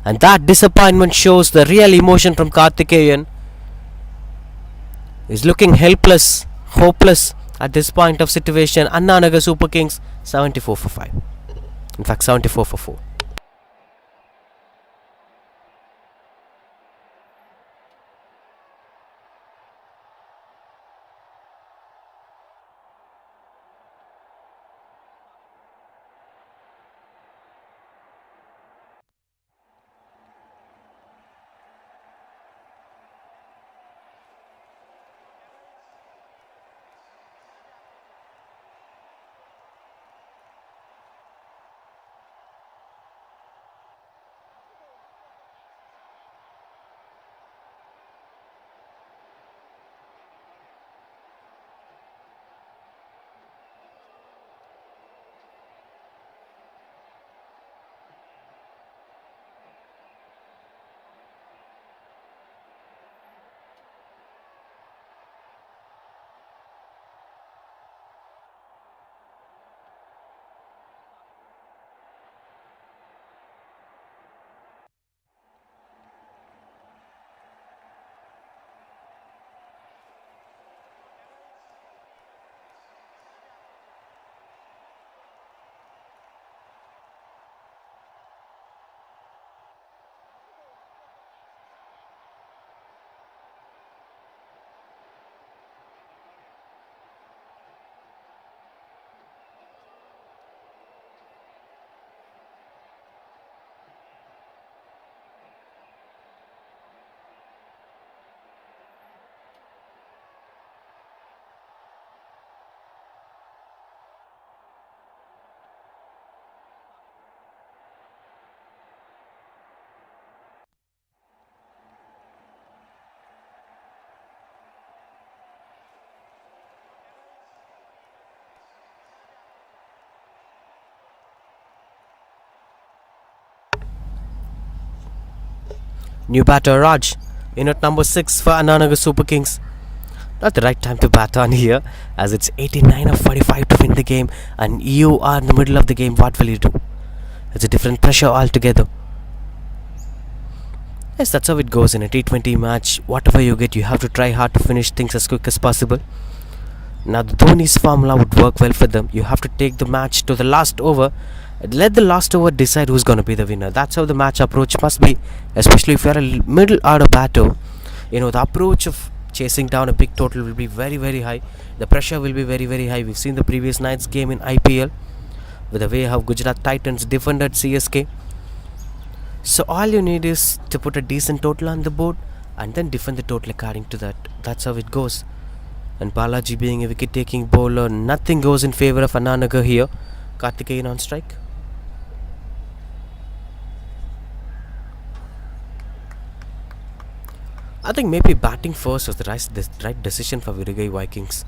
And that disappointment shows the real emotion from Karthikeyan. He's looking helpless, hopeless at this point of situation. Anan Nagar Super Kings 74 for 5. In fact 74 for 4. New batter Raj in at number 6 for Anan Nagar Super Kings. Not the right time to bat on here, as it's 89 of 45 to win the game, and you are in the middle of the game. What will you do? It's a different pressure altogether. Yes, that's how it goes in a T20 match. Whatever you get, you have to try hard to finish things as quick as possible. Now the Dhoni's formula would work well for them. You have to take the match to the last over. Let the last over decide who's going to be the winner. That's how the match approach must be, especially if you're a middle order batter. The approach of chasing down a big total will be very, very high. The pressure will be very, very high. We've seen the previous night's game in IPL with the way how Gujarat Titans defended CSK. So all you need is to put a decent total on the board and then defend the total according to that. That's how it goes. And Balaji being a wicket-taking bowler, nothing goes in favour of Anan Nagar here. Karthikeyan on strike. I think maybe batting first was the right decision for Virugai Vikings.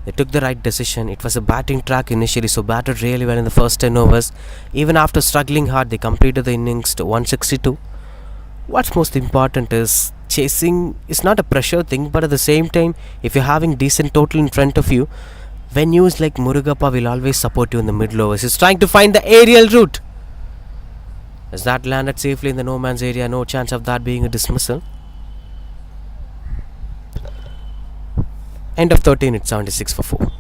They took the right decision. It was a batting track initially, so batted really well in the first 10 overs. Even after struggling hard, they completed the innings to 162. What's most important is chasing is not a pressure thing, but at the same time, if you're having decent total in front of you, venues like Murugappa will always support you in the middle overs. He's trying to find the aerial route. As that landed safely in the no man's area, no chance of that being a dismissal. End of 13, it's 76 for 4.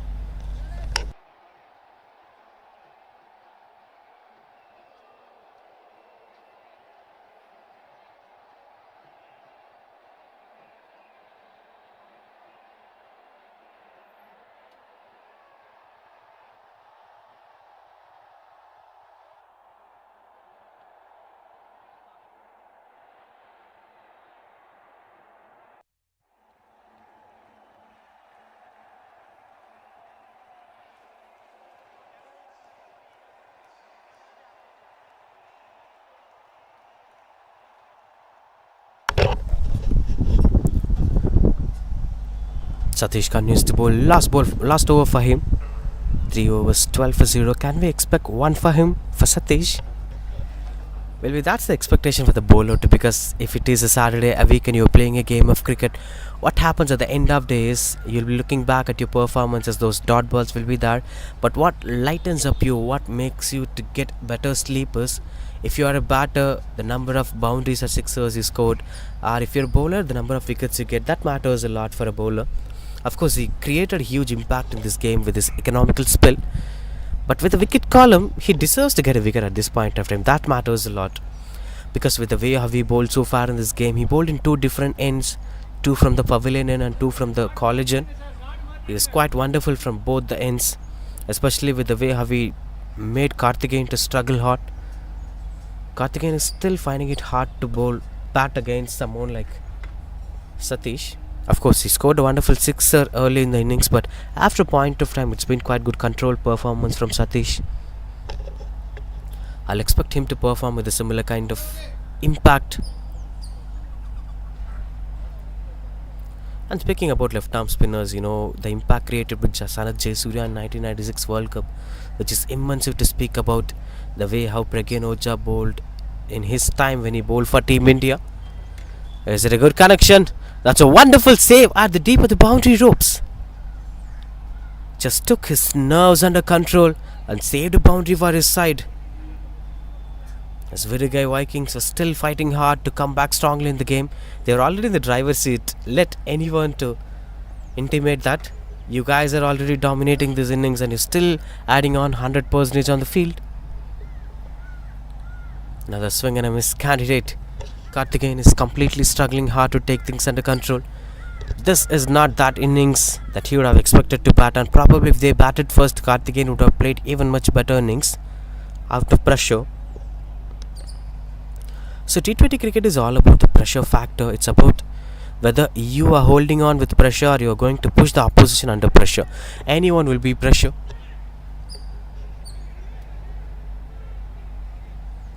Satish continues to bowl. Last over for him. 3 overs, 12 for 0. Can we expect 1 for him, for Satish? Well, that's the expectation for the bowler too, because if it is a Saturday, a week, and you're playing a game of cricket, what happens at the end of day is you'll be looking back at your performances, those dot balls will be there. But what lightens up you, what makes you to get better sleep is if you are a batter, the number of boundaries or sixers you scored, or if you're a bowler, the number of wickets you get. That matters a lot for a bowler. Of course, he created a huge impact in this game with his economical spill. But with the wicket column, he deserves to get a wicket at this point of time. That matters a lot. Because with the way how he bowled so far in this game, he bowled in two different ends. Two from the pavilion end and two from the college end. He was quite wonderful from both the ends. Especially with the way how he made Karthikeyan to struggle hard. Karthikeyan is still finding it hard to bat against someone like Satish. Of course, he scored a wonderful sixer early in the innings, but after a point of time, it's been quite good controlled performance from Satish. I'll expect him to perform with a similar kind of impact. And speaking about left-arm spinners, the impact created with Sanath Jayasuriya in 1996 World Cup, which is immense to speak about. The way how Pragyan Ojha bowled in his time when he bowled for Team India. Is it a good connection? That's a wonderful save at the deep of the boundary ropes. Just took his nerves under control and saved a boundary for his side. As Virugai Vikings are still fighting hard to come back strongly in the game. They are already in the driver's seat. Let anyone to intimate that you guys are already dominating this innings and you're still adding on 100% on the field. Another swing and a miss candidate. Karthikeyan is completely struggling hard to take things under control. This is not that innings that he would have expected to bat, and probably if they batted first, Karthikeyan would have played even much better innings out of pressure. So T20 cricket is all about the pressure factor. It's about whether you are holding on with pressure or you are going to push the opposition under pressure. Anyone will be pressure.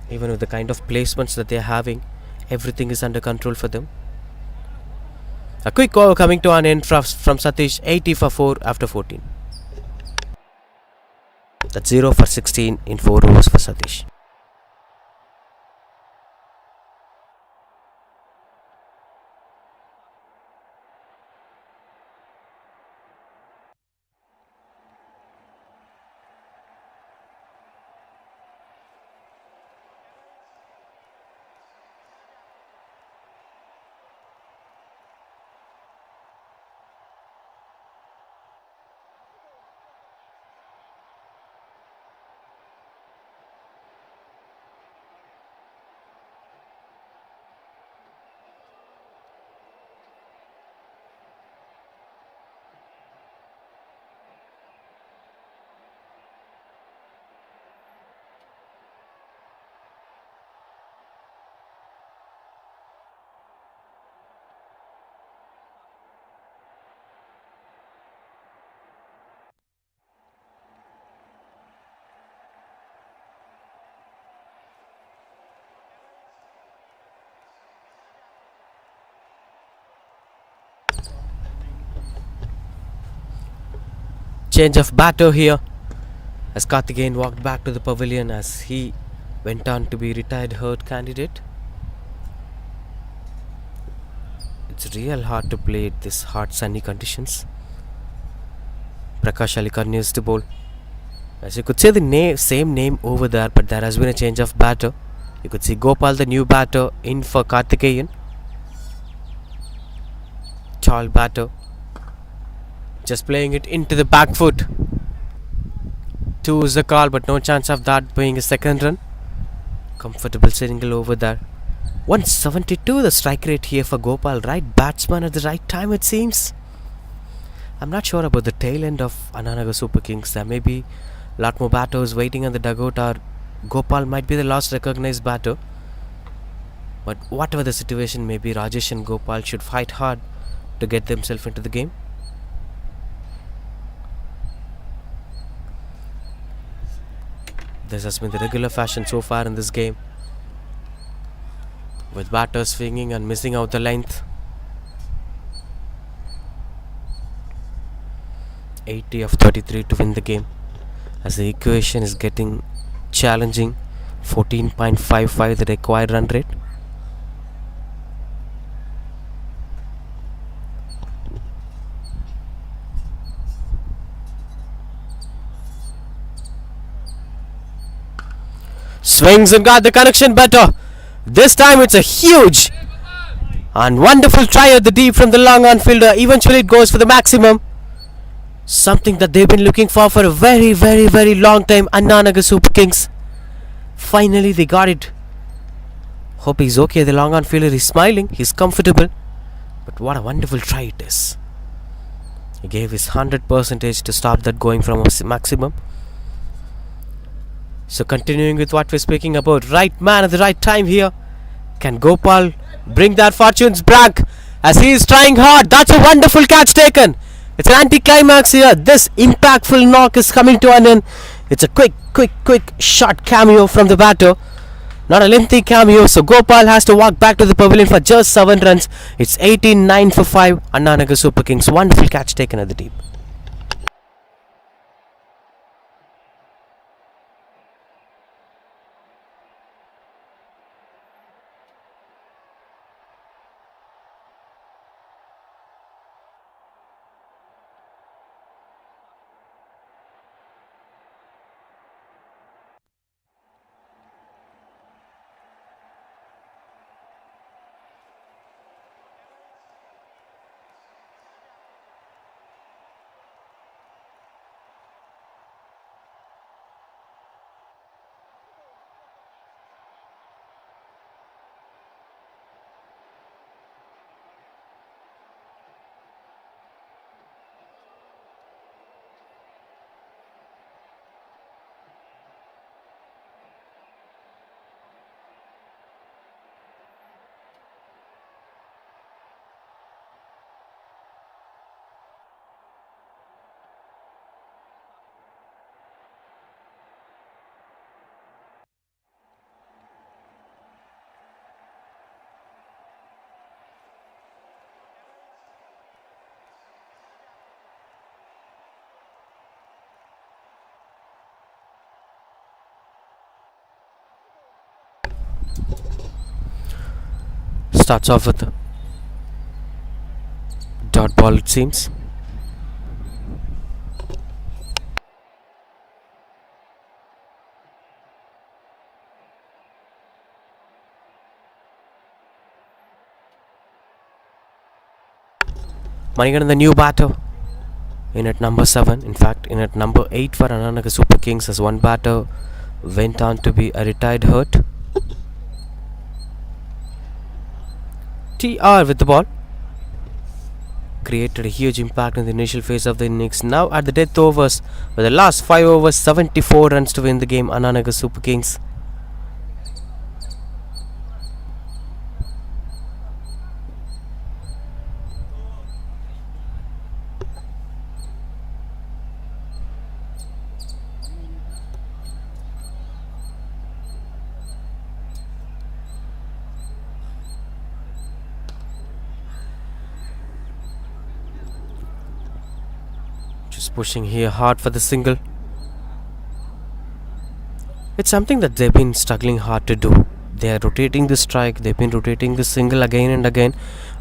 Even with the kind of placements that they are having, everything is under control for them. A quick over coming to an end from Satish. 80 for 4 after 14. That's 0 for 16 in 4 overs for Satish. Change of batter here as Karthikeyan walked back to the pavilion as he went on to be retired hurt candidate. It's real hard to play at this hot sunny conditions. Prakash Ali continues to bowl. As you could see the same name over there, but there has been a change of batter. You could see Gopal, the new batter, in for Karthikeyan. Tall batter. Just playing it into the back foot. 2 is the call, but no chance of that being a second run. Comfortable single over there. 172 the strike rate here for Gopal. Right batsman at the right time, it seems. I'm not sure about the tail end of Anan Nagar Super Kings. There may be a lot more batters waiting on the dugout, or Gopal might be the last recognized batter. But whatever the situation may be, Rajesh and Gopal should fight hard to get themselves into the game. This has been the regular fashion so far in this game, with batters swinging and missing out the length. 80 of 33 to win the game, as the equation is getting challenging. 14.55 the required run rate. Swings and got the connection better. This time it's a huge and wonderful try at the deep from the long on fielder. Eventually it goes for the maximum. Something that they've been looking for a very, very, very long time. Anan Nagar Super Kings. Finally they got it. Hope he's okay. The long on fielder is smiling. He's comfortable. But what a wonderful try it is. He gave his 100% to stop that going from a maximum. So continuing with what we're speaking about, right man at the right time here. Can Gopal bring that fortunes back as he is trying hard? That's a wonderful catch taken. It's an anti-climax here. This impactful knock is coming to an end. It's a quick short cameo from the batter. Not a lengthy cameo, so Gopal has to walk back to the pavilion for just 7 runs. It's 18-9 for 5. Anan Nagar Super Kings. Wonderful catch taken at the deep. Starts off with a dot ball, it seems. Manigandan, the new batter, in at number 7. In fact, in at number 8 for Anan Nagar Super Kings, as one batter went on to be a retired hurt. TR with the ball. Created a huge impact in the initial phase of the innings. Now at the death overs, with the last 5 overs, 74 runs to win the game. Anan Nagar Super Kings. Pushing here hard for the single. It's something that they've been struggling hard to do. They are rotating the strike, they've been rotating the single again and again.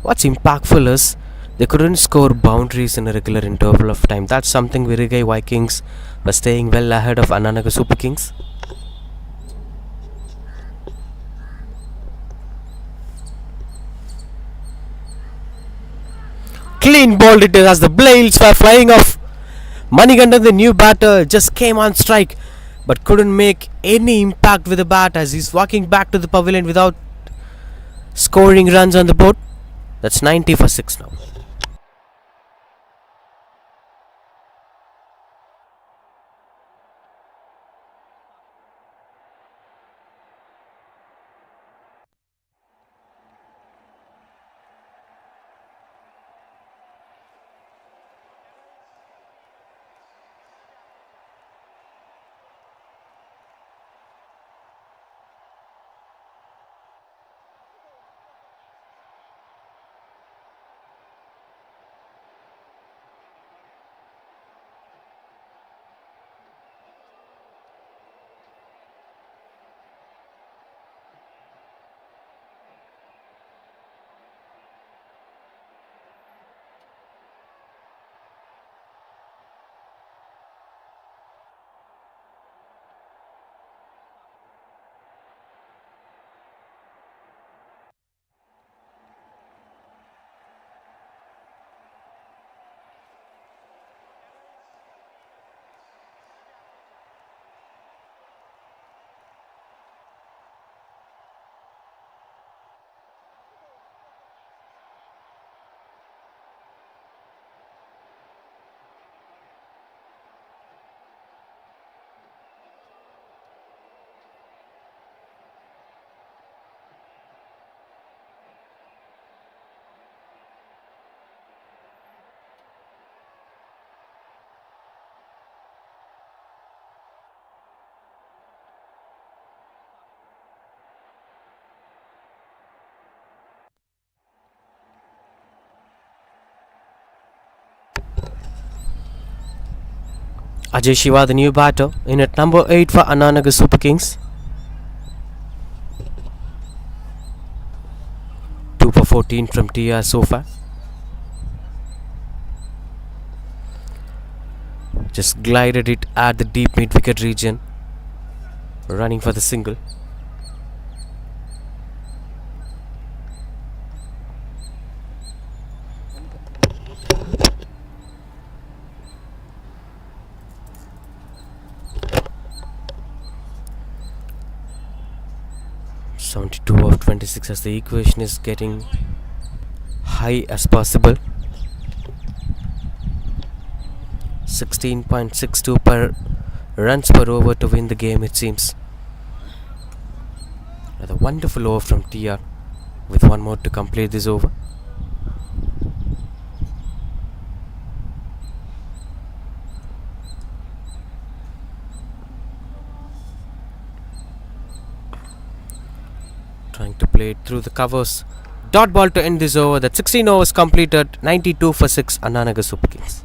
What's impactful is they couldn't score boundaries in a regular interval of time. That's something Virugai Vikings were staying well ahead of Anan Nagar Super Kings. Clean ball it is as the blades were flying off. Manigandan, the new batter, just came on strike but couldn't make any impact with the bat as he's walking back to the pavilion without scoring runs on the board. That's 90 for 6 now. Ajay Shiva, the new batter, in at number 8 for Anan Nagar Super Kings. 2 for 14 from TR so far. Just glided it at the deep mid wicket region, running for the single. (72 of 26) as the equation is getting high as possible. 16.62 per runs per over to win the game, it seems. Another wonderful over from TR with one more to complete this over. Trying to play it through the covers. Dot ball to end this over. That 16 overs completed. 92 for 6 Anan Nagar Super Kings.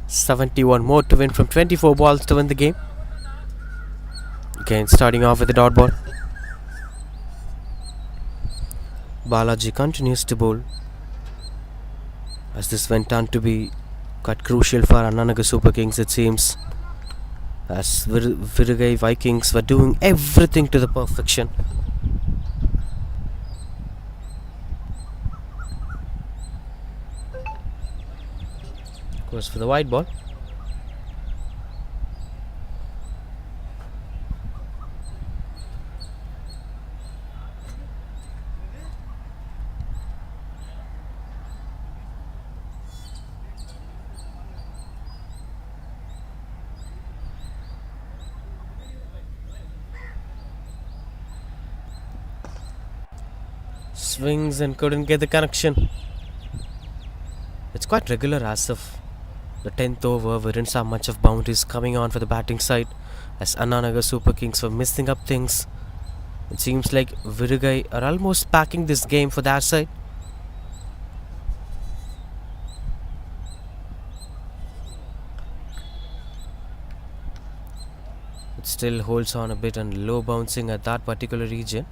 (71 more to win from 24 balls to win the game. Again, starting off with the dot ball. Balaji continues to bowl, as this went on to be quite crucial for Anan Nagar Super Kings, it seems, as Virugai Vikings were doing everything to the perfection. Goes for the wide ball. Swings and couldn't get the connection. It's quite regular, Asif. The 10th over, we didn't have much of boundaries coming on for the batting side, as Anan Nagar Super Kings were missing up things. It seems like Virugai are almost packing this game for their side. It still holds on a bit and low bouncing at that particular region.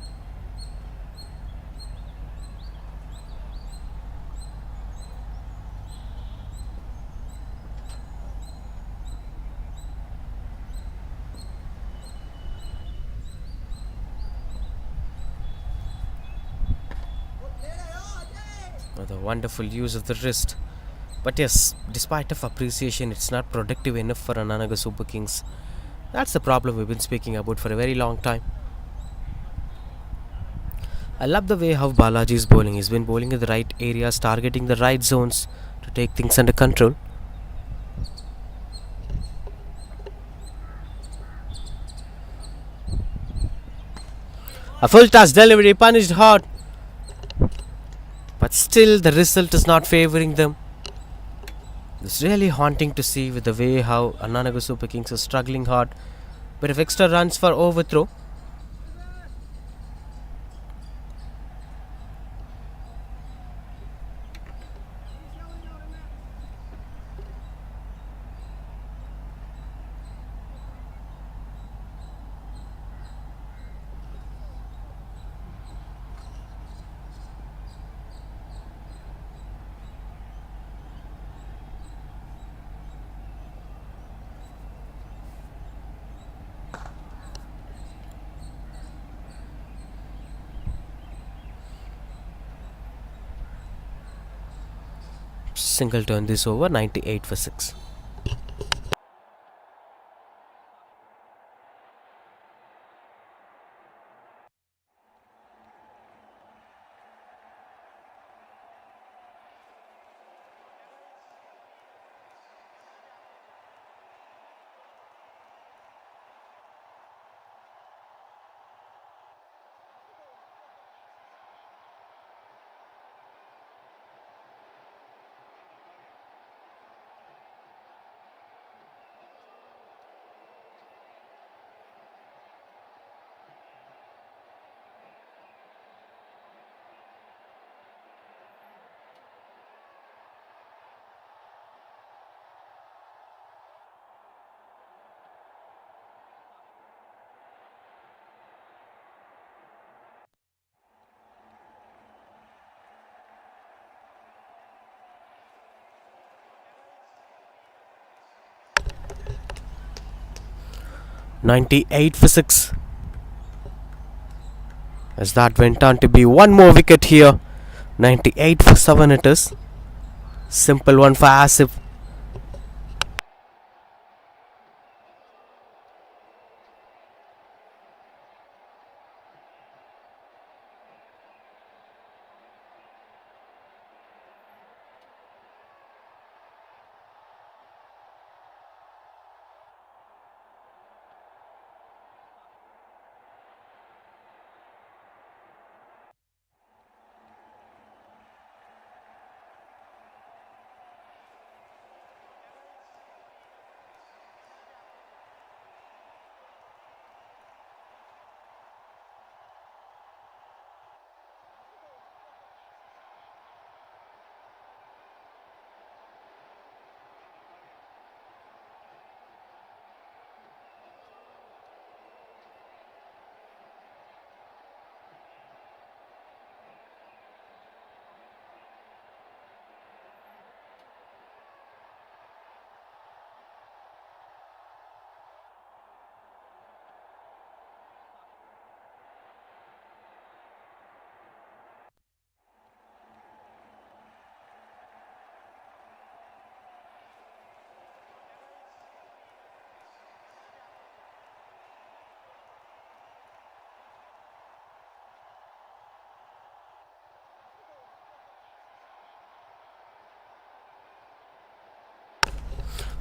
The wonderful use of the wrist. But yes, despite of appreciation, it's not productive enough for Anan Nagar Super Kings. That's the problem we've been speaking about for a very long time. I love the way how Balaji is bowling. He's been bowling in the right areas, targeting the right zones to take things under control. A full toss delivery, punished hard. But still, the result is not favouring them. It's really haunting to see with the way how Anan Nagar Super Kings are struggling hard. Bit of extra runs for overthrow. Single turn this over, 98 for 6. "98 for 6." As that went on to be one more wicket here. 98 for 7 it is. Simple one for Asif.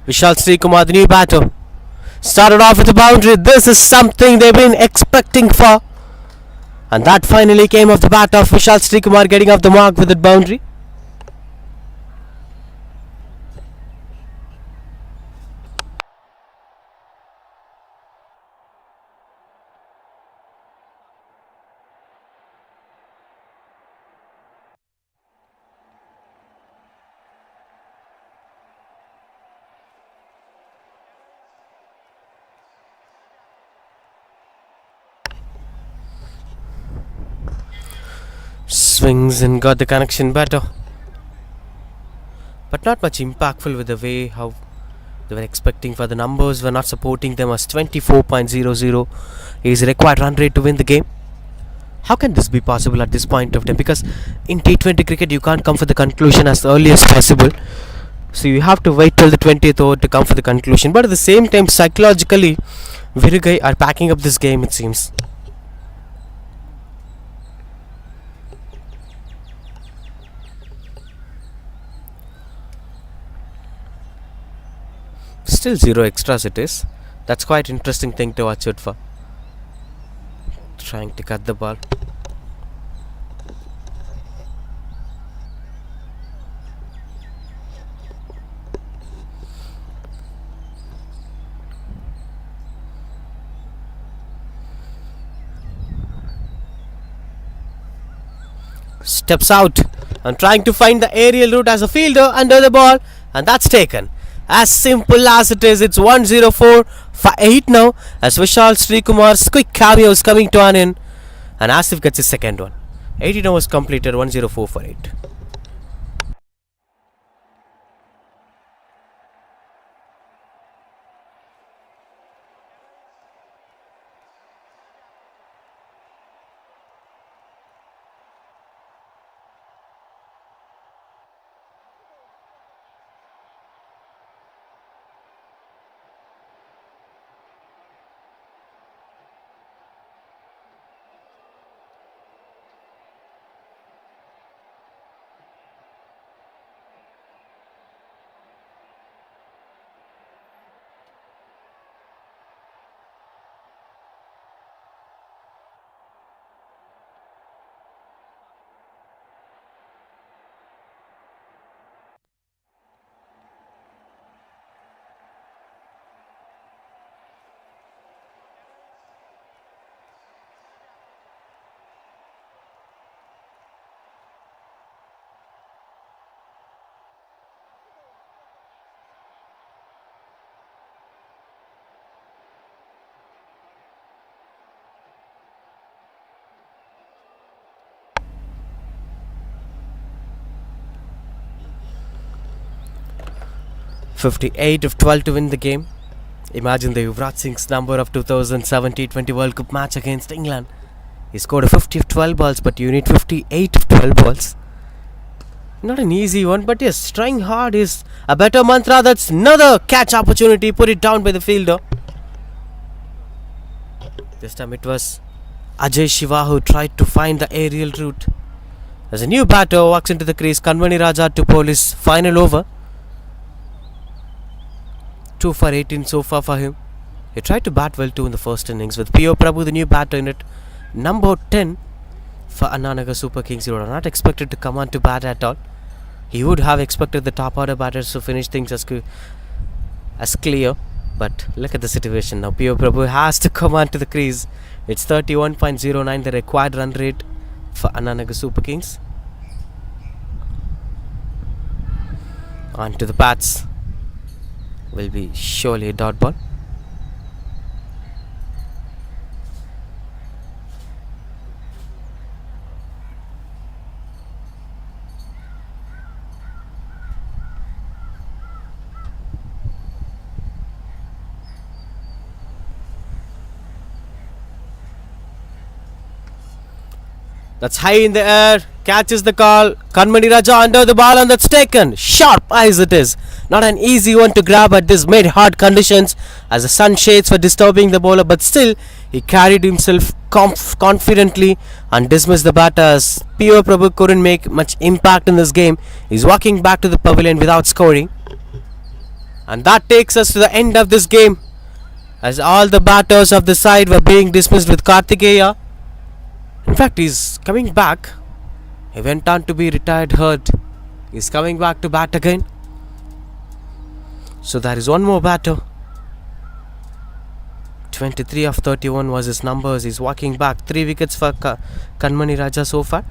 Vishal Srikumar, the new batter, started off with a boundary. This is something they've been expecting for. And that finally came off the bat of Vishal Srikumar, getting off the mark with that boundary. Swings and got the connection better. But not much impactful with the way how they were expecting for. The numbers were not supporting them, as 24.00 is required run rate to win the game. How can this be possible at this point of time? Because in T20 cricket you can't come for the conclusion as early as possible. So you have to wait till the 20th over to come for the conclusion. But at the same time, psychologically, Virugai are packing up this game, it seems. Still 0 extras it is. That's quite interesting thing to watch out for. Trying to cut the ball. Steps out and trying to find the aerial route as a fielder under the ball, and that's taken. As simple as it is, it's 104 for 8 now, as Vishal Srikumar's quick cameo is coming to an end, and Asif gets his second one. 18 overs completed, 104 for 8. 58 of 12 to win the game. Imagine the Yuvraj Singh's number of 2017 T20 World Cup match against England. He scored a 50 of 12 balls, but you need 58 of 12 balls. Not an easy one, but yes, trying hard is a better mantra. That's another catch opportunity. Put it down by the fielder. This time it was Ajay Shiva who tried to find the aerial route. As a new batter walks into the crease, Kanmani Raja to bowl his final over. 2 for 18 so far for him. He tried to bat well too in the first innings, with P.O. Prabhu the new batter in it. Number 10 for Anan Nagar Super Kings. He would have not expected to come on to bat at all. He would have expected the top order batters to finish things as clear. But look at the situation now. P.O. Prabhu has to come on to the crease. It's 31.09, the required run rate for Anan Nagar Super Kings. On to the bats. Will be surely a dot ball. That's high in the air, catches the call. Kanmani Raja under the ball, and that's taken. Sharp eyes it is. Not an easy one to grab at this mid-hard conditions as the sun shades for disturbing the bowler, but still he carried himself confidently and dismissed the batters. P.O. Prabhu couldn't make much impact in this game. He's walking back to the pavilion without scoring. And that takes us to the end of this game, as all the batters of the side were being dismissed with Kartikeya. In fact, he's coming back. He went on to be retired hurt. He's coming back to bat again. So there is one more batter. 23 of 31 was his numbers. He's walking back. 3 wickets for Kanmani Raja so far.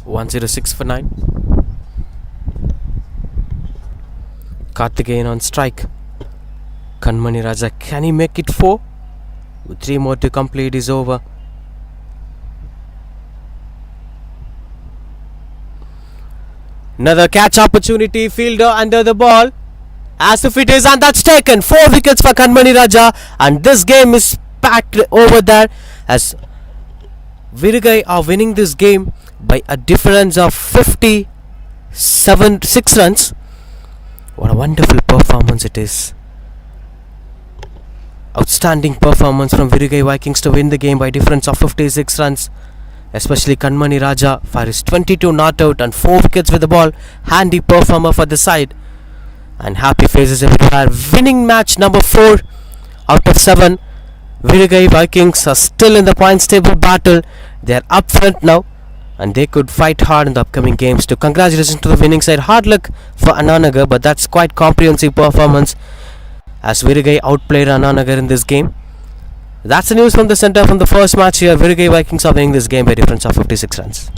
.106 for 9. Kartikeyan on strike. Kanmani Raja, can he make it 4? With 3 more to complete his over. Another catch opportunity. Fielder under the ball. Asif it is, and that's taken. 4 wickets for Kanmani Raja, and this game is packed over there as Virugai are winning this game by a difference of 6 runs. What a wonderful performance it is. Outstanding performance from Virugai Vikings to win the game by a difference of 56 runs. Especially Kanmani Raja for his 22 not out and 4 wickets with the ball. Handy performer for the side. And happy faces everywhere. Winning match number 4 out of 7. Virugai Vikings are still in the points table battle. They are up front now, and they could fight hard in the upcoming games too. Congratulations to the winning side. Hard luck for Anan Nagar, but that's quite comprehensive performance as Virugai outplayed Anan Nagar in this game. That's the news from the centre from the first match here. Virugai Vikings are winning this game by a difference of 56 runs.